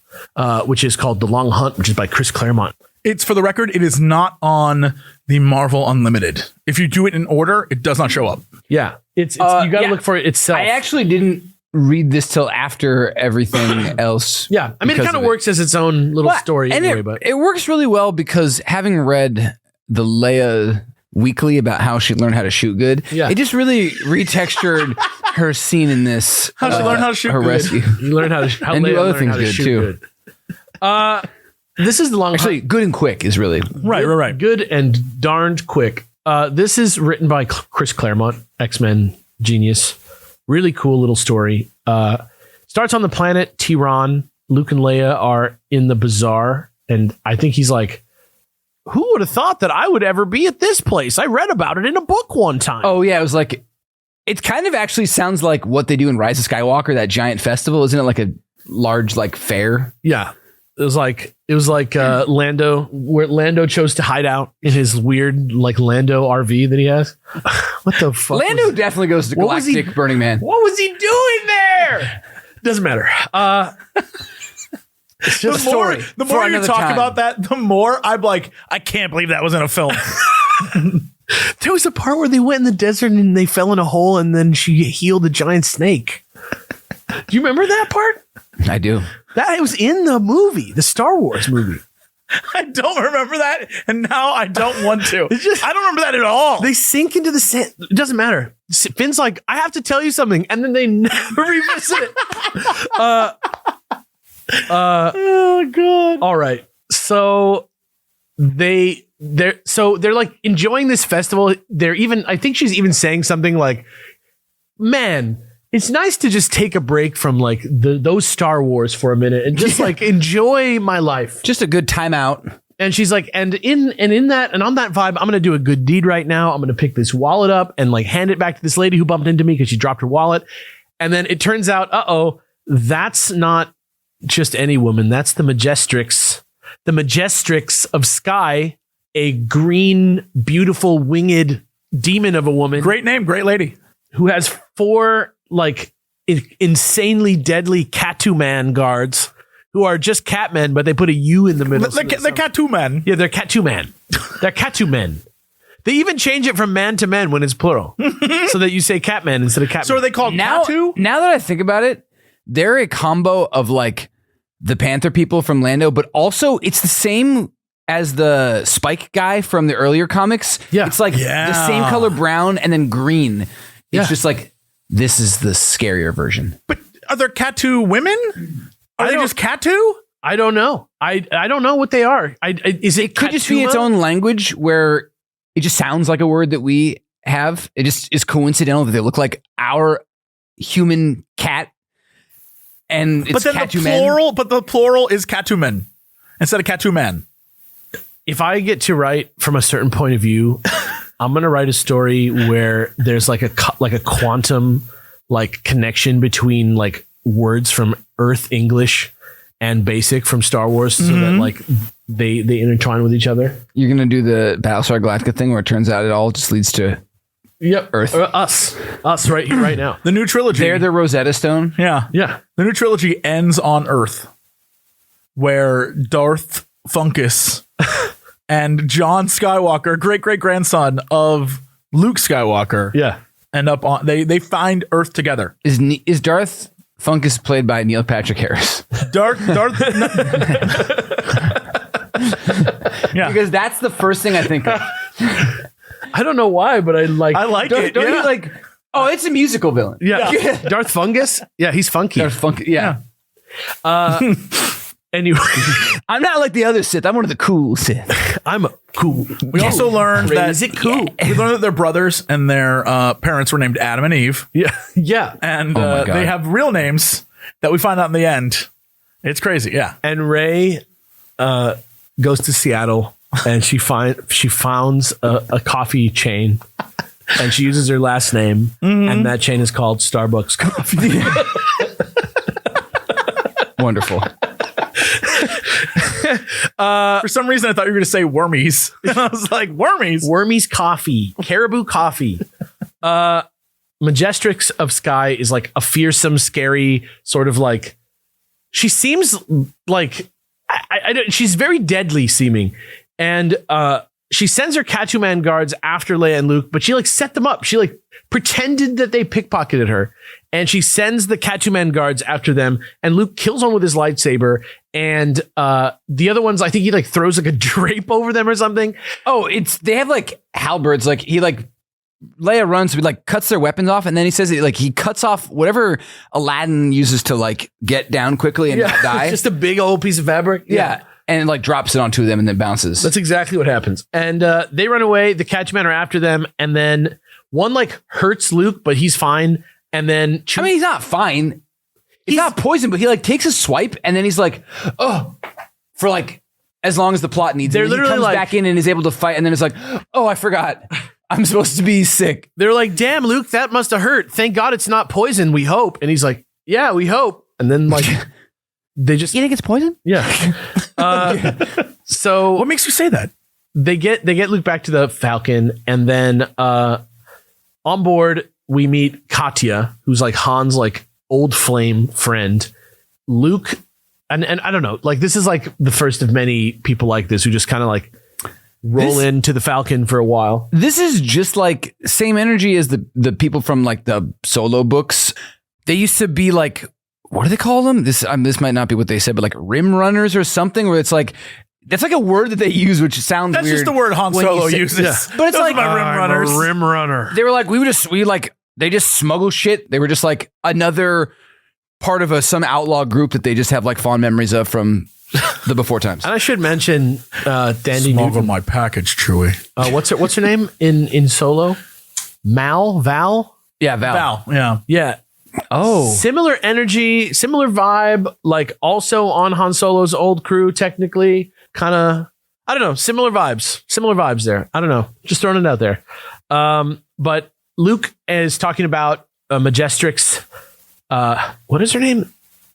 which is called The Long Hunt, which is by Chris Claremont. It's, for the record, it is not on the Marvel Unlimited. If you do it in order, it does not show up. Yeah, it's you got to look for it itself. I actually didn't read this till after everything else. Yeah, I mean, it kind of works as its own little story and anyway. But it works really well because having read the Leia weekly about how she learned how to shoot good, it just really retextured her scene in this. How she learned how to shoot her good. rescue. You learn how to and do other things good too. This is The Long Actually, Hunt. good and quick is really Right. Good and darned quick. This is written by Chris Claremont, X-Men genius. Really cool little story. Starts on the planet Tehran. Luke and Leia are in the bazaar, and I think he's like, who would have thought that I would ever be at this place? I read about it in a book one time. Oh yeah, it was like, it kind of actually sounds like what they do in Rise of Skywalker, that giant festival. Isn't it like a large like fair? Yeah. It was like Lando, where Lando chose to hide out in his weird like Lando RV that he has. What the fuck? Lando definitely goes to Galactic Burning Man. What was he doing there? Doesn't matter. It's just The more you talk about that, the more I'm like, I can't believe that was in a film. There was a part where they went in the desert and they fell in a hole, and then she healed a giant snake. Do you remember that part? I do. That was in the movie, the Star Wars movie. I don't remember that, and now I don't want to. I don't remember that at all. They sink into the sand. It doesn't matter. Finn's like, I have to tell you something, and then they never revisit it. Oh god. All right. So they're like enjoying this festival. I think she's even saying something like, man, it's nice to just take a break from like those Star Wars for a minute and just like enjoy my life. Just a good timeout. And she's like, and in that and on that vibe, I'm gonna do a good deed right now. I'm gonna pick this wallet up and like hand it back to this lady who bumped into me because she dropped her wallet. And then it turns out, that's not just any woman. That's the Majestrix of Sky, a green, beautiful, winged demon of a woman. Great name, great lady. Who has 4 like insanely deadly Catu-Man guards who are just Catmen, but they put a U in the middle. The Catu-Men. Yeah, they're Catu-Man. They're Catu-Men. They even change it from man to men when it's plural, so that you say Catman instead of Catman. So are they called Catu? Now that I think about it, they're a combo of like the Panther people from Lando, but also it's the same as the Spike guy from the earlier comics. Yeah. It's like the same color brown and then green. It's just like, this is the scarier version. But are there Catu women? Are they just Catu? I don't know. I don't know what they are. It could just be its own language where it just sounds like a word that we have. It just is coincidental that they look like our human cat. And it's Catu-Men. But the plural is Catu-Men instead of Catu-Man. If I get to write from a certain point of view, I'm going to write a story where there's like a quantum like connection between like words from Earth English and Basic from Star Wars, so that like they intertwine with each other. You're going to do the Battlestar Galactica thing where it turns out it all just leads to Earth. Us right here, right now. The new trilogy. They're the Rosetta Stone. Yeah. The new trilogy ends on Earth, where Darth Funkus and John Skywalker, great-great-grandson of Luke Skywalker, end up on. They find Earth together. Is Darth Funkus played by Neil Patrick Harris? Darth. Yeah, because that's the first thing I think of. I don't know why, but I like it. Don't you like? Oh, it's a musical villain. Yeah. Darth Fungus. Yeah, he's funky. Darth Fungus. Yeah. Anyway, I'm not like the other Sith. I'm one of the cool Sith. I'm a cool. We also learned that Is it cool? we learned that they're brothers and their parents were named Adam and Eve, Yeah. and my God. they have real names that we find out in the end. It's crazy, yeah. And Rey goes to Seattle and she founds a coffee chain and she uses her last name and that chain is called Starbucks Coffee. Wonderful. For some reason, I thought you were going to say Wormies. I was like, Wormies? Wormies Coffee, Caribou Coffee. Majestrix of Sky is like a fearsome, scary sort of like. She seems like she's very deadly seeming, and she sends her Catuman guards after Leia and Luke, but she like set them up. She like pretended that they pickpocketed her, and she sends the Catuman guards after them, and Luke kills one with his lightsaber, and the other ones, I think he like throws like a drape over them or something. Oh, they have like halberds. Like Leia runs, like cuts their weapons off, and then he says that, like he cuts off whatever Aladdin uses to like get down quickly and not die. Just a big old piece of fabric. Yeah. And like drops it on two of them and then bounces. That's exactly what happens. And they run away. The Catchmen are after them. And then one like hurts Luke, but he's fine. And then I mean, he's not fine. He's not poisoned, but he like takes a swipe and then he's like, oh, for like as long as the plot needs. They're and then he literally comes like- back in and is able to fight. And then it's like, oh, I forgot. I'm supposed to be sick. they're like, damn, Luke, that must have hurt. Thank God it's not poison. We hope. And he's like, yeah, we hope. And then like they just, You think it's poison? yeah. So What makes you say that? they get Luke back to the Falcon, and then on board we meet Katya, who's like Han's like old flame friend. Luke, and I don't know, like this is like the first of many people like this who just kind of like roll into the Falcon for a while. This is just like same energy as the people from like the Solo books. They used to be like, what do they call them? This might not be what they said, but like rim runners or something, where it's like, that's like a word that they use, which sounds That's weird. just the word Han when you Solo say- uses. Yeah. But it's Those like, are my rim runners. I'm a rim runner. they were like, they just smuggle shit. They were just like another part of some outlaw group that they just have like fond memories of from the before times. And I should mention Dandy Smuggle Newton. my package, Chewie. What's her name in Solo? Val? Yeah, Val. Val, yeah. Yeah. Oh, Similar energy, similar vibe, like also on Han Solo's old crew, technically. Kind of, I don't know, similar vibes there. I don't know, just throwing it out there. But Luke is talking about Majestrix. What is her name?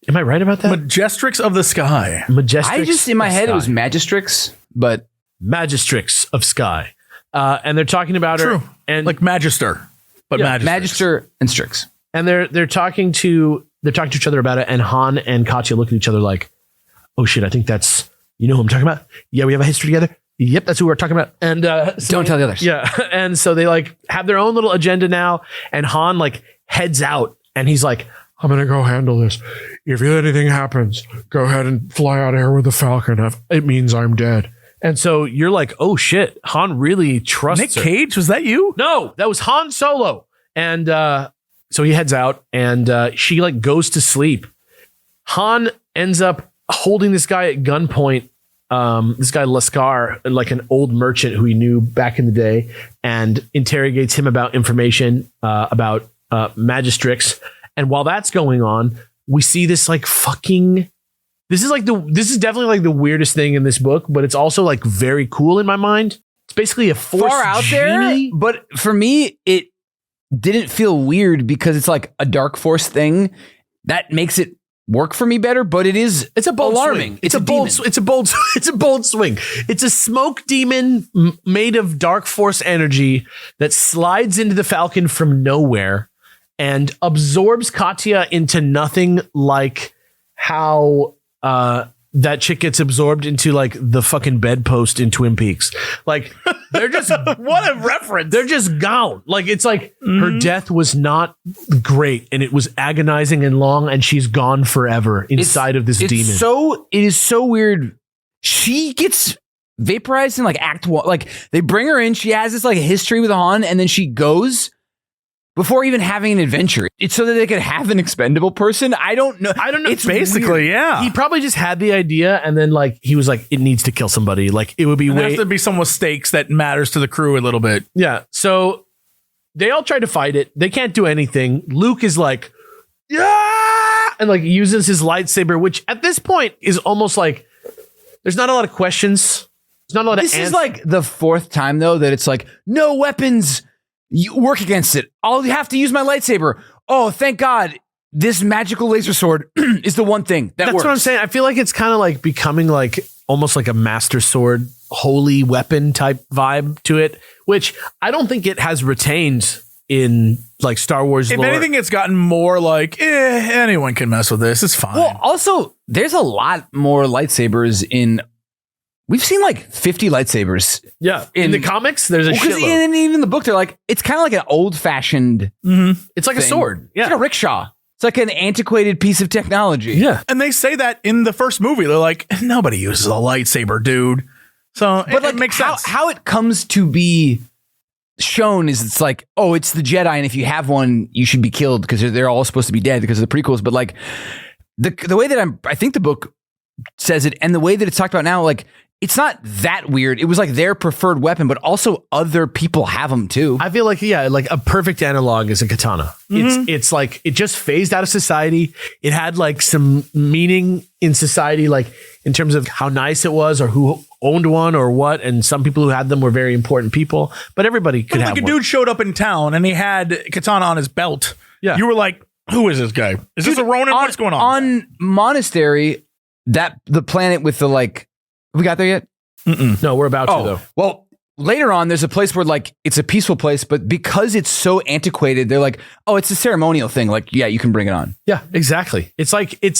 Am I right about that? Majestrix of the Sky. Majestrix. I just in my of head it was Sky. Magistrix, but Magistrix of Sky. And they're talking about True. her. And Like Magister, but Yeah, Magistrix. Magister and Strix. And they're talking to each other about it, and Han and Katya look at each other like, oh shit, I think that's, you know who I'm talking about? Yeah, we have a history together. Yep, that's who we're talking about. And Don't tell the others. Yeah. And so they like have their own little agenda now, and Han like heads out and he's like, I'm gonna go handle this. If anything happens, go ahead and fly out of here with the Falcon. It means I'm dead. And so you're like, oh shit, Han really trusts Nick her. Cage, was that you? No, that was Han Solo. And so he heads out, and she like goes to sleep. Han ends up holding this guy at gunpoint. This guy Lascar, like an old merchant who he knew back in the day, and interrogates him about information about Magistrix. And while that's going on, we see this like fucking. This is definitely like the weirdest thing in this book, but it's also like very cool in my mind. It's basically a force Far out genie. there, but for me, it didn't feel weird because it's like a dark force thing that makes it work for me better. But it's a bold alarming. Swing. It's a bold swing. It's a smoke demon made of dark force energy that slides into the Falcon from nowhere and absorbs Katya into nothing, like how that chick gets absorbed into like the fucking bedpost in Twin Peaks. Like they're just What a reference. they're just gone. Like it's like her death was not great, and it was agonizing and long, and she's gone forever inside of this demon. It is so weird. She gets vaporized in like Act 1. Like they bring her in. She has this like history with Han, and then she goes. before even having an adventure. It's so that they could have an expendable person. I don't know. It's basically, weird. yeah. He probably just had the idea and then like he was like, it needs to kill somebody. Like it would be There has to be some with stakes that matters to the crew a little bit. Yeah. So they all try to fight it. They can't do anything. Luke is like, yeah, and like uses his lightsaber, which at this point is almost like there's not a lot of questions. There's not a lot of This is like the fourth time though that it's like, no weapons. You work against it. I'll have to use my lightsaber. Oh, thank God. This magical laser sword is the one thing that That's works. what I'm saying. I feel like it's kind of like becoming like almost like a master sword, holy weapon type vibe to it, which I don't think it has retained in like Star Wars If lore. anything, it's gotten more like, anyone can mess with this. It's fine. Well, also, there's a lot more lightsabers in. We've seen like 50 lightsabers. Yeah. In the comics, there's a Because shitload. even the book, they're like, it's kind of like an old fashioned. It's like a sword. It's like a rickshaw. It's like an antiquated piece of technology. Yeah. And they say that in the first movie. They're like, nobody uses a lightsaber, dude. So But like, it makes how, sense. how it comes to be shown is it's like, oh, it's the Jedi, and if you have one, you should be killed because they're all supposed to be dead because of the prequels. But like the way that I think the book says it, and the way that it's talked about now, like it's not that weird. It was like their preferred weapon, but also other people have them too. I feel like, yeah, like a perfect analog is a katana. It's like, it just phased out of society. It had like some meaning in society, like in terms of how nice it was or who owned one or what. And some people who had them were very important people, but everybody could have like a one. dude showed up in town and he had katana on his belt. Yeah. You were like, who is this guy? Is this a Ronin? What's going on? On Monastery, that the planet with the like, we got there yet? No, we're about to though. Well, later on, there's a place where like it's a peaceful place, but because it's so antiquated, they're like, oh, it's a ceremonial thing. Like, yeah, you can bring it on. Yeah, exactly. It's like, it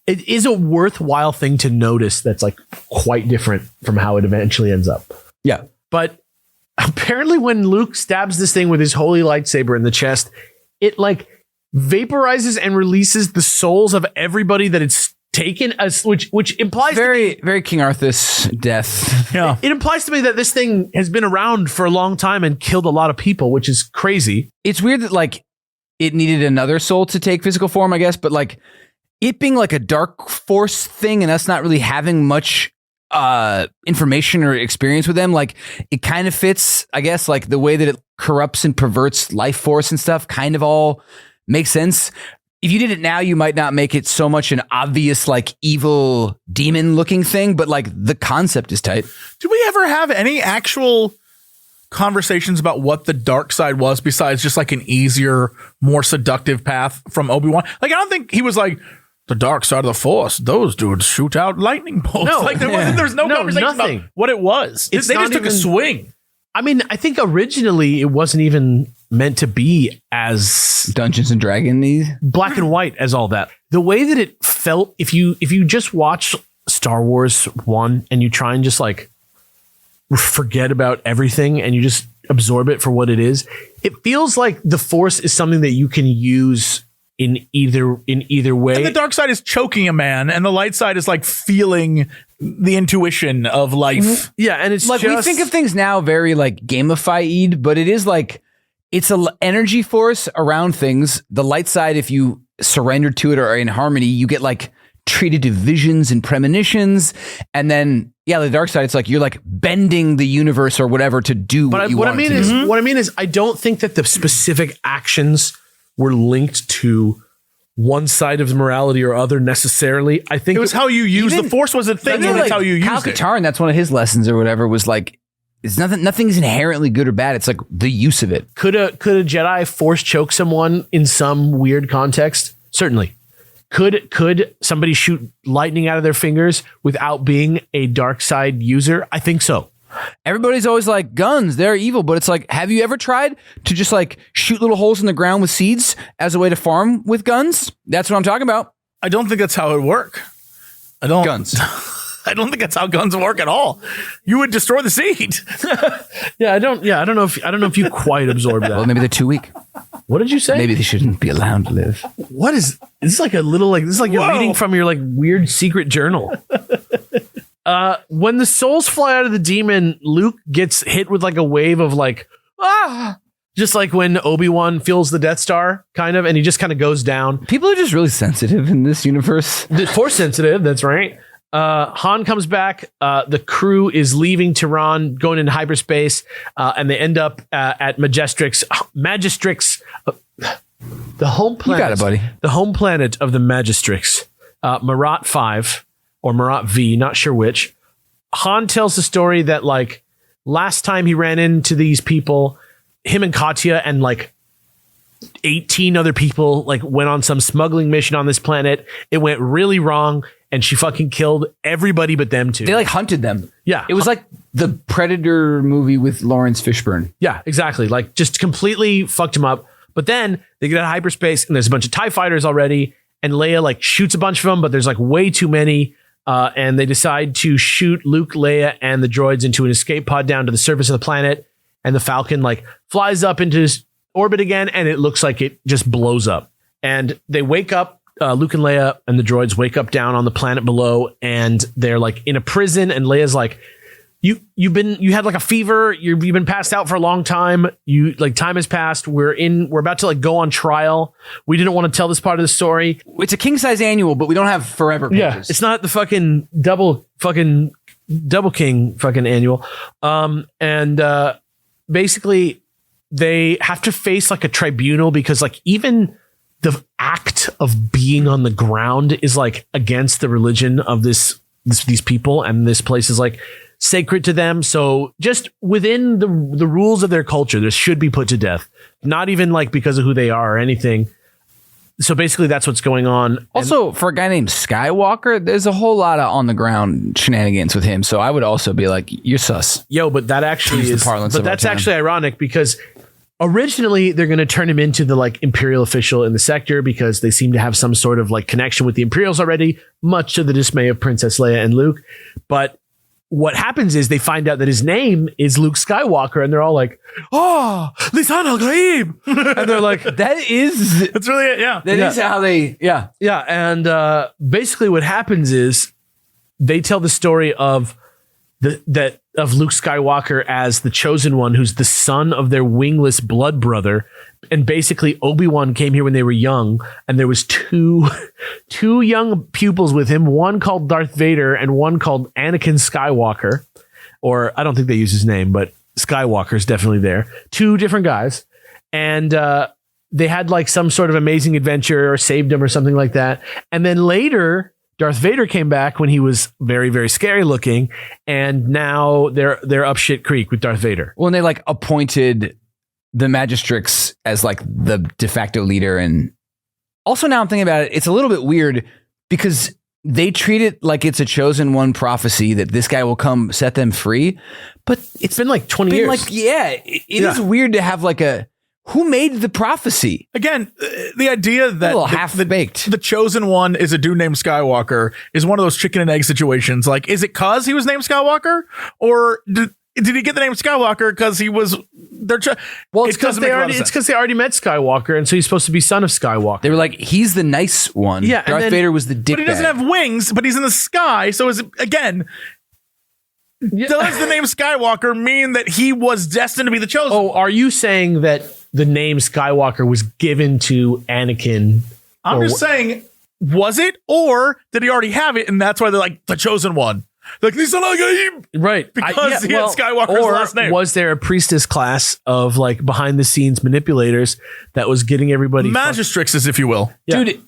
is a worthwhile thing to notice that's like quite different from how it eventually ends up. Yeah. But apparently when Luke stabs this thing with his holy lightsaber in the chest, it like vaporizes and releases the souls of everybody that it's taken, as which implies Very, very King Arthur's death. Yeah. it implies to me that this thing has been around for a long time and killed a lot of people, which is crazy. It's weird that like it needed another soul to take physical form, I guess, but like it being like a dark force thing and us not really having much information or experience with them, like it kind of fits, I guess, like the way that it corrupts and perverts life force and stuff kind of all makes sense. If you did it now, you might not make it so much an obvious, like evil demon looking thing, but like the concept is tight. Did we ever have any actual conversations about what the dark side was besides just like an easier, more seductive path from Obi-Wan? Like, I don't think he was like, the dark side of the Force, those dudes shoot out lightning bolts. No. Like there's no conversation nothing. about what it was. It's They not just took a even- swing. I mean, I think originally it wasn't even meant to be as Dungeons and Dragons. black and white as all that. The way that it felt, if you just watch Star Wars 1 and you try and just like forget about everything and you just absorb it for what it is, it feels like the Force is something that you can use in either way. And the dark side is choking a man, and the light side is like feeling the intuition of life. Yeah, and it's Like just, we think of things now very like gamified, but it is like it's a energy force around things. The light side, if you surrender to it or are in harmony, you get like treated to visions and premonitions. And then the dark side, it's like you're like bending the universe or whatever to do what you what I want mean to is do. what I mean is I don't think that the specific actions were linked to one side of the morality or other necessarily. I think It was how you use the Force was a thing, and it's how you Kyle used it. Katarn, that's one of his lessons or whatever, was like, it's nothing's inherently good or bad. It's like the use of it. Could a Jedi force choke someone in some weird context? Certainly. Could somebody shoot lightning out of their fingers without being a dark side user? I think so. Everybody's always like, guns, they're evil. But it's like, have you ever tried to just like shoot little holes in the ground with seeds as a way to farm with guns? That's what I'm talking about. I don't think that's how it would work. I don't. Guns. I don't think that's how guns work at all. You would destroy the seed. I don't know if you quite absorbed that. Well, maybe they're too weak. What did you say? Maybe they shouldn't be allowed to live. What is this? Like a little like this is like you're Whoa. reading from your like weird secret journal. When the souls fly out of the demon, Luke gets hit with like a wave of like Just like when Obi-Wan feels the Death Star, kind of, and he just kind of goes down. People are just really sensitive in this universe. Force sensitive, that's right. Han comes back. The crew is leaving Tehran, going into hyperspace, and they end up at Magistrix, the home planet. You got it, buddy. The home planet of the Magistrix, Marat 5 or Marat V, not sure which. Han tells the story that like last time he ran into these people, him and Katya and like 18 other people like went on some smuggling mission on this planet. It went really wrong, and she fucking killed everybody but them two. They like hunted them. Yeah. It was like the Predator movie with Lawrence Fishburne. Yeah, exactly. Like just completely fucked him up. But then they get out of hyperspace and there's a bunch of TIE fighters already, and Leia like shoots a bunch of them, but there's like way too many. And they decide to shoot Luke, Leia, and the droids into an escape pod down to the surface of the planet. And the Falcon like flies up into his orbit again, and it looks like it just blows up. And they wake up, Luke and Leia and the droids wake up down on the planet below, and they're like in a prison. And Leia's like, you had like a fever. You've been passed out for a long time. You like time has passed. We're about to like go on trial. We didn't want to tell this part of the story. It's a king size annual, but we don't have forever pages. Yeah, it's not the fucking double king fucking annual. Basically they have to face like a tribunal because like even the act of being on the ground is like against the religion of these people, and this place is like sacred to them. So just within the rules of their culture, this should be put to death, not even like because of who they are or anything. So basically that's what's going on. Also, for a guy named Skywalker, there's a whole lot of on the ground shenanigans with him. So I would also be like, you're sus. Yo, but that actually Use the is, parlance but of our that's time. actually ironic because originally they're going to turn him into the like Imperial official in the sector because they seem to have some sort of like connection with the Imperials already, much to the dismay of Princess Leia and Luke. But what happens is they find out that his name is Luke Skywalker, and they're all like, "Oh, Lisan al-Gaib," and they're like, That's really it. Yeah. That is how they, yeah. Yeah, and basically what happens is they tell the story of of Luke Skywalker as the chosen one, who's the son of their wingless blood brother. And basically Obi-Wan came here when they were young, and there was two young pupils with him, one called Darth Vader and one called Anakin Skywalker. Or I don't think they use his name, but Skywalker's definitely there. Two different guys. And they had like some sort of amazing adventure or saved him or something like that. And then later Darth Vader came back when he was very, very scary looking, and now they're up shit creek with Darth Vader. Well, and they like appointed the Magistrix as like the de facto leader. And also now I'm thinking about it, it's a little bit weird because they treat it like it's a chosen one prophecy that this guy will come set them free. But It's been like 20 years. like, it is weird to have like who made the prophecy? Again, the idea that A little half-baked. the chosen one is a dude named Skywalker is one of those chicken and egg situations. Like, is it cause he was named Skywalker, or did he get the name Skywalker because he was Well, it's because they already met Skywalker, and so he's supposed to be son of Skywalker. They were like, he's the nice one. Yeah, and Darth then- Vader was the dick But he doesn't bag. have wings, but he's in the sky. So does the name Skywalker mean that he was destined to be the chosen? Oh, are you saying that the name Skywalker was given to Anakin? I'm just saying, was it, or did he already have it, and that's why they're like the chosen one? Like, Lisan al-Gaib, Right. because he had Skywalker's or last name. Was there a priestess class of like behind the scenes manipulators that was getting everybody Magistrixes, if you will. Yeah. Dude,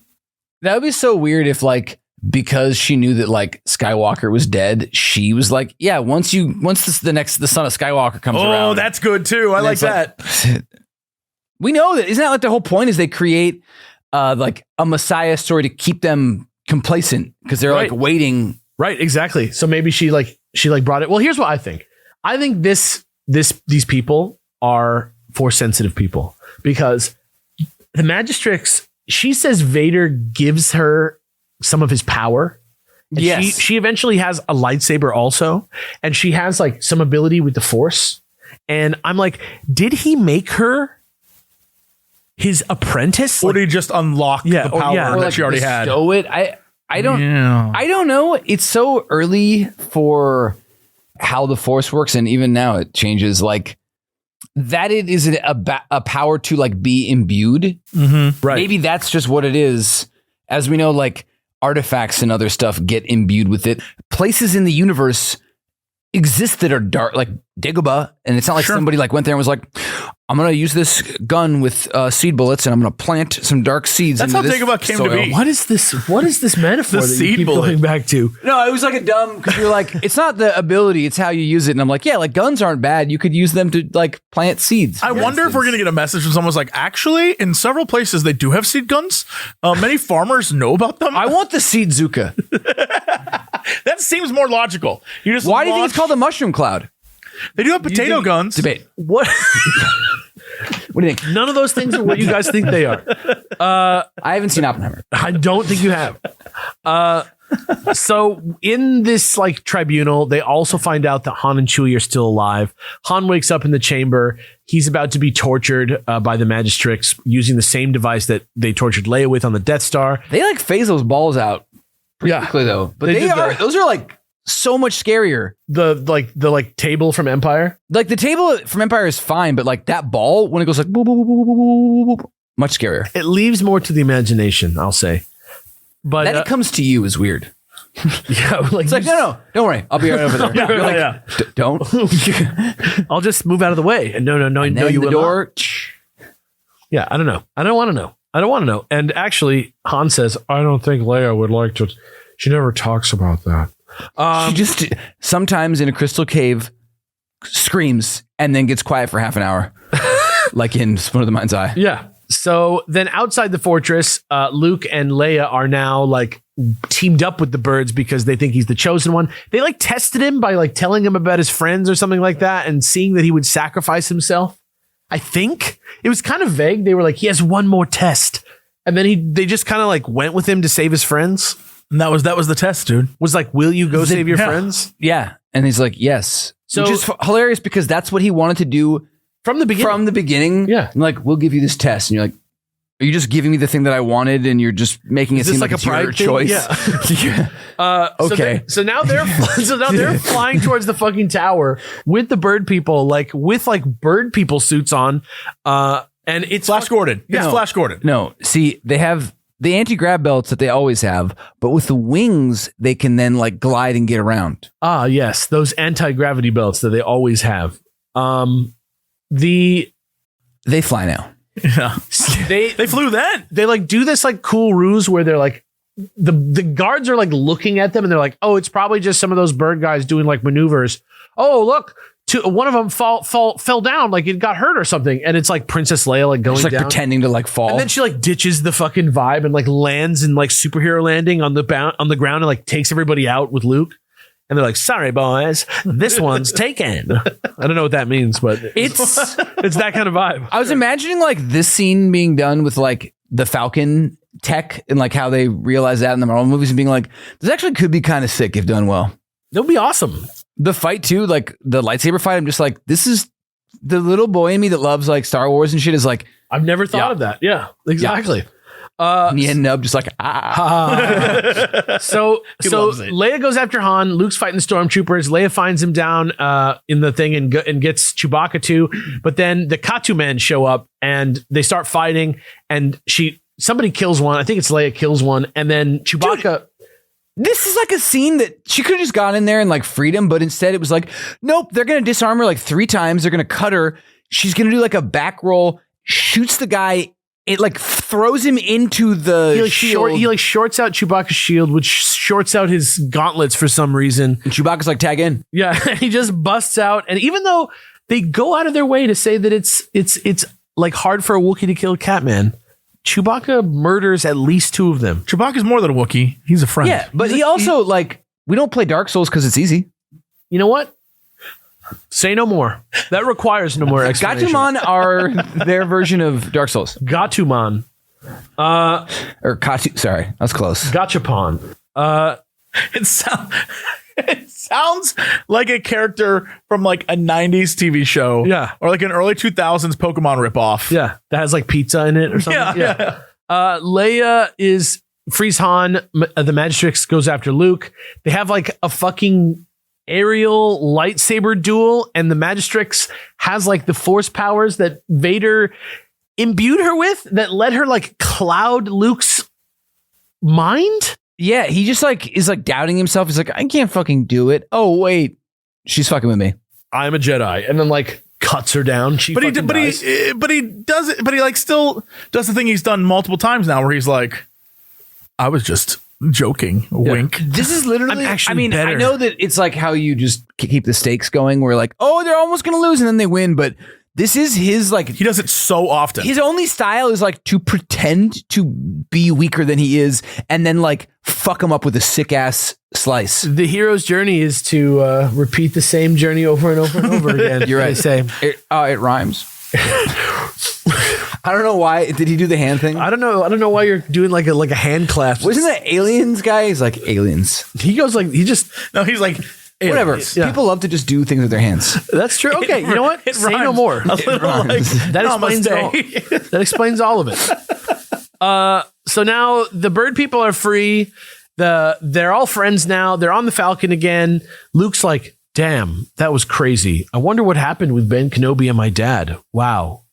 that would be so weird if like, because she knew that like Skywalker was dead, she was like, yeah, once the son of Skywalker comes around. Oh, that's good too. I like it's that. We know that. Isn't that like the whole point is they create like a Messiah story to keep them complacent because they're Right. like waiting. Right, exactly. So maybe she brought it. Well, here's what I think. I think these people are Force sensitive people because the Magistrix, she says Vader gives her some of his power. And Yes. she eventually has a lightsaber also, and she has like some ability with the Force. And I'm like, did he make her his apprentice? Or did he just unlock the power yeah. that Or like she already had? bestow it. I don't Yeah. I don't know. It's so early for how the Force works, and even now it changes. Like that it is a power to like be imbued. Right. Maybe that's just what it is. As we know, like artifacts and other stuff get imbued with it. Places in the universe exist that are dark, like Dagobah, and it's not like somebody like went there and was like, I'm gonna use this gun with seed bullets and I'm gonna plant some dark seeds. That's into how this Dagobah came soil. to be. What is this metaphor The that you seed keep bullet. going back to? No, it was like a dumb, because you're like, it's not the ability, it's how you use it. And I'm like, yeah, like guns aren't bad. You could use them to like plant seeds. I wonder if we're going to get a message from someone's like, actually, in several places, they do have seed guns. Many farmers know about them. I want the seed zuka. That seems more logical. You just Why do you think it's called a mushroom cloud? They do have potato guns. Debate. What? What do you think? None of those things are what you guys think they are. I haven't seen Oppenheimer. I don't think you have. So in this like tribunal, they also find out that Han and Chewie are still alive. Han wakes up in the chamber. He's about to be tortured by the magistrates using the same device that they tortured Leia with on the Death Star. They like phase those balls out pretty quickly though. But They did those are like so much scarier. The table from Empire. Like the table from Empire is fine, but like that ball, when it goes like boop, boop, boop, boop, boop, boop, boop, much scarier. It leaves more to the imagination, I'll say. But That it comes to you is weird. yeah, like It's like, no, don't worry. I'll be right over there. You're like, don't. I'll just move out of the way. And no, And no, then you the will door. not. Yeah, I don't know. I don't want to know. I don't want to know. And actually, Han says, I don't think Leia would like to. She never talks about that. She just sometimes in a crystal cave screams and then gets quiet for half an hour. Like in Splinter of the Mind's Eye. Yeah. So then outside the fortress, Luke and Leia are now like teamed up with the birds because they think he's the chosen one. They like tested him by like telling him about his friends or something like that and seeing that he would sacrifice himself. I think it was kind of vague. They were like, he has one more test. And then they just kind of like went with him to save his friends. And that was the test, dude. Was like, will you go save your friends? Yeah. And he's like, yes. So- Which is hilarious because that's what he wanted to do From the beginning. from the beginning. Yeah. And like, we'll give you this test. And you're like, are you just giving me the thing that I wanted and you're just making it Is this seem like like a it's pride your thing? choice? Yeah. Okay. So now they're flying towards the fucking tower with the bird people, like with like bird people suits on. And it's Flash Gordon. It's No. Flash Gordon. No, see, they have the anti-grav belts that they always have, but with the wings, they can then like glide and get around. Ah, yes, those anti-gravity belts that they always have. They They fly now. Yeah. They flew then. they like do this like cool ruse where they're like the guards are like looking at them and they're like, oh, it's probably just some of those bird guys doing like maneuvers. Oh, look, one of them fell down, like it got hurt or something, and it's like Princess Leia like going Just like down. pretending to like fall. And then she like ditches the fucking vibe and like lands in like superhero landing on the ground and like takes everybody out with Luke. And they're like, sorry, boys, this one's taken. I don't know what that means, but it's that kind of vibe. I was imagining like this scene being done with like the Falcon tech and like how they realize that in the Marvel movies and being like, this actually could be kind of sick if done well. It'll be awesome. The fight too, like the lightsaber fight, I'm just like, this is the little boy in me that loves like Star Wars and shit is like, I've never thought Yeah. of that. Yeah, exactly. me and Nub just like, So loves it. Leia goes after Han. Luke's fighting the stormtroopers. Leia finds him down in the thing and gets Chewbacca too. But then the Katu men show up and they start fighting. And somebody kills one. I think it's Leia kills one. And then Chewbacca. This is like a scene that she could have just gone in there and like freed him, but instead it was like, nope, they're going to disarm her like 3 times. They're going to cut her. She's going to do like a back roll, shoots the guy. It like throws him into the shield. He like shorts out Chewbacca's shield, which shorts out his gauntlets for some reason. And Chewbacca's like, tag in. Yeah, he just busts out. And even though they go out of their way to say that it's like hard for a Wookiee to kill Catman, Chewbacca murders at least 2 of them. Chewbacca's more than a Wookiee. He's a friend. Yeah, but he also like, we don't play Dark Souls because it's easy. You know what? Say no more. That requires no more explanation. Gatumon are their version of Dark Souls. Gatumon. Or Katu, sorry, that's close. Gachapon. It sounds like a character from like a 90s TV show. Yeah. Or like an early 2000s Pokemon ripoff. Yeah, that has like pizza in it or something. Yeah. Leia frees Han. The Magistrix goes after Luke. They have like a fucking aerial lightsaber duel, and the Magistrix has like the force powers that Vader imbued her with that let her like cloud Luke's mind. Yeah, he just like is like doubting himself. He's like, I can't fucking do it. Oh wait, she's fucking with me. I'm a Jedi, and then like cuts her down. She But he dies. does it. But he like still does the thing he's done multiple times now, where he's like, I was just joking. Wink. This is literally. I'm actually I mean, better. I know that it's like how you just keep the stakes going. Where like, oh, they're almost gonna lose, and then they win. But this is his like. He does it so often. His only style is like to pretend to be weaker than he is, and then like fuck him up with a sick ass slice. The hero's journey is to repeat the same journey over and over and over again. You're right. They say. It rhymes. I don't know why. Did he do the hand thing? I don't know why you're doing like a hand clasp. Wasn't that aliens guy? He's like aliens. He goes like he just no, he's like whatever. Yeah. People love to just do things with their hands. That's true. Okay, you know what? It Say no rhymes. more. A little like That explains all. namaste. That explains all of it. So now the bird people are free. They're all friends now. They're on the Falcon again. Luke's like, damn, that was crazy. I wonder what happened with Ben Kenobi and my dad. Wow.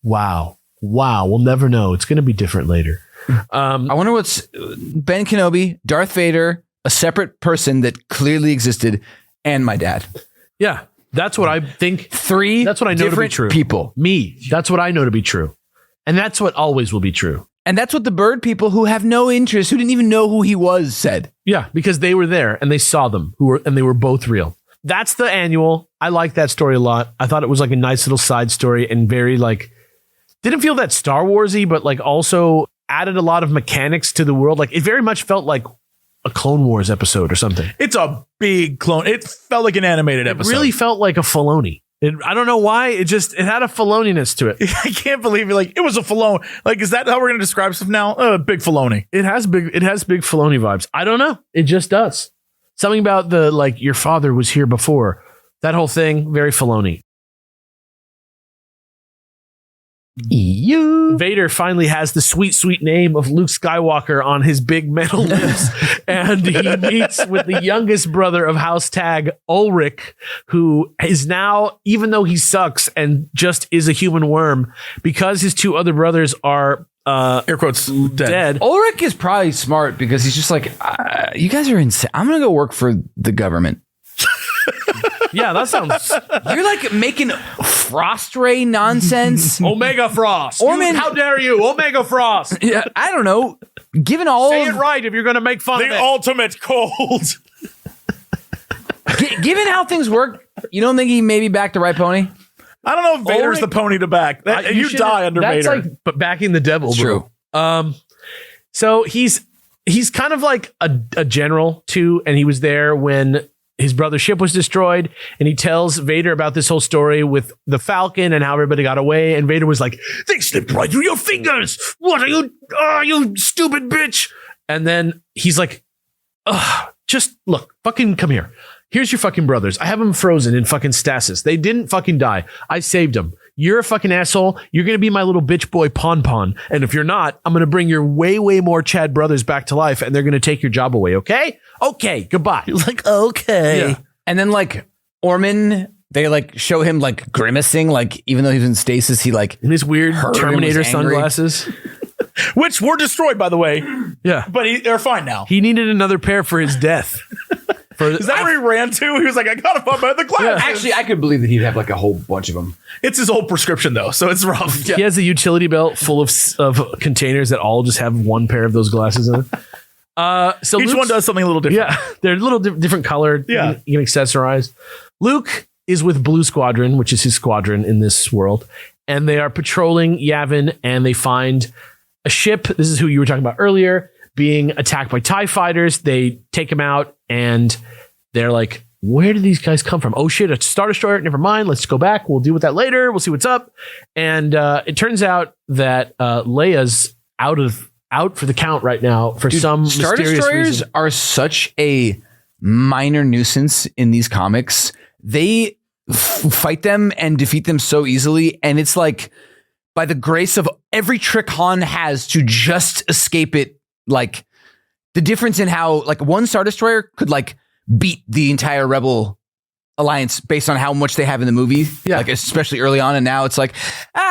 We'll never know. It's going to be different later. I wonder what's Ben Kenobi, Darth Vader, a separate person that clearly existed, and my dad. Yeah, that's what I think. Three. That's what I know to be different true. people. Me. That's what I know to be true. And that's what always will be true. And that's what the bird people who have no interest, who didn't even know who he was, said. Yeah, because they were there and they saw them and they were both real. That's the annual. I like that story a lot. I thought it was like a nice little side story and very like, didn't feel that Star Wars-y, but like also added a lot of mechanics to the world. Like it very much felt like a Clone Wars episode or something. It's a big clone. It felt like an animated It episode. really felt like a Filoni. I don't know why. It had a Filoniness to it. I can't believe it. Like it was a Filoni. Like, is that how we're going to describe stuff now? Big Filoni. It has big Filoni vibes. I don't know. It just does. Something about the like your father was here before. That whole thing, very Filoni. Vader finally has the sweet name of Luke Skywalker on his big metal lips, and he meets with the youngest brother of House Tag, Ulrich, who is now, even though he sucks and just is a human worm, because his two other brothers are Air quotes dead. Ulrich is probably smart because he's just like, you guys are insane. I'm going to go work for the government. Yeah, that sounds You're like making frost ray nonsense. Omega Frost. Orman- How dare you, Omega Frost? Yeah, I don't know. Given all Say of, it right if you're going to make fun of The it. ultimate cold. given how things work, you don't think he maybe backed the right pony? I don't know if Vader's Ulrich- the pony to back. You shouldn't- die under that's Vader. like but backing the devil, bro. True. So he's kind of like a general too, and he was there when his brother's ship was destroyed, and he tells Vader about this whole story with the Falcon and how everybody got away. And Vader was like, "They slipped right through your fingers. What are you? Oh, you stupid bitch!" And then he's like, "Ugh, just look, fucking come here. Here's your fucking brothers. I have them frozen in fucking stasis. They didn't fucking die. I saved them. You're a fucking asshole. You're going to be my little bitch boy Pon. And if you're not, I'm going to bring your way more Chad brothers back to life, and they're going to take your job away. Okay? Okay. Goodbye." like, okay. Yeah. And then like Orman, they like show him like grimacing, like even though he's in stasis, he like In his weird Heard him, Terminator was angry. sunglasses. Which were destroyed, by the way. Yeah. But they're fine now. He needed another pair for his death. Is that where he ran to? He was like, I got to pop out the glasses. actually I could believe that he'd have like a whole bunch of them. It's his old prescription, though, so it's rough. He has a utility belt full of containers that all just have one pair of those glasses in it. So Each Luke's- one does something a little different. Yeah, they're a little different colored. Yeah. You can accessorize. Luke is with Blue Squadron, which is his squadron in this world, and they are patrolling Yavin, and they find a ship. This is who you were talking about earlier, being attacked by TIE fighters. They take him out, and they're like, where did these guys come from? Oh shit, a Star Destroyer. Never mind. Let's go back. We'll deal with that later. We'll see what's up. And it turns out that Leia's out for the count right now for some Star mysterious Destroyers reason. are such a minor nuisance in these comics. They fight them and defeat them so easily, and it's like by the grace of every trick Han has to just escape it. Like the difference in how like one Star Destroyer could like beat the entire Rebel alliance based on how much they have in the movie. Yeah. Like, especially early on. And now it's like,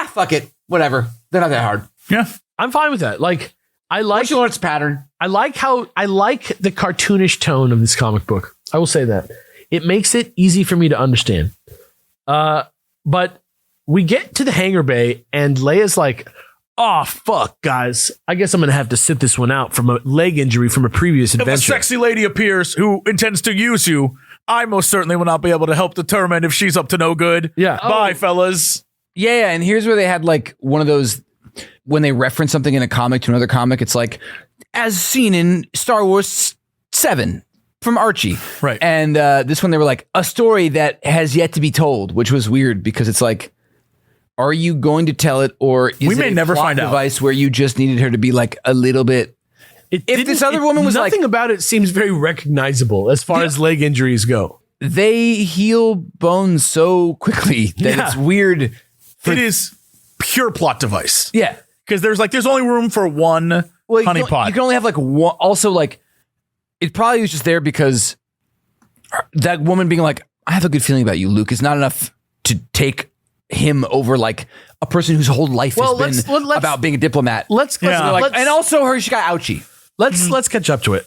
fuck it. Whatever. They're not that hard. Yeah. I'm fine with that. Like, I like Once you learn its pattern. I like the cartoonish tone of this comic book. I will say that. It makes it easy for me to understand. But we get to the hangar bay and Leia's like, oh, fuck, guys. I guess I'm going to have to sit this one out from a leg injury from a previous If adventure. a sexy lady appears who intends to use you, I most certainly will not be able to help determine if she's up to no good. Yeah. Bye, fellas. Yeah. And here's where they had like one of those, when they reference something in a comic to another comic, it's like, as seen in Star Wars 7 from Archie. Right. And this one, they were like, a story that has yet to be told, which was weird because it's like, are you going to tell it, or is We it may a never plot find out. device where you just needed her to be like a little bit? If this other woman was like, nothing about it seems very recognizable as far as leg injuries go. they heal bones so quickly that it's weird. It is pure plot device. Yeah. Because there's only room for one honey pot. You can only have like one. Also, like, it probably was just there because that woman being like, I have a good feeling about you, Luke, is not enough to take him over like a person whose whole life has been about being a diplomat. Let's and also she got ouchie. Let's catch up to it.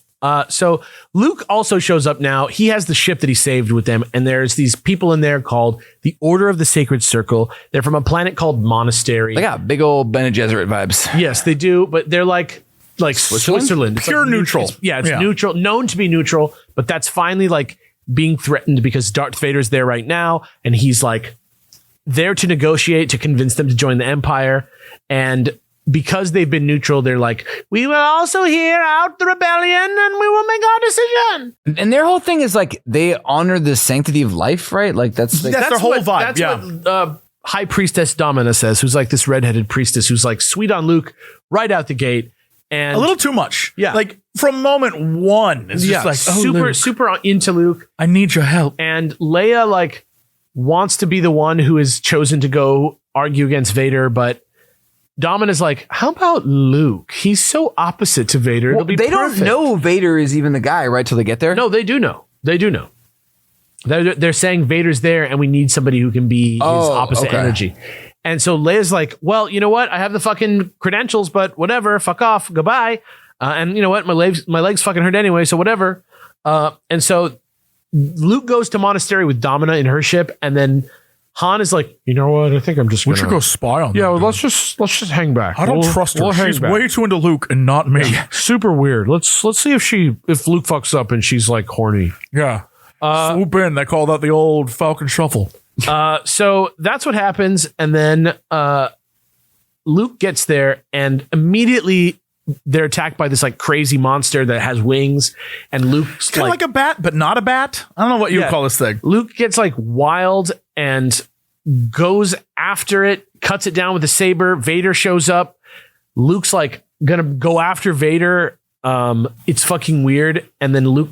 So Luke also shows up now. He has the ship that he saved with them, and there's these people in there called the Order of the Sacred Circle. They're from a planet called Monastery. They got big old Bene Gesserit vibes. Yes, they do, but they're like Switzerland. It's Pure like neutral. It's neutral, known to be neutral, but that's finally like being threatened because Darth Vader's there right now, and he's like there to negotiate to convince them to join the Empire. And because they've been neutral, they're like, we will also hear out the rebellion and we will make our decision. And their whole thing is like they honor the sanctity of life, right? Like that's their whole vibe. That's what High Priestess Domina says, who's like this redheaded priestess who's like sweet on Luke right out the gate. And a little too much. Yeah. Like from moment one, it's just like, super into Luke. I need your help. And Leia like wants to be the one who is chosen to go argue against Vader, but Domina's like, how about Luke? He's so opposite to Vader. It'll be they perfect. don't know Vader is even the guy, right? Till they get there. No, they do know. They do know. They're saying Vader's there, and we need somebody who can be his opposite energy. And so Leia's like, well, you know what? I have the fucking credentials, but whatever. Fuck off. Goodbye. And you know what? My legs fucking hurt anyway, so whatever. And so Luke goes to Monastery with Domina in her ship, and then Han is like, you know what? I think I'm just We gonna should go spy on them. Yeah, well, let's just hang back. I don't trust her. She's way too into Luke and not me. Super weird. Let's see if Luke fucks up and she's like horny. Yeah. Swoop in. They call that the old Falcon Shuffle. So that's what happens, and then Luke gets there, and immediately they're attacked by this like crazy monster that has wings, and Luke's Kind of like a bat, but not a bat. I don't know what you would call this thing. Luke gets like wild and goes after it, cuts it down with a saber. Vader shows up. Luke's like gonna go after Vader. It's fucking weird, and then Luke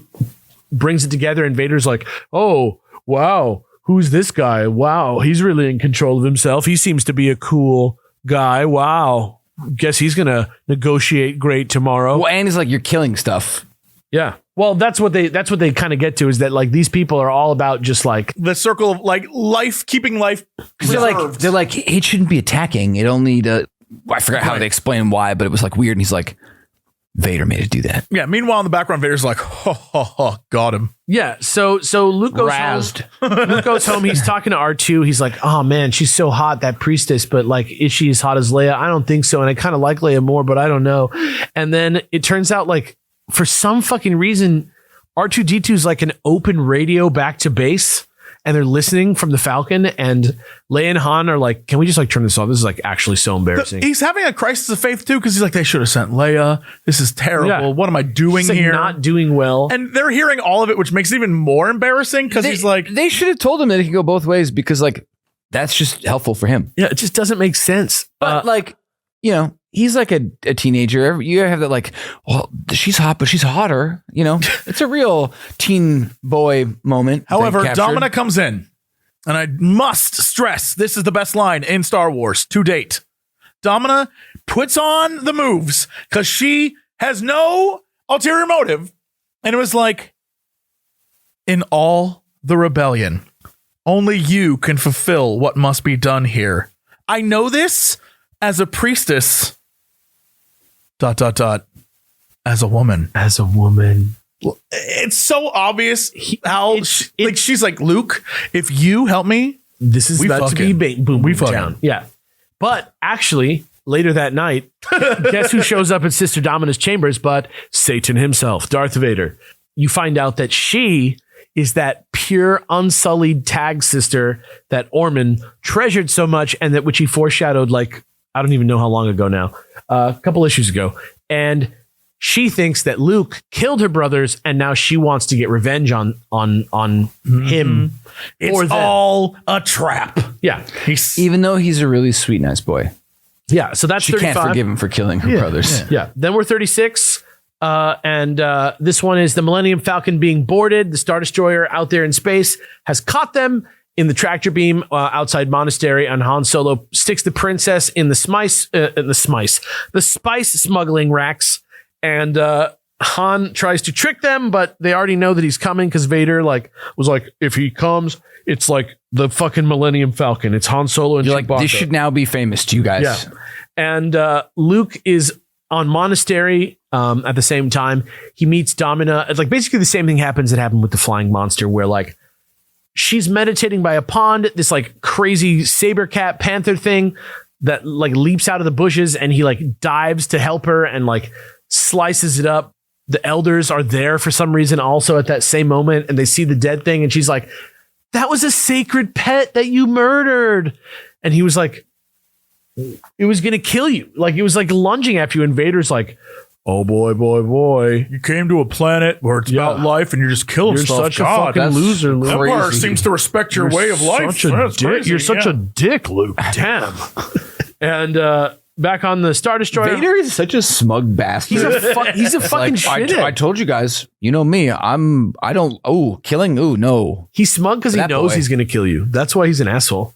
brings it together, and Vader's like, oh wow, who's this guy? Wow, he's really in control of himself. He seems to be a cool guy. Wow. Guess he's gonna negotiate great tomorrow. Well, and he's like, you're killing stuff. Yeah. Well, that's what they kind of get to, is that like these people are all about just like The circle of like life, keeping life. They're like, it shouldn't be attacking. It only I forgot how they explain why, but it was like weird. And he's like, Vader made it do that. Yeah. Meanwhile, in the background, Vader's like, got him. yeah. So Luke goes Razzed. home. Luke goes home. He's talking to R2. He's like, oh man, she's so hot, that priestess. But like, is she as hot as Leia? I don't think so. And I kind of like Leia more, but I don't know. And then it turns out like for some fucking reason, R2-D2 is like an open radio back to base, and they're listening from the Falcon, and Leia and Han are like, can we just like turn this off? This is like actually so embarrassing. He's having a crisis of faith too, because he's like, they should have sent Leia. This is terrible. Yeah. What am I doing He's, like, here? not doing well. And they're hearing all of it, which makes it even more embarrassing because he's like, they should have told him that it can go both ways because like that's just helpful for him. Yeah, it just doesn't make sense. But like, you know, he's like a teenager. You have that like, well, she's hot, but she's hotter. You know, it's a real teen boy moment. however, Domina comes in, and I must stress, this is the best line in Star Wars to date. Domina puts on the moves because she has no ulterior motive. And it was like, in all the rebellion, Only you can fulfill what must be done here. I know this as a priestess. ... As a woman. As a woman. It's so obvious how she's like, Luke, if you help me, this is about to be boom fucking down. Yeah. But actually, later that night, guess who shows up at Sister Domina's chambers but Satan himself, Darth Vader. You find out that she is that pure, unsullied tag sister that Orman treasured so much, and that which he foreshadowed, like, I don't even know how long ago now, a couple issues ago. And she thinks that Luke killed her brothers, and now she wants to get revenge on him. It's all a trap. Yeah. Even though he's a really sweet, nice boy. Yeah. So that's She 35. can't forgive him for killing her brothers. Yeah. Then we're 36. And this one is the Millennium Falcon being boarded. The Star Destroyer out there in space has caught them in the tractor beam outside Monastery, and Han Solo sticks the princess in the spice smuggling racks. And Han tries to trick them, but they already know that he's coming because Vader was like, if he comes, it's like the fucking Millennium Falcon. It's Han Solo and You're Chewbacca. like, this should now be famous to you guys. Yeah. And Luke is on Monastery at the same time. He meets Domina. It's like basically the same thing that happened with the flying monster, where like she's meditating by a pond, this like crazy saber cat panther thing that like leaps out of the bushes, and he like dives to help her and like slices it up. The elders are there for some reason also at that same moment, and they see the dead thing, and she's like, that was a sacred pet that you murdered. And he was like, it was going to kill you. Like, it was like lunging after you. And Vader's like, oh boy. You came to a planet where it's about life and you're just killing You're stuff. such a fucking loser, Luke. Empire seems to respect your way of life. You're such a dick, Luke. Damn. And back on the Star Destroyer. Vader is such a smug bastard. He's a fucking shithead. I told you guys, you know me. Killing. No. He's smug because he knows he's going to kill you. That's why he's an asshole.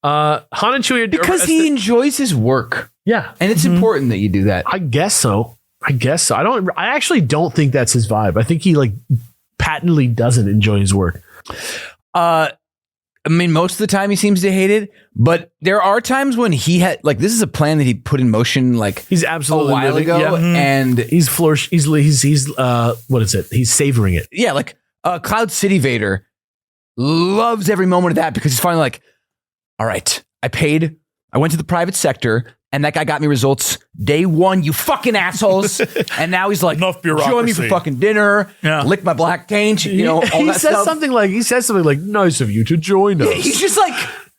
Han and Chewie because he enjoys his work. Yeah. And it's important that you do that. I guess so. I actually don't think that's his vibe. I think he like patently doesn't enjoy his work. I mean, most of the time he seems to hate it, but there are times when he had like, this is a plan that he put in motion like he's absolutely a while ago, and he's what is it? He's savoring it. Yeah, like Cloud City Vader loves every moment of that because he's finally like, all right, I went to the private sector, and that guy got me results day one, you fucking assholes. And now he's like, enough bureaucracy. Join me for fucking dinner, lick my black taint, all that stuff. He says something like, nice of you to join us. Yeah, he's just like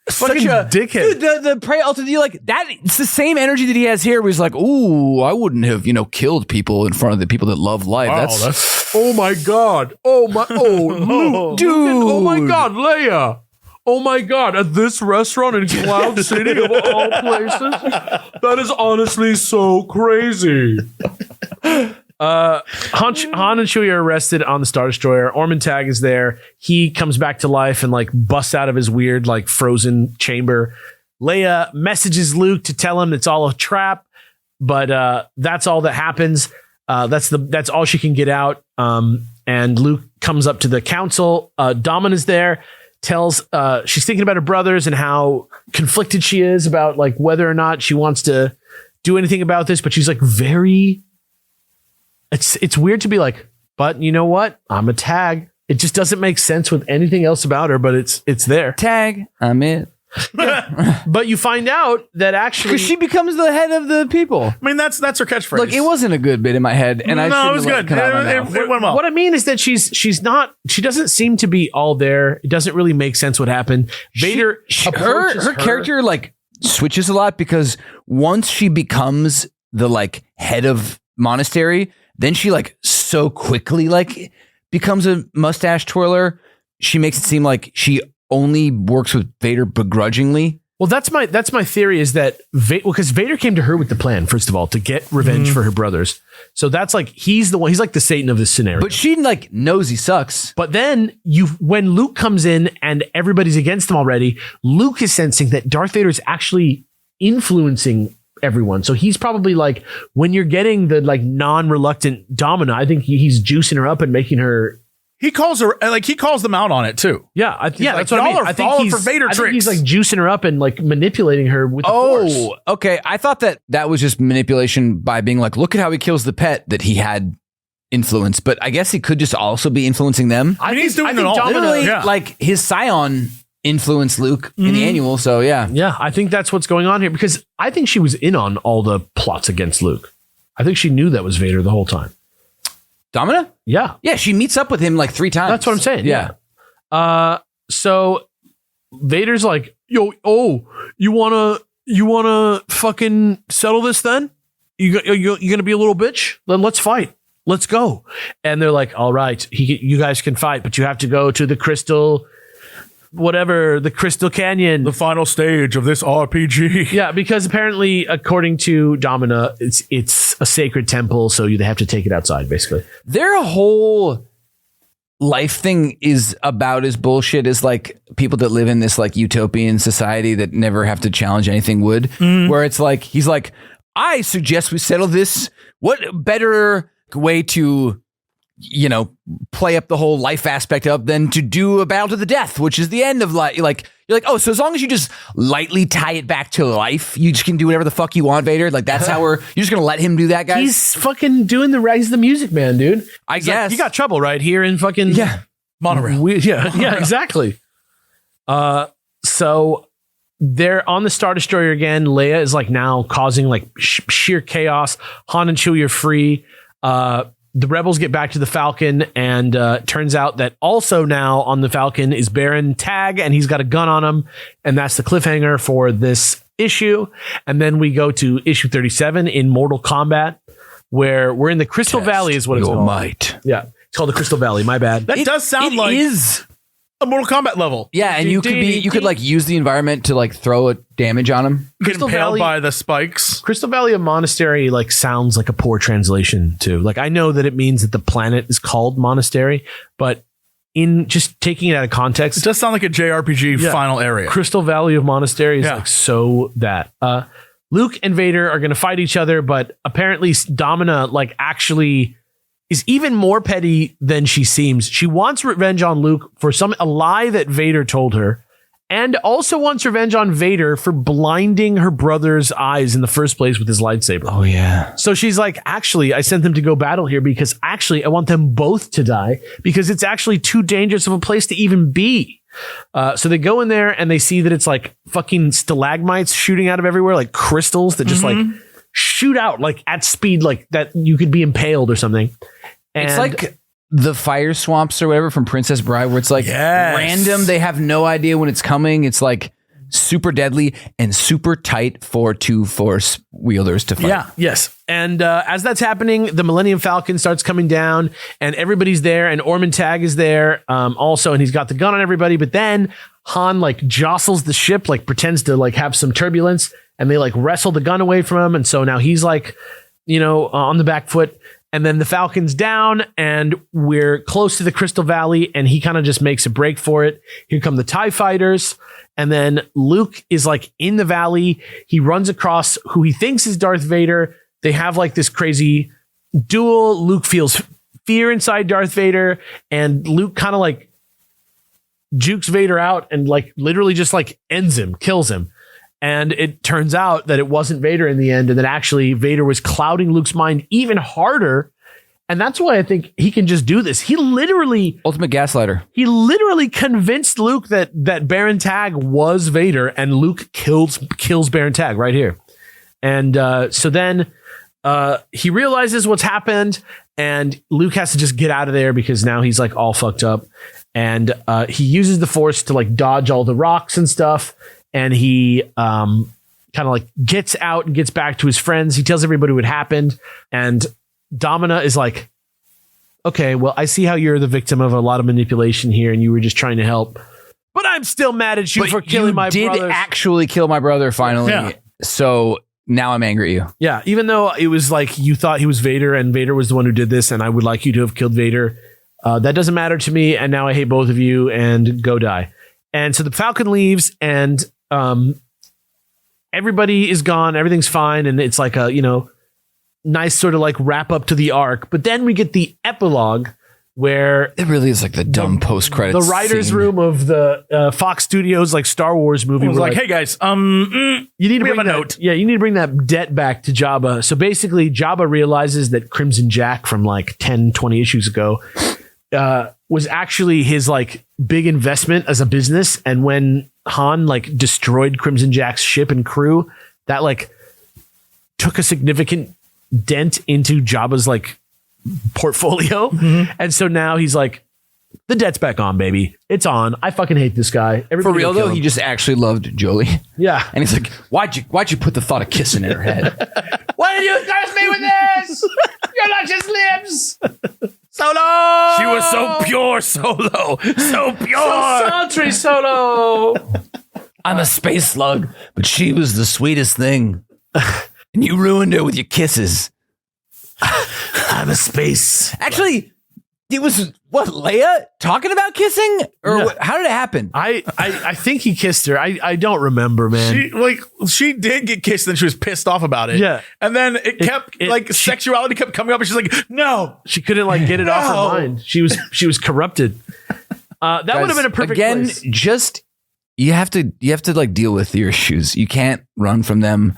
such a dickhead. Dude, the prey ultimate, you like that. It's the same energy that he has here, where he's like, ooh, I wouldn't have, killed people in front of the people that love life. That's oh my God. Oh my, Luke, dude. Oh my God, Leia. Oh my God, at this restaurant in Cloud City of all places? That is honestly so crazy. Han and Chewie are arrested on the Star Destroyer. Orman Tag is there. He comes back to life and like busts out of his weird like frozen chamber. Leia messages Luke to tell him it's all a trap, but that's all that happens. That's all she can get out. And Luke comes up to the council. Domina's there. Tells she's thinking about her brothers and how conflicted she is about like whether or not she wants to do anything about this, but she's like it's weird to be like, but you know what? I'm a tag. It just doesn't make sense with anything else about her, but it's there. Tag, I'm it. But you find out that actually because she becomes the head of the people. I mean, that's her catchphrase. Look, it wasn't a good bit in my head, and it was good. It went well. What I mean is that she doesn't seem to be all there. It doesn't really make sense what happened. Vader, her character like switches a lot because once she becomes the like head of Monastery, then she like so quickly like becomes a mustache twirler. She makes it seem like she only works with Vader begrudgingly. Well, that's my theory is that because Vader came to her with the plan, first of all, to get revenge for her brothers. So that's like, he's the one, he's like the Satan of this scenario. But she like knows he sucks. But then when Luke comes in and everybody's against him already, Luke is sensing that Darth Vader is actually influencing everyone. So he's probably like, when you're getting the like non-reluctant Domina, I think he's juicing her up and making her He calls them out on it too. Yeah, like, that's what I mean. y'all are I think falling he's for Vader I think he's tricks. like juicing her up and like manipulating her with the force. Oh, okay. I thought that was just manipulation by being like, look at how he kills the pet that he had influence. But I guess he could just also be influencing them. I mean, he's doing I it think all. Literally, Yeah. like his scion influenced Luke in the annual. So yeah. Yeah, I think that's what's going on here because I think she was in on all the plots against Luke. I think she knew that was Vader the whole time. Domina? Yeah, Yeah, she meets up with him like 3 times. that's what I'm saying. Yeah. So Vader's like, yo, you wanna fucking settle this then? You gonna be a little bitch? Then let's fight. Let's go. And they're like, all right, you guys can fight, but you have to go to the crystal canyon. The final stage of this RPG. Yeah, because apparently, according to Domina, it's a sacred temple, so you have to take it outside, basically. Their whole life thing is about as bullshit as like people that live in this like utopian society that never have to challenge anything would. Where it's like, he's like, I suggest we settle this. What better way to, play up the whole life aspect of than to do a battle to the death, which is the end of life. Like, you're like, oh, so as long as you just lightly tie it back to life, you just can do whatever the fuck you want, Vader. Like, that's how you're just going to let him do that, guys? He's fucking doing he's the music man, dude. I He's guess. like, you got trouble right here in fucking Monorail. yeah, exactly. So they're on the Star Destroyer again. Leia is like now causing like sheer chaos. Han and Chewie are free. The rebels get back to the Falcon, and turns out that also now on the Falcon is Baron Tag, and he's got a gun on him, and that's the cliffhanger for this issue. And then we go to issue 37 in Mortal Kombat, where we're in the Crystal Valley is what it's your called. might. Yeah, it's called the Crystal Valley. My bad. That does sound like is. a Mortal Kombat level. Yeah, and you could like use the environment to like throw a damage on him. Get Crystal impaled Valley- by the spikes. Crystal Valley of Monastery like sounds like a poor translation too. Like I know that it means that the planet is called Monastery, but in just taking it out of context, It does sound like a JRPG final area. Crystal Valley of Monastery is like so that Luke and Vader are going to fight each other, but apparently Domina like actually is even more petty than she seems. She wants revenge on Luke for a lie that Vader told her, and also wants revenge on Vader for blinding her brother's eyes in the first place with his lightsaber. Oh yeah. So she's like, actually, I sent them to go battle here because actually I want them both to die because it's actually too dangerous of a place to even be. So they go in there and they see that it's like fucking stalagmites shooting out of everywhere, like crystals that just like shoot out like at speed, like that you could be impaled or something. And It's like the fire swamps or whatever from Princess Bride, where it's like Yes. random. They have no idea when it's coming. It's like super deadly and super tight for 2 force wielders to fight. Yeah. yes. And as that's happening, the Millennium Falcon starts coming down and everybody's there and Ormond Tag is there also, and he's got the gun on everybody. But then Han like jostles the ship, like pretends to like have some turbulence, and they like wrestle the gun away from him. And so now he's like, on the back foot. And then the Falcon's down and we're close to the Crystal Valley, and he kind of just makes a break for it. Here come the TIE fighters. And then Luke is like in the valley. He runs across who he thinks is Darth Vader. They have like this crazy duel. Luke feels fear inside Darth Vader, and Luke kind of like jukes Vader out and like literally just like ends him, kills him. And it turns out that it wasn't Vader in the end, and that actually Vader was clouding Luke's mind even harder. And that's why I think he can just do this. He literally Ultimate gaslighter. convinced Luke that Baron Tag was Vader, and Luke kills Baron Tag right here. And so then he realizes what's happened, and Luke has to just get out of there because now he's like all fucked up. And he uses the Force to like dodge all the rocks and stuff. And he kind of like gets out and gets back to his friends. He tells everybody what happened. And Domina is like, okay, well, I see how you're the victim of a lot of manipulation here and you were just trying to help. But I'm still mad at you for killing my did brothers. actually kill my brother finally. Yeah. So now I'm angry at you. Yeah, even though it was like you thought he was Vader and Vader was the one who did this and I would like you to have killed Vader. That doesn't matter to me. And now I hate both of you and go die. And so the Falcon leaves and everybody is gone. Everything's fine. And it's like a, nice sort of like wrap up to the arc. But then we get the epilogue where It really is like the dumb post credits. the writer's scene. room of the Fox Studios like Star Wars movie It was were like, hey guys, you need to we bring have a that, note. Yeah, you need to bring that debt back to Jabba. So basically, Jabba realizes that Crimson Jack from like 10, 20 issues ago was actually his like big investment as a business. And when Han like destroyed Crimson Jack's ship and crew, that like took a significant dent into Jabba's like portfolio. And so now he's like, the debt's back on, baby. It's on. I fucking hate this guy. For Everybody real go kill though, him. he just actually loved Jolie. Yeah. And he's like, why'd you put the thought of kissing in her head? Why did you curse me with this? You're not just lips. Solo. she was so pure, Solo. So pure. Sultry Solo. I'm a space slug, but she was the sweetest thing. And you ruined her with your kisses. I'm a space. Actually, it was what, Leia talking about kissing? Or Yeah. how did it happen? I think he kissed her. I don't remember, man. She did get kissed, and she was pissed off about it. Yeah. And then it kept sexuality kept coming up, and she's like, no. She couldn't like get it off her No. mind. She was corrupted. That would have been a perfect Again, place. just you have to like deal with your issues. You can't run from them.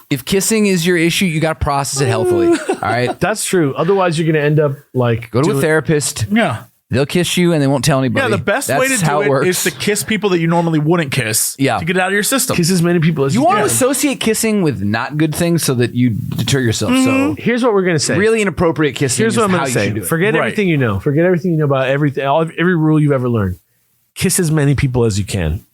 If kissing is your issue, you got to process it healthily. All right, That's true. Otherwise, you're going to end up like go to a therapist. Yeah. They'll kiss you and they won't tell anybody. Yeah, the best That's way to how do it works. is to kiss people that you normally wouldn't kiss. Yeah. To get it out of your system. kiss as many people as You you want to can. associate kissing with not good things so that you deter yourself. So Here's what we're going to say. really inappropriate kissing. Here's is what I'm how going to you say. should do it. Forget Right. everything you know. Forget everything you know about everything. Every rule you've ever learned. Kiss as many people as you can.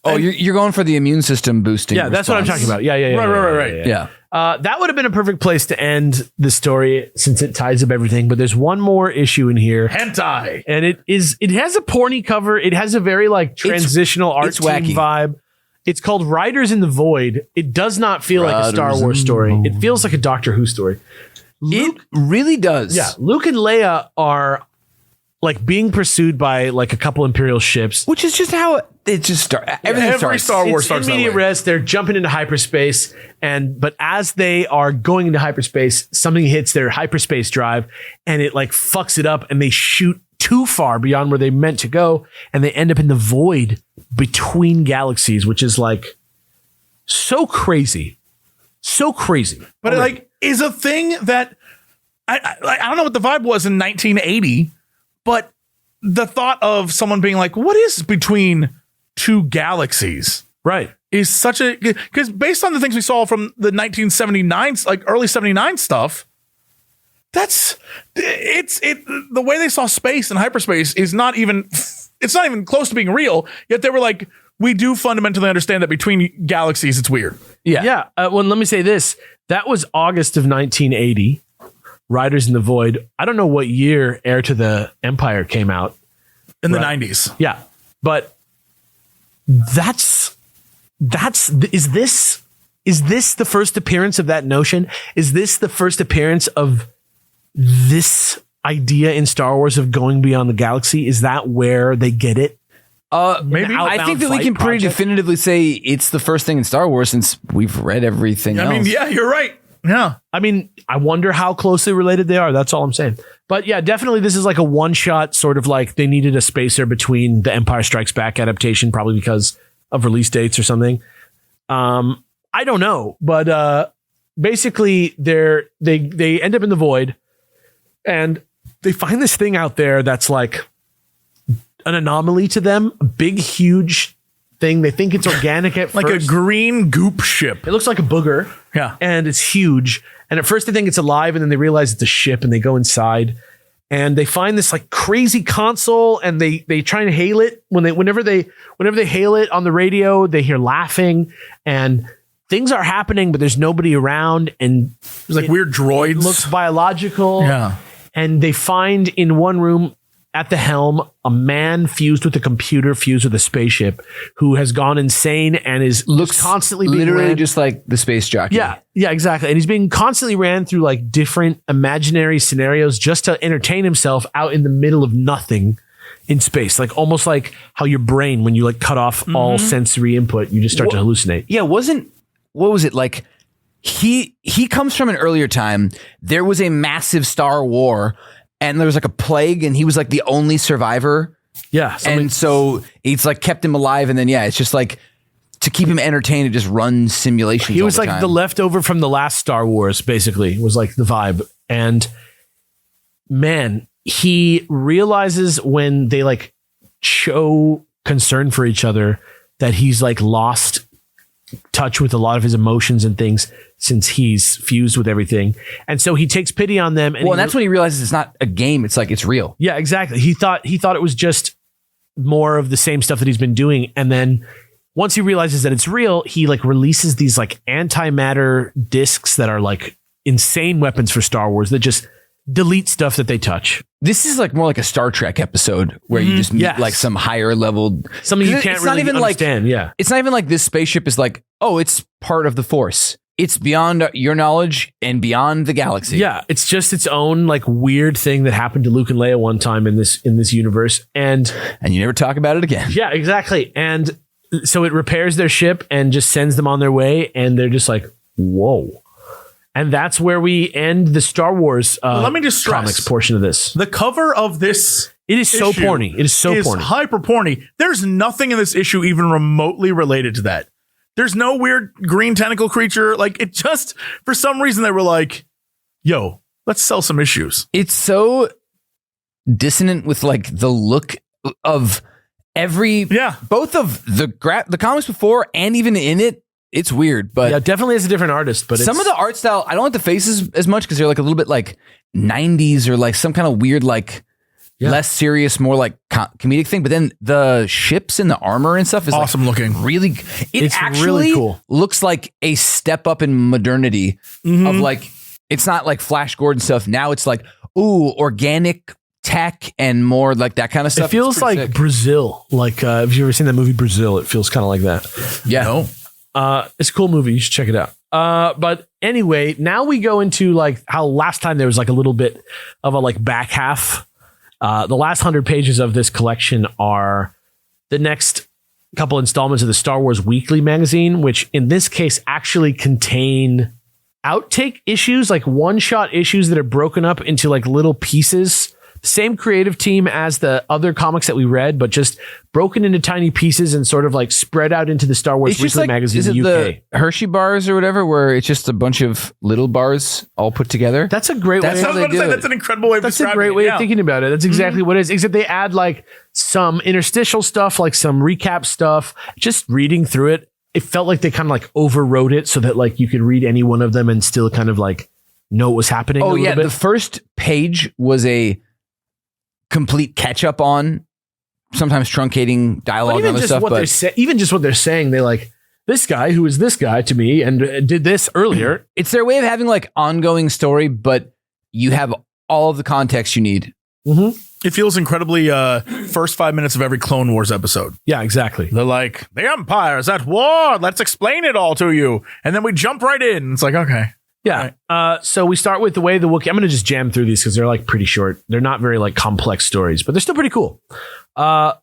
Oh, you're going for the immune system boosting. Yeah, that's what I'm response. talking about. Yeah. Right. Yeah. That would have been a perfect place to end the story since it ties up everything. But there's one more issue in here, Hentai. and it has a porny cover. It has a very like transitional art it's team wacky. vibe. It's called Riders in the Void. It does not feel like a Star Riders Wars in the story. Void. It feels like a Doctor Who story. It really does. Yeah, Luke and Leia are like being pursued by like a couple Imperial ships. Which is just how it just starts. Everything every starts. Star Wars It's starts that immediate way. rest. They're jumping into hyperspace, but as they are going into hyperspace, something hits their hyperspace drive, and it like fucks it up, and they shoot too far beyond where they meant to go, and they end up in the void between galaxies, which is like so crazy. But it like is a thing that I don't know what the vibe was in 1980, but the thought of someone being like, what is between two galaxies Right. is such a, because based on the things we saw from the 1979, like early 79 stuff, the way they saw space and hyperspace is not even close to being real. Yet they were like, we do fundamentally understand that between galaxies, it's weird. Yeah. Well, let me say this. That was August of 1980. Riders in the Void. I don't know what year Heir to the Empire came out. In the Right. 90s. Yeah. But is this the first appearance of that notion? Is this the first appearance of this idea in Star Wars of going beyond the galaxy? Is that where they get it? Maybe. An I think that outbound we can flight pretty project? definitively say it's the first thing in Star Wars since we've read everything I else. mean, yeah, you're right. Yeah. I mean, I wonder how closely related they are. That's all I'm saying. But yeah, definitely this is like a one-shot sort of like they needed a spacer between the Empire Strikes Back adaptation, probably because of release dates or something. I don't know. But basically they end up in the void and they find this thing out there that's like an anomaly to them, a big, huge thing. They think it's organic at Like first. a green goop ship. It looks like a booger. Yeah. And it's huge. And at first they think it's alive, and then they realize it's a ship, and they go inside and they find this like crazy console, and they try and hail it. Whenever they hail it on the radio, they hear laughing and things are happening, but there's nobody around, and There's like weird droids. it looks biological. Yeah. And they find in one room at the helm a man fused with a computer, fused with a spaceship, who has gone insane and looks constantly being literally ran. just like the space jockey. Yeah, exactly. And he's being constantly ran through like different imaginary scenarios just to entertain himself out in the middle of nothing in space. Like almost like how your brain, when you like cut off all sensory input, you just start to hallucinate. Yeah, what was it like? He comes from an earlier time. There was a massive Star War, and there was like a plague, and he was like the only survivor. Yeah. And so it's like kept him alive. And then, it's just like to keep him entertained, it just runs simulations. He was all the like time. the leftover from the last Star Wars, basically, was like the vibe. And man, he realizes when they like show concern for each other that he's like lost touch with a lot of his emotions and things since he's fused with everything. And so he takes pity on them. And that's when he realizes it's not a game. It's like, it's real. Yeah, exactly. He thought it was just more of the same stuff that he's been doing. And then once he realizes that it's real, he like releases these like antimatter discs that are like insane weapons for Star Wars that just delete stuff that they touch. This is like more like a Star Trek episode where you just meet like some higher level, something you can't really understand. It's not even like this spaceship is like, oh, it's part of the Force. It's beyond your knowledge and beyond the galaxy. Yeah, it's just its own like weird thing that happened to Luke and Leia one time in this universe, and you never talk about it again. Yeah, exactly. And so it repairs their ship and just sends them on their way, and they're just like, whoa. And that's where we end the Star Wars let me just stress, comics portion of this. The cover of this it is so porny. It is so porny. Hyper porny. There's nothing in this issue even remotely related to that. There's no weird green tentacle creature. Like, it just, for some reason, they were like, yo, let's sell some issues. It's so dissonant with like the look of both of the comics before and even in it. It's weird, but yeah, definitely is a different artist. But some of the art style, I don't like the faces as much because they're like a little bit like 90s or like some kind of weird, like less serious, more like comedic thing. But then the ships and the armor and stuff is awesome like looking. Really, it's actually really cool. Looks like a step up in modernity of like, it's not like Flash Gordon stuff. Now it's like, ooh, organic tech and more like that kind of stuff. It feels like sick. Brazil. Like, have you ever seen that movie Brazil? It feels kind of like that. Yeah. No. It's a cool movie. You should check it out. But anyway, now we go into like how last time there was like a little bit of a like back half. The last 100 pages of this collection are the next couple installments of the Star Wars Weekly magazine, which in this case actually contain outtake issues, like one-shot issues that are broken up into like little pieces. Same creative team as the other comics that we read, but just broken into tiny pieces and sort of like spread out into the Star Wars Weekly magazine in the UK. The Hershey bars or whatever, where it's just a bunch of little bars all put together. That's a great way. How they do it. That's an incredible way of describing it. That's a great way of thinking about it. That's exactly what it is. Except they add like some interstitial stuff, like some recap stuff. Just reading through it, it felt like they kind of like overwrote it so that like you could read any one of them and still kind of like know what was happening. Oh yeah, the first page was a complete catch up on sometimes truncating dialogue and other stuff. Even just what they're saying, they like, this guy who is this guy to me and did this earlier. It's their way of having like ongoing story, but you have all of the context you need. Mm-hmm. It feels incredibly first 5 minutes of every Clone Wars episode. Yeah, exactly. They're like, the Empire's at war. Let's explain it all to you. And then we jump right in. It's like, okay. Yeah. Right. So we start with the way the Wookiee. I'm going to just jam through these because they're like pretty short. They're not very like complex stories, but they're still pretty cool.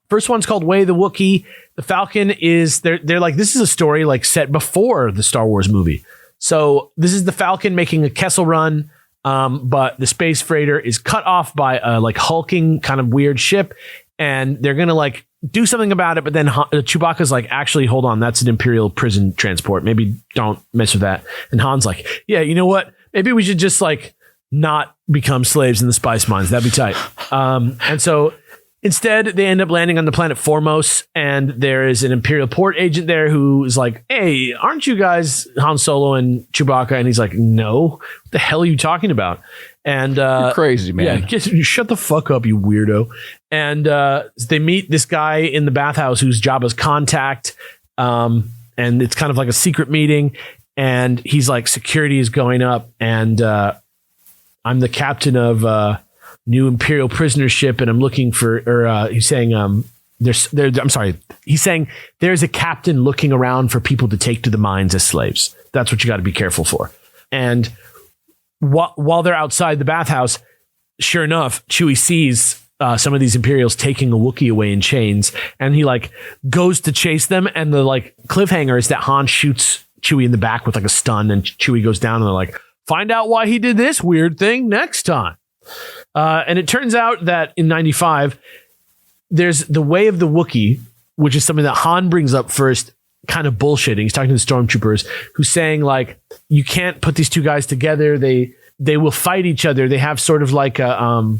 First one's called Way the Wookiee. The Falcon is they're like, this is a story like set before the Star Wars movie. So this is the Falcon making a Kessel Run. But the space freighter is cut off by a like hulking kind of weird ship, and they're going to like do something about it. But then Chewbacca's like, actually, hold on. That's an Imperial prison transport. Maybe don't mess with that. And Han's like, yeah, you know what? Maybe we should just like not become slaves in the spice mines. That'd be tight. And so instead they end up landing on the planet Formos, and there is an Imperial port agent there who is like, hey, aren't you guys Han Solo and Chewbacca? And he's like, no, what the hell are you talking about? And you're crazy, man. Yeah, shut the fuck up, you weirdo. And they meet this guy in the bathhouse whose job is contact. And it's kind of like a secret meeting. And he's like, security is going up. And I'm the captain of new Imperial prisoner ship. And I'm looking for, he's saying, he's saying there's a captain looking around for people to take to the mines as slaves. That's what you got to be careful for. And while they're outside the bathhouse, sure enough, Chewie sees some of these Imperials taking a Wookiee away in chains, and he like goes to chase them. And the like cliffhanger is that Han shoots Chewie in the back with like a stun, and Chewie goes down, and they're like, find out why he did this weird thing next time. And it turns out that in 95, there's the way of the Wookiee, which is something that Han brings up first, kind of bullshitting. He's talking to the stormtroopers who's saying like, you can't put these two guys together. They will fight each other. They have sort of like a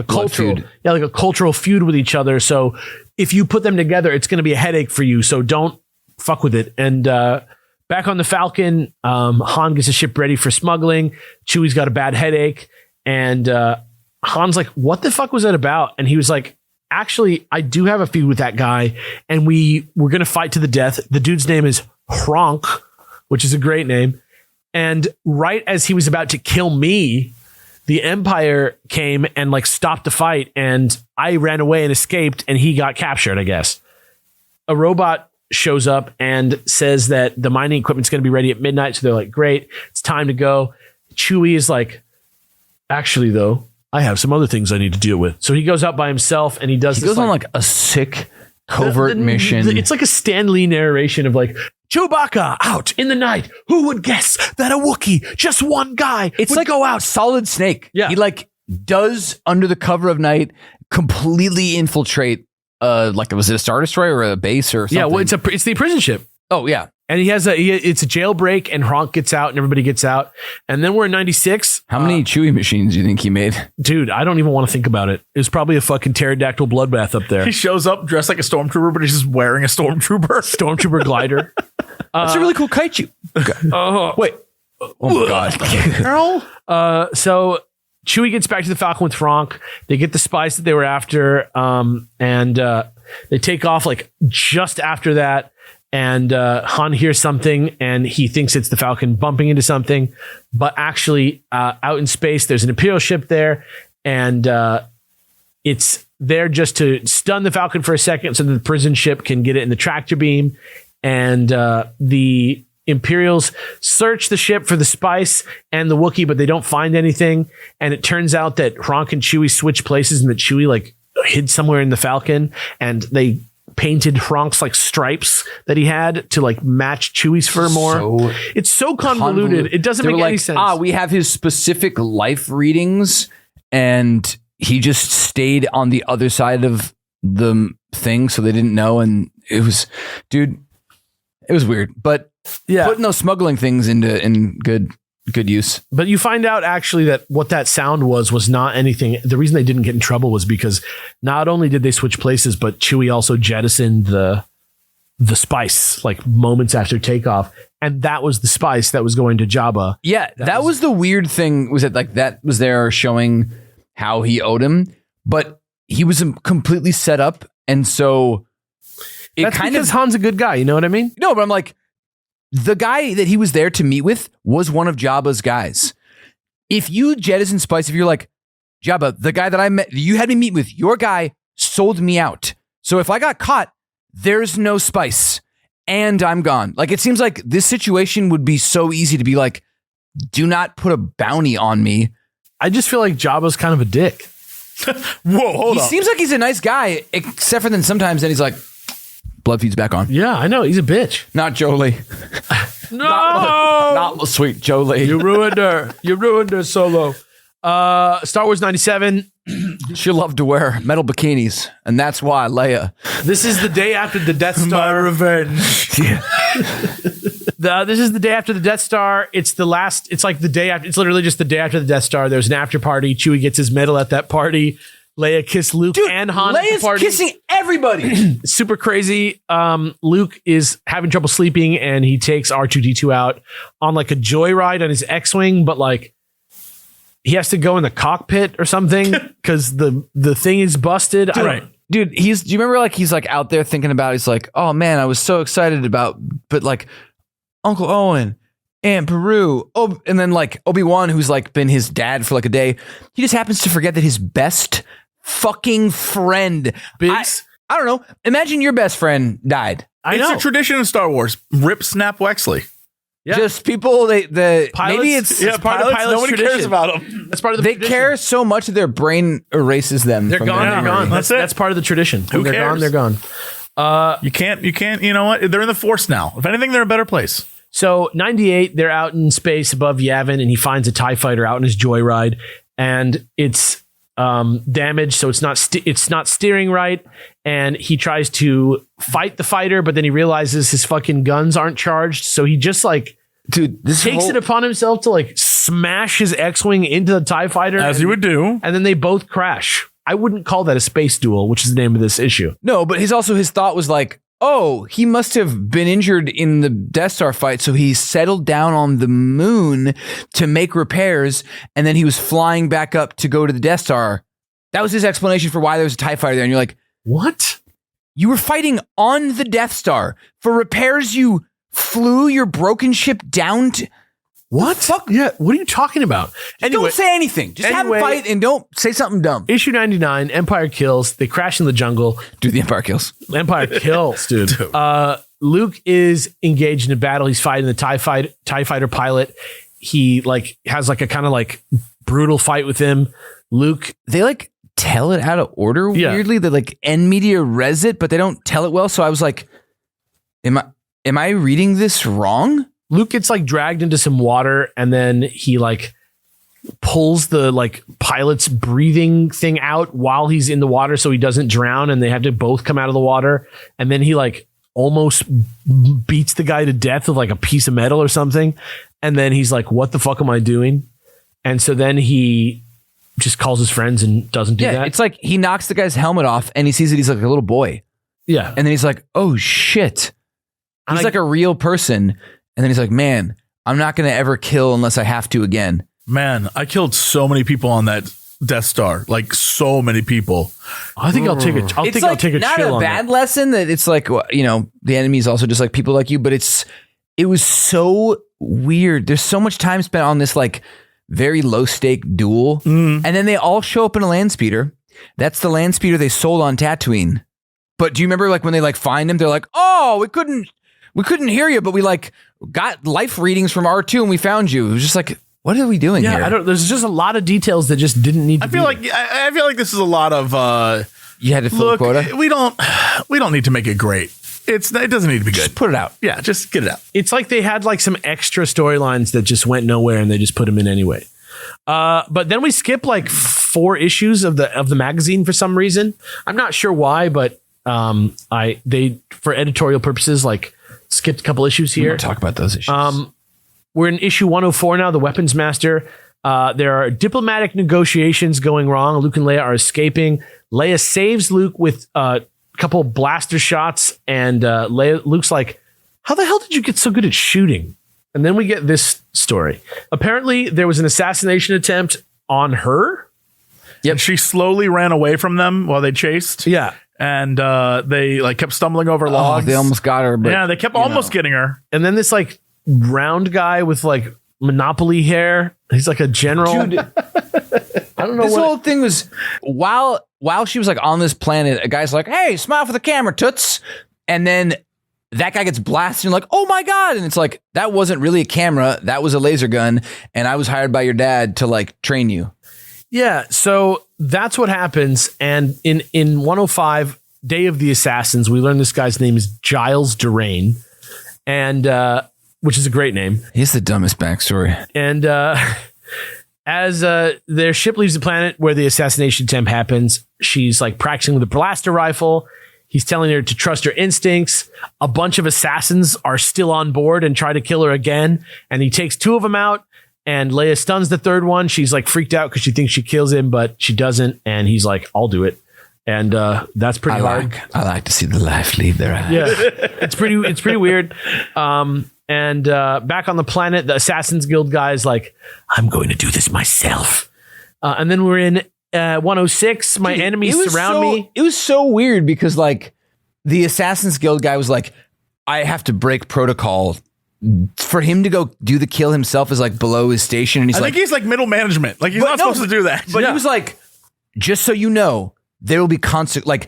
cultural, like a cultural feud with each other. So if you put them together, it's going to be a headache for you. So don't fuck with it. And back on the Falcon, Han gets a ship ready for smuggling. Chewie's got a bad headache. And Han's like, what the fuck was that about? And he was like, actually, I do have a feud with that guy. And we're going to fight to the death. The dude's name is Hronk, which is a great name. And right as he was about to kill me, the Empire came and like stopped the fight. And I ran away and escaped and he got captured, I guess. A robot shows up and says that the mining equipment's going to be ready at midnight. So they're like, great, it's time to go. Chewie is like, actually, though, I have some other things I need to deal with. So he goes out by himself and he goes on like a sick covert mission. It's like a Stan Lee narration of like, Chewbacca out in the night. Who would guess that a Wookiee, just one guy, it's would like go out? Solid Snake. Yeah. He like does under the cover of night completely infiltrate like was it a Star Destroyer or a base or something? Yeah, well, it's the prison ship. Oh yeah. And it's a jailbreak and Hronk gets out and everybody gets out. And then we're in 96. How many Chewie machines do you think he made? Dude, I don't even want to think about it. It was probably a fucking pterodactyl bloodbath up there. He shows up dressed like a stormtrooper, but he's just wearing a stormtrooper. Stormtrooper glider. That's a really cool kaiju. Wait. Oh my God. Girl. So Chewie gets back to the Falcon with Hronk. They get the spice that they were after. And they take off like just after that. And Han hears something and he thinks it's the Falcon bumping into something. But actually, out in space, there's an Imperial ship there. And it's there just to stun the Falcon for a second so that the prison ship can get it in the tractor beam. And the Imperials search the ship for the spice and the Wookiee, but they don't find anything. And it turns out that Hronk and Chewie switch places and that Chewie like hid somewhere in the Falcon. And they painted Hronk's like stripes that he had to like match Chewie's fur more. It's so convoluted. It doesn't make any sense. We have his specific life readings and he just stayed on the other side of the thing. So they didn't know. And it was, dude, it was weird, but yeah, putting those smuggling things in good use. But you find out actually that what that sound was not anything. The reason they didn't get in trouble was because not only did they switch places, but Chewie also jettisoned the spice like moments after takeoff. And that was the spice that was going to Jabba. Yeah. That was the weird thing, was that was there showing how he owed him, but he was completely set up. And so that's because Han's a good guy. You know what I mean? No, but I'm like, the guy that he was there to meet with was one of Jabba's guys. If you jettison spice, if you're like, Jabba, the guy that I met, you had me meet with, your guy sold me out. So if I got caught, there's no spice and I'm gone. Like, it seems like this situation would be so easy to be like, do not put a bounty on me. I just feel like Jabba's kind of a dick. Whoa, hold on. He seems like he's a nice guy, except for then sometimes then he's like, blood feed's back on. Yeah, I know. He's a bitch. Not Jolie. No! Not sweet Jolie. You ruined her. You ruined her, Solo. Star Wars 97. She loved to wear metal bikinis, and that's why Leia. This is the day after the Death Star. My revenge. Yeah. This is the day after the Death Star. It's the last. It's like the day after. It's literally just the day after the Death Star. There's an after party. Chewie gets his medal at that party. Leia kissed Luke and Han. Leia's kissing everybody. Super crazy. Luke is having trouble sleeping and he takes R2-D2 out on like a joyride on his X-Wing, but like he has to go in the cockpit or something because the thing is busted. Dude, do you remember like he's like out there thinking about, he's like, oh man, I was so excited about, but like Uncle Owen, Aunt Peru, and then like Obi-Wan, who's like been his dad for like a day, he just happens to forget that his best fucking friend, Biggs? I don't know. Imagine your best friend died. It's a tradition in Star Wars. Rip, snap, Wexley. Yeah. Just people, pilots, maybe it's part of pilots. Nobody tradition. cares about them. That's part of the they tradition. care so much that their brain erases them. They're from gone. their They're memory. gone. That's it. That's part of the tradition. Who They're cares? gone. They're gone. You can't, you know what? They're in the Force now. If anything, they're in a better place. So 98, they're out in space above Yavin, and he finds a TIE fighter out in his joyride. and it's damaged, so it's not steering right. And he tries to fight the fighter, but then he realizes his fucking guns aren't charged, so he just like takes it upon himself to like smash his X-wing into the TIE fighter, as you would do, and then they both crash. I wouldn't call that a space duel, which is the name of this issue. No, but his thought was like, oh, he must have been injured in the Death Star fight, so he settled down on the moon to make repairs, and then he was flying back up to go to the Death Star. That was his explanation for why there was a TIE fighter there. And you're like, what? You were fighting on the Death Star. For repairs, you flew your broken ship down to... What? Fuck? Yeah, what are you talking about? Anyway, don't say anything. Just have a fight and don't say something dumb. Issue 99, Empire kills. They crash in the jungle. Dude, the Empire kills. Empire kills, dude. Luke is engaged in a battle. He's fighting the TIE fighter pilot. He like has like a kind of like brutal fight with him. Luke, they like tell it out of order weirdly. They like end media res it, but they don't tell it well. So I was like, am I reading this wrong? Luke gets like dragged into some water, and then he like pulls the like pilot's breathing thing out while he's in the water so he doesn't drown, and they have to both come out of the water. And then he like almost beats the guy to death with like a piece of metal or something. And then he's like, what the fuck am I doing? And so then he just calls his friends and doesn't do that. It's like he knocks the guy's helmet off and he sees that he's like a little boy. Yeah. And then he's like, oh shit. He's And like a real person. And then he's like, man, I'm not going to ever kill unless I have to again. Man, I killed so many people on that Death Star. Like so many people. I think I'll take a It's chill not a on bad that. lesson that it's like, you know, the enemy is also just like people like you, but it was so weird. There's so much time spent on this like very low stake duel. And then they all show up in a land speeder. That's the land speeder they sold on Tatooine. But do you remember like when they like find him, they're like, oh, we couldn't hear you, but we like got life readings from R2 and we found you. It was just like, what are we doing here? I don't. There's just a lot of details that just didn't need to I feel like this is a lot of you had to fill a quota. We don't need to make it great. It doesn't need to be good. Just put it out. Yeah, just get it out. It's like they had like some extra storylines that just went nowhere and they just put them in anyway. But then we skip like 4 issues of the magazine for some reason. I'm not sure why, but they for editorial purposes like skipped a couple issues here. We'll talk about those issues. We're in issue 104 now, the Weapons Master. There are diplomatic negotiations going wrong. Luke and Leia are escaping. Leia saves Luke with a couple blaster shots, and Luke's like, how the hell did you get so good at shooting? And then we get this story. Apparently, there was an assassination attempt on her. Yep. And she slowly ran away from them while they chased. Yeah. And they like kept stumbling over logs. They almost got her. But, yeah, they kept almost getting her. And then this like round guy with like Monopoly hair. He's like a general. Dude, I don't know. This whole thing was while she was like on this planet, a guy's like, hey, smile for the camera, toots. And then that guy gets blasted and like, oh my God. And it's like, that wasn't really a camera. That was a laser gun. And I was hired by your dad to like train you. Yeah. So that's what happens. And in 105, Day of the Assassins, we learn this guy's name is Giles Durain, and which is a great name. He's the dumbest backstory. And as their ship leaves the planet where the assassination attempt happens, she's like practicing with a blaster rifle. He's telling her to trust her instincts. A bunch of assassins are still on board and try to kill her again. And he takes 2 of them out, and Leia stuns the 3rd one. She's like freaked out because she thinks she kills him, but she doesn't. And he's like, I'll do it. And that's pretty hard. I like to see the life leave their eyes. Yeah, it's pretty weird. And back on the planet, the Assassin's Guild guy is like, I'm going to do this myself. And then we're in 106. My enemies surround me. It was so weird because like the Assassin's Guild guy was like, I have to break protocol. For him to go do the kill himself is like below his station. And I think he's like middle management. Like he's not supposed to do that. But he was like, just so you know, there will be like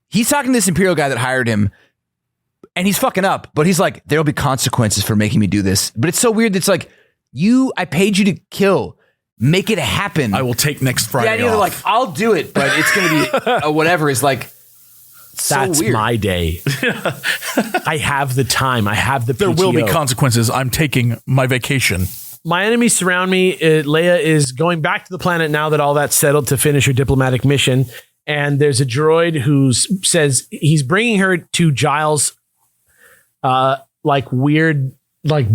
he's talking to this Imperial guy that hired him. And he's fucking up, but he's like, there'll be consequences for making me do this. But it's so weird. It's like, I paid you to kill. Make it happen. I will take next Friday off. They're like, I'll do it, but it's going to be whatever. Is like, that's so weird. My day. I have the time. I have the PTO. There will be consequences. I'm taking my vacation. my enemies surround me. Leia is going back to the planet now that all that's settled to finish her diplomatic mission. And there's a droid who says he's bringing her to Giles, like weird, like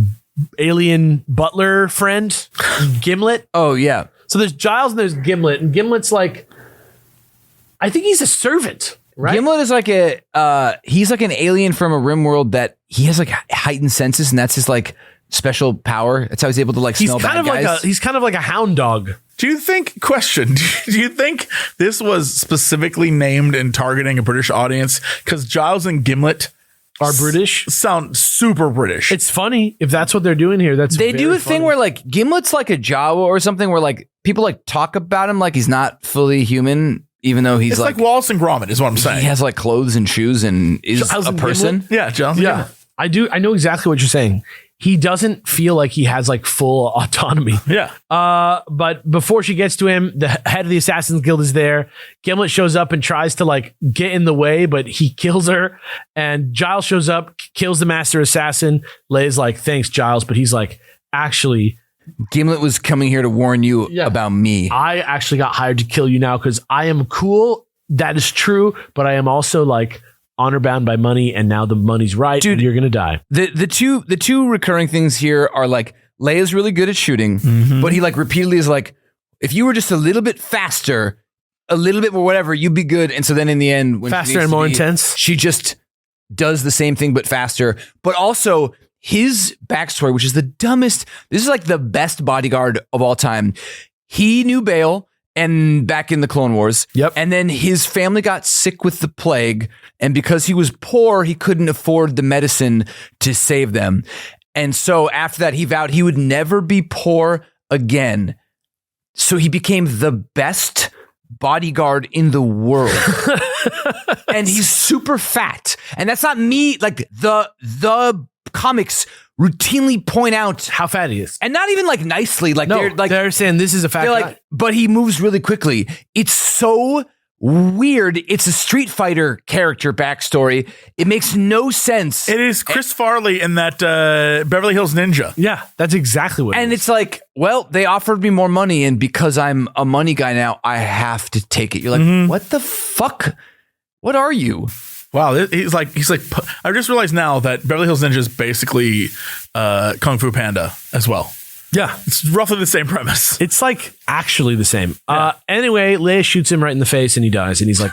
alien butler friend, Gimlet. Oh, yeah. So there's Giles and there's Gimlet. And Gimlet's like, I think he's a servant, right? Gimlet is like he's like an alien from a rim world that he has like heightened senses, and that's his like special power. That's how he's able to like smell bad guys. He's kind of like a hound dog. Do you think this was specifically named and targeting a British audience? Because Giles and Gimlet are British? Sound super British. It's funny if that's what they're doing here. They do a thing where like Gimlet's like a Jawa or something where like people like talk about him like he's not fully human, even though he's it's like Wallace and Gromit is what I'm saying. He has like clothes and shoes and is Giles a person. Gimlet? Yeah, Giles and Gimlet. I do. I know exactly what you're saying. He doesn't feel like he has like full autonomy. Yeah. But before she gets to him, the head of the Assassin's Guild is there. Gimlet shows up and tries to like get in the way, but he kills her. And Giles shows up, kills the Master Assassin. Leia's like, thanks, Giles. But he's like, actually, Gimlet was coming here to warn you about me. I actually got hired to kill you now because I am cool. That is true. But I am also like honor bound by money, and now the money's right, dude, and you're gonna die. The two recurring things here are like Leia's really good at shooting, but he like repeatedly is like, if you were just a little bit faster, a little bit more whatever, you'd be good. And so then in the end, when faster and more intense, she just does the same thing but faster. But also his backstory, which is the dumbest. This is like the best bodyguard of all time. He knew Bail. And back in the Clone Wars. Yep. And then his family got sick with the plague. And because he was poor, he couldn't afford the medicine to save them. And so after that, he vowed he would never be poor again. So he became the best bodyguard in the world. And he's super fat. And that's not me. Like the comics routinely point out how fat he is, and not even like nicely. Like they're saying this is a fat guy. Like, but he moves really quickly. It's so weird. It's a Street Fighter character backstory. It makes no sense. It is Chris Farley in that Beverly Hills Ninja. Yeah, that's exactly what. And it's like, well, they offered me more money, and because I'm a money guy now, I have to take it. You're like, what the fuck? What are you? Wow, he's like. I just realized now that Beverly Hills Ninja is basically Kung Fu Panda as well. Yeah, it's roughly the same premise. It's like actually the same. Yeah. Anyway, Leia shoots him right in the face, and he dies. And he's like,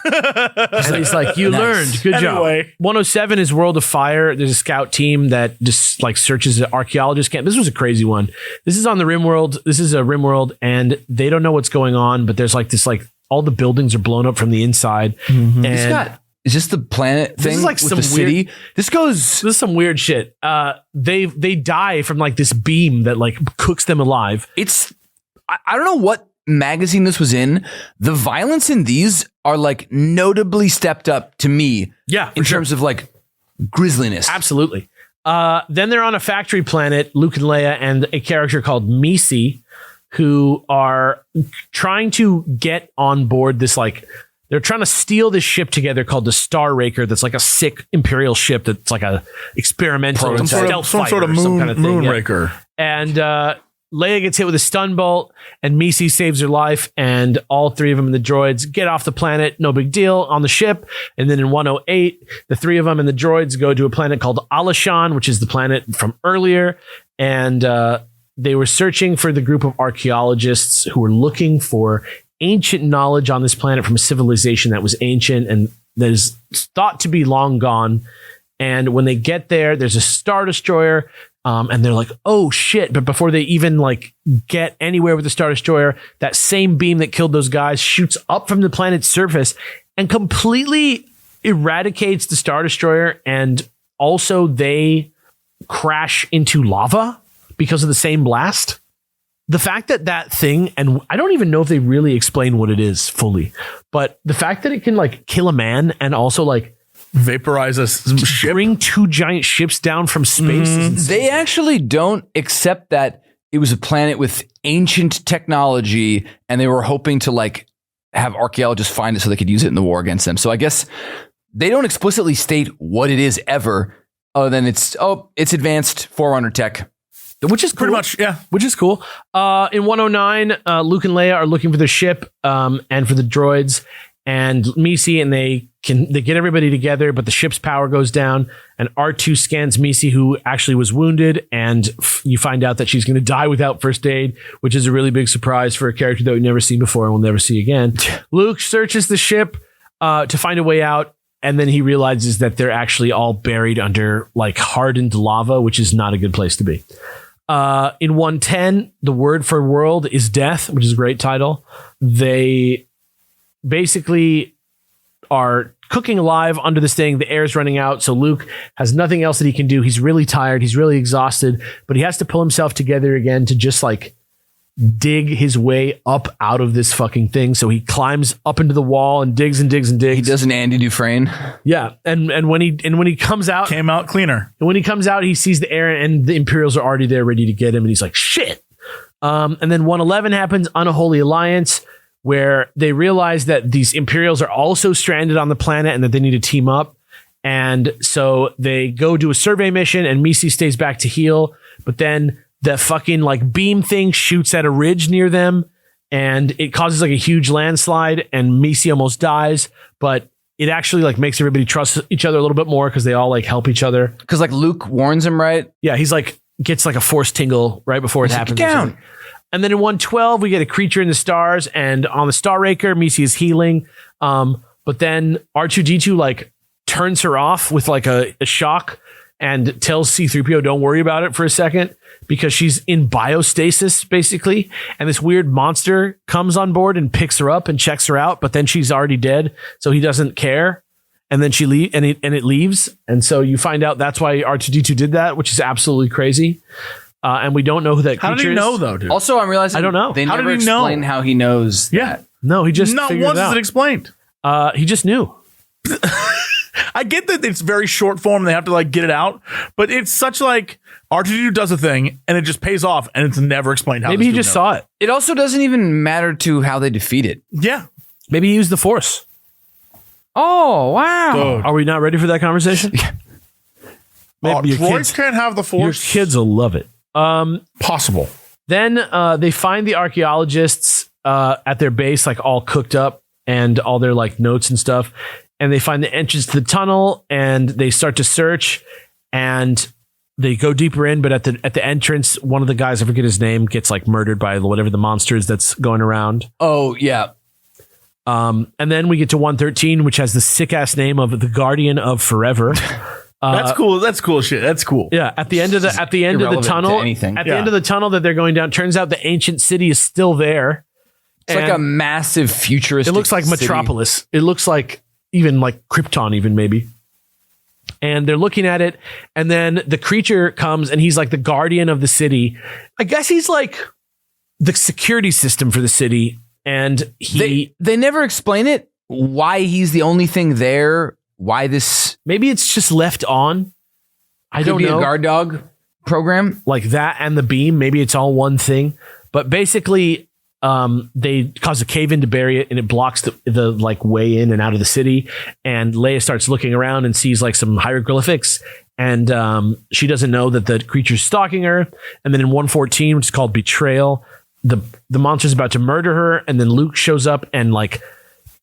"You learned, good job." 107 is World of Fire. There's a scout team that just like searches the archaeologist camp. This was a crazy one. This is on the Rim World. This is a Rim World, and they don't know what's going on. But there's like this, like all the buildings are blown up from the inside, and. Is this the planet thing? This is like some city. Weird, this is some weird shit. They die from like this beam that like cooks them alive. It's I don't know what magazine this was in. The violence in these are like notably stepped up to me. Yeah, in terms of like grisliness. Absolutely. Then they're on a factory planet, Luke and Leia, and a character called Meaty, who are trying to get on board this like. They're trying to steal this ship together called the Star Raker. That's like a sick Imperial ship that's like a experimental stealth some sort of moonraker. And Leia gets hit with a stun bolt, and Meaty saves her life. And all three of them, the droids, get off the planet. No big deal on the ship. And then in 108, the three of them and the droids go to a planet called Alashan, which is the planet from earlier. And they were searching for the group of archaeologists who were looking for ancient knowledge on this planet from a civilization that was ancient and that is thought to be long gone. And when they get there, there's a Star Destroyer, and they're like, oh shit. But before they even like get anywhere with the Star Destroyer, that same beam that killed those guys shoots up from the planet's surface and completely eradicates the Star Destroyer. And also they crash into lava because of the same blast. The fact that thing, and I don't even know if they really explain what it is fully, but the fact that it can like kill a man and also like vaporize a ship, bring two giant ships down from space. They actually don't accept that it was a planet with ancient technology and they were hoping to like have archaeologists find it so they could use it in the war against them. So I guess they don't explicitly state what it is ever, other than it's advanced Forerunner tech. which is Pretty cool. much, yeah. Which is cool. In 109, Luke and Leia are looking for the ship and for the droids and Meaty, and they get everybody together, but the ship's power goes down, and R2 scans Meaty, who actually was wounded, and you find out that she's going to die without first aid, which is a really big surprise for a character that we've never seen before and we'll never see again. Luke searches the ship to find a way out, and then he realizes that they're actually all buried under like hardened lava, which is not a good place to be. In 110, the word for world is death, which is a great title. They basically are cooking alive under this thing. The air's running out, so Luke has nothing else that he can do. He's really tired. He's really exhausted, but he has to pull himself together again to just like dig his way up out of this fucking thing. So he climbs up into the wall and digs and digs and digs. He does an Andy Dufresne. Yeah, and when he comes out, Came out cleaner. and when he comes out, he sees the air, and the Imperials are already there, ready to get him, and he's like, "Shit!" And then 111 happens, Unholy Alliance, where they realize that these Imperials are also stranded on the planet, and that they need to team up. And so they go do a survey mission, and Meaty stays back to heal, but then the fucking like beam thing shoots at a ridge near them, and it causes like a huge landslide, and Meaty almost dies, but it actually like makes everybody trust each other a little bit more because they all like help each other. Because like Luke warns him, right? Yeah, he's like gets like a force tingle right before it happens. "Get down." And then in 112, we get a creature in the stars, and on the Star Raker, Meaty is healing. But then R2D2 like turns her off with like a shock and tells C-3PO, "Don't worry about it for a second," because she's in biostasis basically. And this weird monster comes on board and picks her up and checks her out, but then she's already dead, so he doesn't care. And then she it leaves. And so you find out that's why R2D2 did that, which is absolutely crazy. And we don't know who that creature is. How did he know though, dude? Also, I'm realizing I don't know. They How never did he know? explain how he knows. Yeah. No, he just Not figured once it is out. it explained. He just knew. I get that it's very short form. They have to like get it out, but it's such like R2D2 does a thing and it just pays off, and it's never explained how. Maybe he just saw it. It also doesn't even matter to how they defeat it. Yeah. Maybe he used the Force. Oh, wow. Dude. Are we not ready for that conversation? Maybe your Droids kids, can't have the your Force. kids will love it. Possible. Then they find the archaeologists at their base, like all cooked up and all their like notes and stuff. And they find the entrance to the tunnel, and they start to search, and they go deeper in. But at the entrance, one of the guys, I forget his name, gets like murdered by whatever the monster is that's going around. Oh, yeah. And then we get to 113, which has the sick ass name of the Guardian of Forever. That's cool. That's cool shit. That's cool. Yeah, at the end of the irrelevant to tunnel, anything. at the end of the tunnel that they're going down, turns out the ancient city is still there. It's like a massive futuristic It looks like city. Metropolis. It looks like even like Krypton, even maybe. And they're looking at it, and then the creature comes, and he's like the guardian of the city. I guess he's like the security system for the city. And They never explain it. Why he's the only thing there. Why this maybe it's just left on. I could don't be know. a guard dog program. Like that and the beam. Maybe it's all one thing. But basically, they cause a cave in to bury it, and it blocks the like way in and out of the city. And Leia starts looking around and sees like some hieroglyphics, and she doesn't know that the creature's stalking her. And then in 114, which is called Betrayal, the monster's about to murder her, and then Luke shows up and like,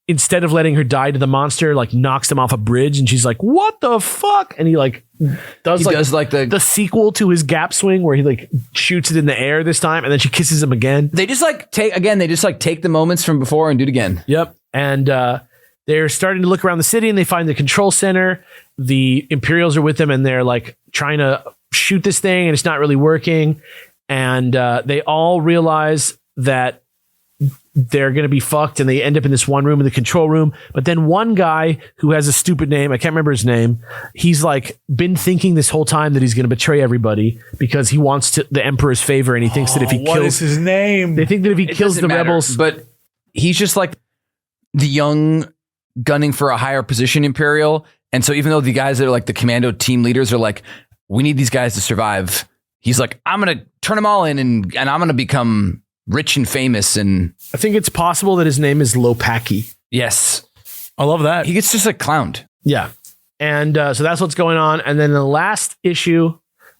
instead of letting her die to the monster, like knocks him off a bridge, and she's like, "What the fuck?" And he like does the sequel to his gap swing where he like shoots it in the air this time, and then she kisses him again. They just like take the moments from before and do it again. Yep. And they're starting to look around the city, and they find the control center. The Imperials are with them, and they're like trying to shoot this thing, and it's not really working. And they all realize that they're going to be fucked, and they end up in this one room in the control room. But then one guy who has a stupid name, I can't remember his name, he's like been thinking this whole time that he's going to betray everybody because he wants the Emperor's favor, and he thinks that if he What kills, is his name? they think that if he kills doesn't the matter, rebels, but he's just like the young gunning for a higher position Imperial. And so even though the guys that are like the commando team leaders are like, we need these guys to survive, he's like, I'm going to turn them all in, and I'm going to become rich and famous. And I think it's possible that his name is Lopaki. yes, I love that. he gets just like clowned. Yeah. And so that's what's going on. And then the last issue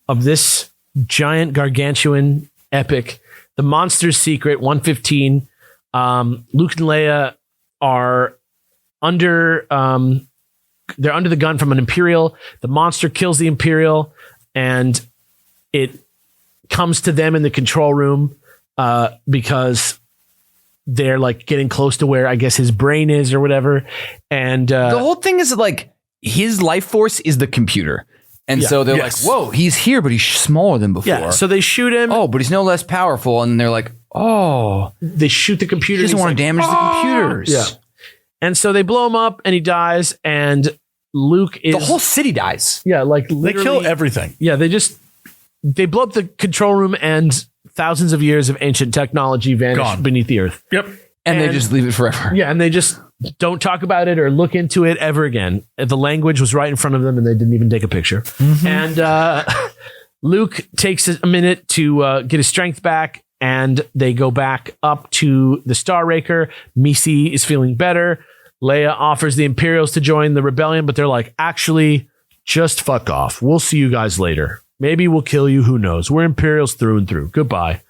of this giant gargantuan epic. The Monster's Secret 115. Luke and Leia are under they're under the gun from an Imperial. The monster kills the Imperial, and it comes to them in the control room because they're like getting close to where I guess his brain is or whatever. And the whole thing is like his life force is the computer. And so they're like, whoa, he's here, but he's smaller than before. yeah, so they shoot him. Oh, but he's no less powerful. And they're like, oh, They shoot the computer. he doesn't and he's want to like, damage the computers. Yeah. And so they blow him up and he dies. And Luke is The whole city dies. like They literally kill everything. Yeah, they blow up the control room and thousands of years of ancient technology vanish Gone. beneath the earth. Yep. And they And- just leave it forever. Yeah, and they just don't talk about it or look into it ever again. The language was right in front of them and they didn't even take a picture. And Luke takes a minute to get his strength back, and they go back up to the Star Raker. Misi is feeling better. Leia offers the Imperials to join the rebellion, but they're like, actually, just fuck off. We'll see you guys later. Maybe we'll kill you. Who knows? We're Imperials through and through. Goodbye.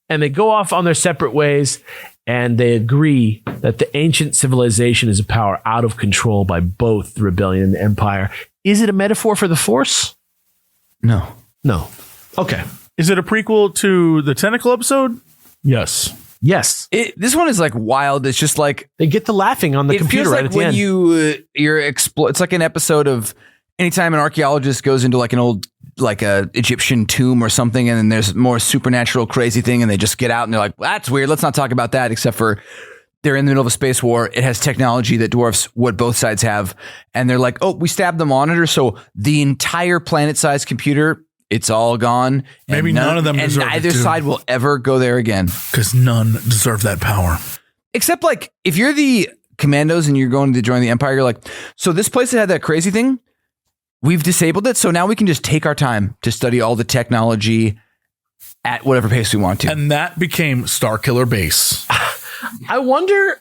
And they go off on their separate ways, and they agree that the ancient civilization is a power out of control by both the rebellion and the Empire. Is it a metaphor for the Force? No. No. Okay. Is it a prequel to the Tentacle episode? Yes. Yes. This one is like wild. It's just like, They get the laughing on the it computer feels right like at the when end. you're it's like an episode of anytime an archaeologist goes into like an old like a Egyptian tomb or something, and then there's more supernatural crazy thing, and they just get out and they're like, that's weird, let's not talk about that, except for they're in the middle of a space war. It has technology that dwarfs what both sides have, and they're like, oh, we stabbed the monitor, so the entire planet-sized computer, it's all gone. Maybe and none of them and deserve it, neither too. side will ever go there again. Because none deserve that power. Except like if you're the commandos and you're going to join the Empire, you're like, so this place that had that crazy thing, we've disabled it, so now we can just take our time to study all the technology at whatever pace we want to. And that became Starkiller Base. I wonder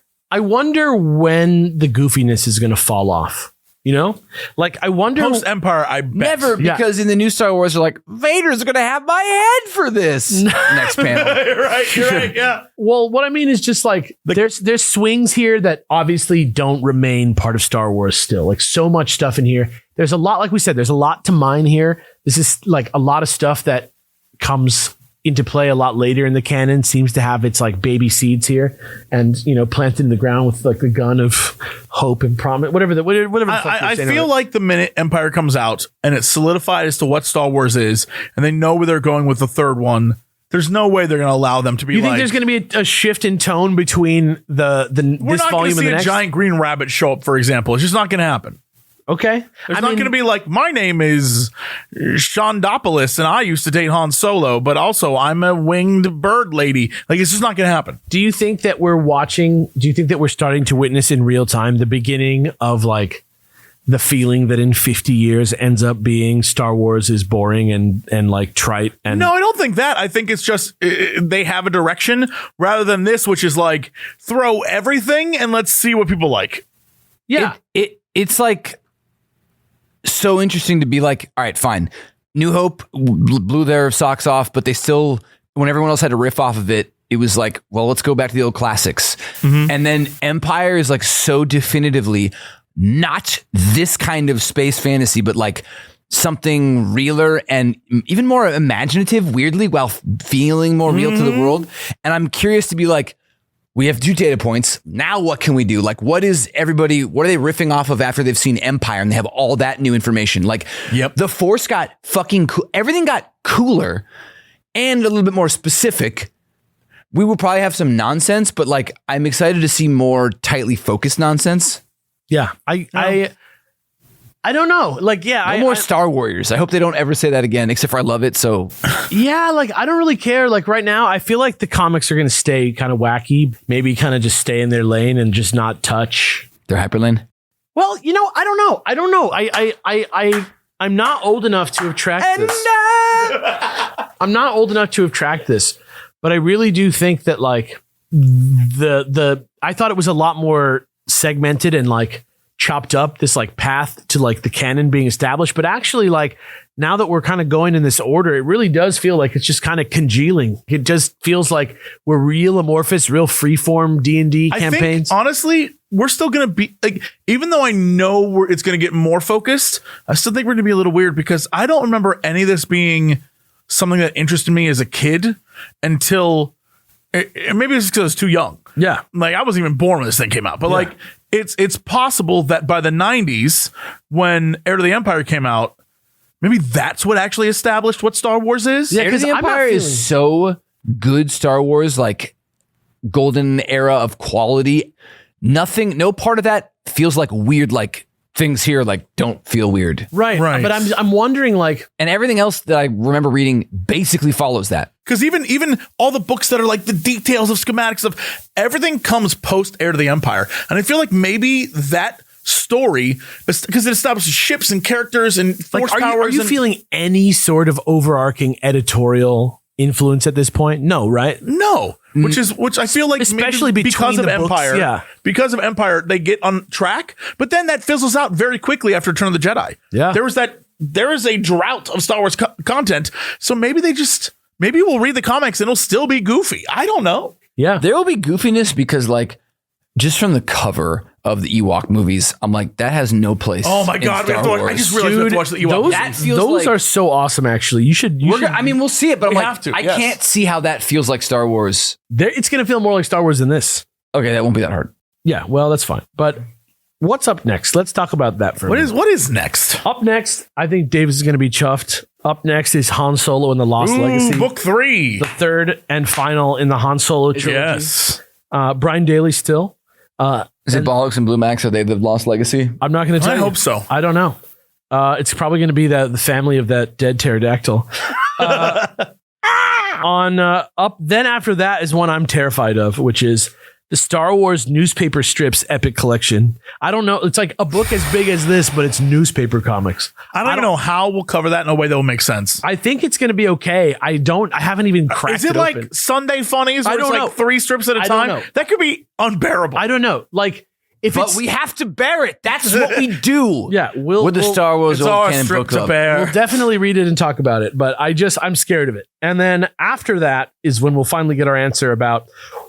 when the goofiness is going to fall off. You know, like I wonder. Post Empire, I bet. Never, Yeah. because in the new Star Wars, they're like, Vader's going to have my head for this. Next panel. You're right. Yeah. Well, what I mean is just like there's swings here that obviously don't remain part of Star Wars still. Like so much stuff in here. There's a lot, like we said, there's a lot to mine here. This is like a lot of stuff that comes into play a lot later in the canon, seems to have its like baby seeds here, and you know, planted in the ground with like the gun of hope and promise, whatever the fuck I they're saying feel on it. like the minute Empire comes out and it's solidified as to what Star Wars is, and they know where they're going with the third one, there's no way they're going to allow them to be You like, think there's going to be a shift in tone between we're this not going to volume and see the a next? giant green rabbit show up, for example. It's just not going to happen. Okay, There's not going to be like, my name is Shondopolis and I used to date Han Solo, but also I'm a winged bird lady. Like, it's just not going to happen. Do you think that we're starting to witness in real time the beginning of like the feeling that in 50 years ends up being Star Wars is boring and like trite? And No, I don't think that. I think it's just they have a direction rather than this, which is like, throw everything and let's see what people like. yeah, It's like so interesting to be like, all right, fine. New Hope blew their socks off, but they still, when everyone else had to riff off of it, it was like, well, let's go back to the old classics. And then Empire is like so definitively not this kind of space fantasy, but like something realer and even more imaginative, weirdly, while feeling more real to the world. And I'm curious to be like, we have 2 data points. Now what can we do? Like, what are they riffing off of after they've seen Empire and they have all that new information? Like, Yep. the Force got fucking cool. Everything got cooler and a little bit more specific. We will probably have some nonsense, but like, I'm excited to see more tightly focused nonsense. yeah. I don't know. Like, yeah, No more Star Warriors. I hope they don't ever say that again, except for I love it. So yeah, like I don't really care. Like right now, I feel like the comics are going to stay kind of wacky. Maybe kind of just stay in their lane and just not touch. they're hyperlane. Well, you know, I don't know. I'm not old enough to have tracked this. I'm not old enough to have tracked this, but I really do think that like I thought it was a lot more segmented and like chopped up, this like path to like the canon being established, but actually like now that we're kind of going in this order, it really does feel like it's just kind of congealing. It just feels like we're real amorphous, real freeform D&D campaigns. I think, honestly, we're still going to be like, even though I know it's going to get more focused, I still think we're going to be a little weird because I don't remember any of this being something that interested me as a kid until maybe it's because I was too young. Yeah. Like I wasn't even born when this thing came out, but like it's possible that by the 90s when Heir to the Empire came out, maybe that's what actually established what Star Wars is. Heir to the Empire is so good Star Wars, like golden era of quality. No part of that feels like weird, like things here like don't feel weird. Right. But I'm wondering like, and everything else that I remember reading basically follows that. Because even all the books that are like the details of schematics of everything comes post Heir to the Empire. And I feel like maybe that story, because it establishes ships and characters and force like, powers. Are you feeling any sort of overarching editorial influence at this point? No, right? No. Which I feel like especially because of the books, Empire. Because of Empire, they get on track, but then that fizzles out very quickly after Return of the Jedi. Yeah. There is a drought of Star Wars content. So maybe we'll read the comics and it'll still be goofy. I don't know. Yeah. There will be goofiness because like just from the cover of the Ewok movies, I'm like, that has no place. Oh my God. I just realized we have to watch the Ewok. Those are so awesome, actually. You should. I mean, we'll see it, but I'm like, have to, I can't see how that feels like Star Wars. It's going to feel more like Star Wars than this. Okay, that won't be that hard. Yeah, well, that's fine. But what's up next? Let's talk about that for a minute. What is next? Up next, I think Davis is going to be chuffed. Up next is Han Solo and the Lost Legacy. Book 3. The third and final in the Han Solo trilogy. Yes. Brian Daly still. Is it Bollocks and Blue Max? Are they the Lost Legacy? I'm not going to tell you. I hope so. I don't know. It's probably going to be the family of that dead pterodactyl. Then after that is one I'm terrified of, which is the Star Wars newspaper strips epic collection. I don't know. It's like a book as big as this, but it's newspaper comics. I don't know how we'll cover that in a way that will make sense. I think it's going to be okay. I haven't even cracked it open. Is it like Sunday Funnies where it's like 3 strips at a time? That could be unbearable. I don't know. Like, but we have to bear it. That's what we do. Yeah, with the Star Wars Old Canon Book Club. We'll definitely read it and talk about it, but I'm scared of it. And then after that is when we'll finally get our answer about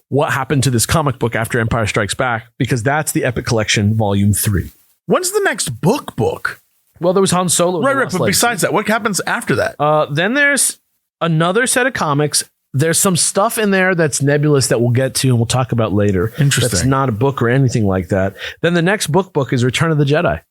what happened to this comic book after Empire Strikes Back, because that's the Epic Collection Volume 3. When's the next book? Well, there was Han Solo. Right, but besides that, what happens after that? Then there's another set of comics. There's some stuff in there that's nebulous that we'll get to and we'll talk about later. Interesting. That's not a book or anything like that. Then the next book is Return of the Jedi.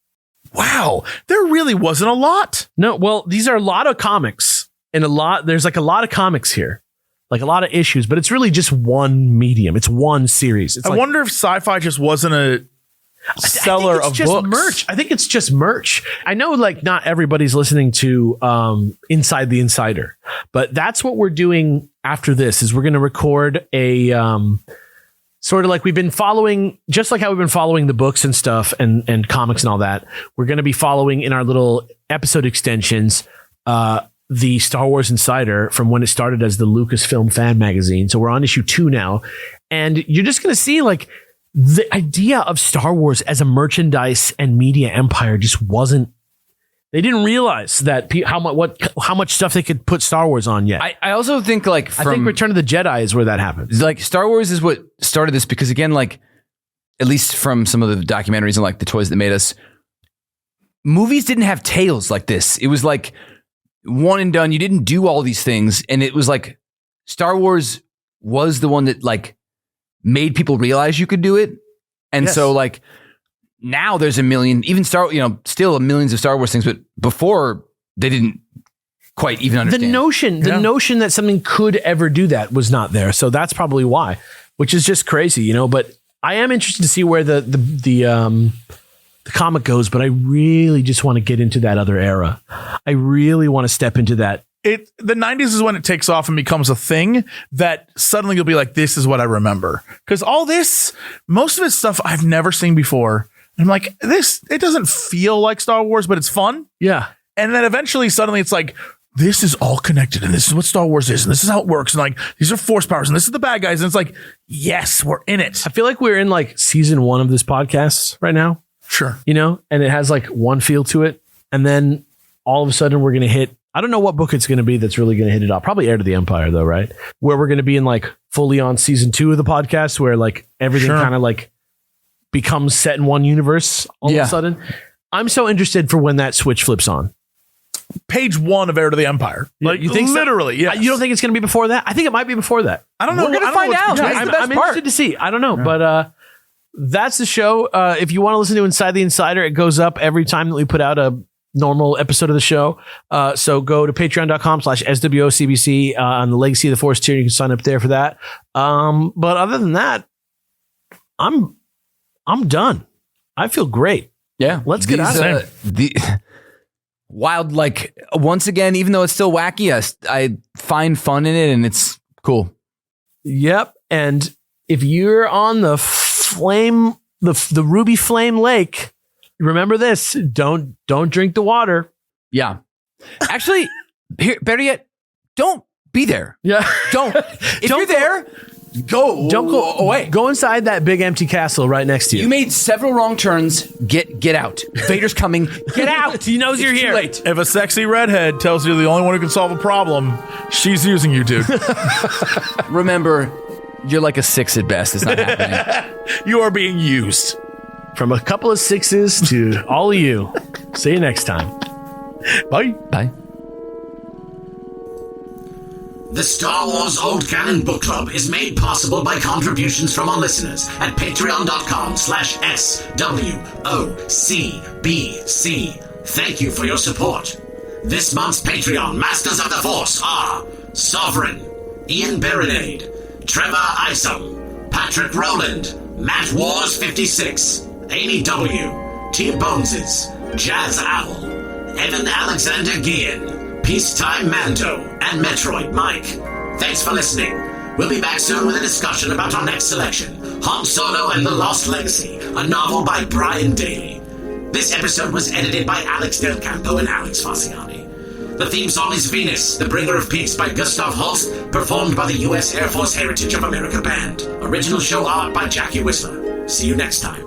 Wow, there really wasn't a lot. No, well, these are a lot of comics and there's like a lot of comics here. Like a lot of issues, but it's really just one medium. It's one series. I wonder if sci-fi just wasn't a seller of books. Merch. I think it's just merch. I know like not everybody's listening to Inside the Insider, but that's what we're doing after this is we're going to record a sort of like we've been following, just like how we've been following the books and stuff and comics and all that. We're going to be following in our little episode extensions the Star Wars Insider from when it started as the Lucasfilm fan magazine. So we're on issue 2 now. And you're just going to see like the idea of Star Wars as a merchandise and media empire just wasn't, they didn't realize that how much stuff they could put Star Wars on yet. I also think like I think Return of the Jedi is where that happens. Like Star Wars is what started this because again, like at least from some of the documentaries and like the toys that made us, movies didn't have tales like this. It was like one and done. You didn't do all these things. And it was like Star Wars was the one that like made people realize you could do it. And so like now there's a million, even still millions of Star Wars things, but before they didn't quite even understand. The notion that something could ever do that was not there. So that's probably why, which is just crazy, but I am interested to see where the comic goes, but I really just want to get into that other era. I really want to step into that. The 90s is when it takes off and becomes a thing that suddenly you'll be like, this is what I remember. Because all this, most of it's stuff I've never seen before. And I'm like, it doesn't feel like Star Wars, but it's fun. Yeah. And then eventually, suddenly it's like, this is all connected and this is what Star Wars is and this is how it works. And like, these are force powers and this is the bad guys. And it's like, yes, we're in it. I feel like we're in like season 1 of this podcast right now. Sure. And it has like one feel to it. And then all of a sudden we're going to hit, I don't know what book it's going to be that's really going to hit it off. Probably Heir to the Empire though, right? Where we're going to be in like fully on season 2 of the podcast where like everything kind of like becomes set in one universe all of a sudden. I'm so interested for when that switch flips on. Page 1 of Heir to the Empire. Like you think literally, yes. You don't think it's going to be before that? I think it might be before that. I don't know. We're going to find out. That's the best I'm part. interested to see. I don't know, but that's the show. If you want to listen to Inside the Insider, it goes up every time that we put out a normal episode of the show. So go to patreon.com/SWOCBC on the Legacy of the Force tier. You can sign up there for that. But other than that, I'm done. I feel great. Yeah. Let's get out of there. Wild, like, once again, even though it's still wacky, I find fun in it and it's cool. Yep. And if you're on the flame, the Ruby Flame Lake, remember this, don't drink the water. Yeah. Actually, better yet, don't be there. Yeah. Don't. If you're there, don't go away. Go inside that big empty castle right next to you. You made several wrong turns. Get out. Vader's coming. Get out. He knows you're here. Too late. If a sexy redhead tells you the only one who can solve a problem, she's using you, dude. Remember, you're like a 6 at best. It's not happening. You are being used. From a couple of 6s to all of you. See you next time. Bye. Bye. The Star Wars Old Canon Book Club is made possible by contributions from our listeners at patreon.com/SWOCBC. Thank you for your support. This month's Patreon Masters of the Force are Sovereign, Ian Berenade, Trevor Isom, Patrick Rowland, Matt Wars 56, Amy W, T Boneses, Jazz Owl, Evan Alexander Guillen, Peacetime Mando, and Metroid Mike. Thanks for listening. We'll be back soon with a discussion about our next selection, Han Solo and the Lost Legacy, a novel by Brian Daly. This episode was edited by Alex Del Campo and Alex Fasciani. The theme song is Venus, the Bringer of Peace by Gustav Holst, performed by the U.S. Air Force Heritage of America Band. Original show art by Jackie Whistler. See you next time.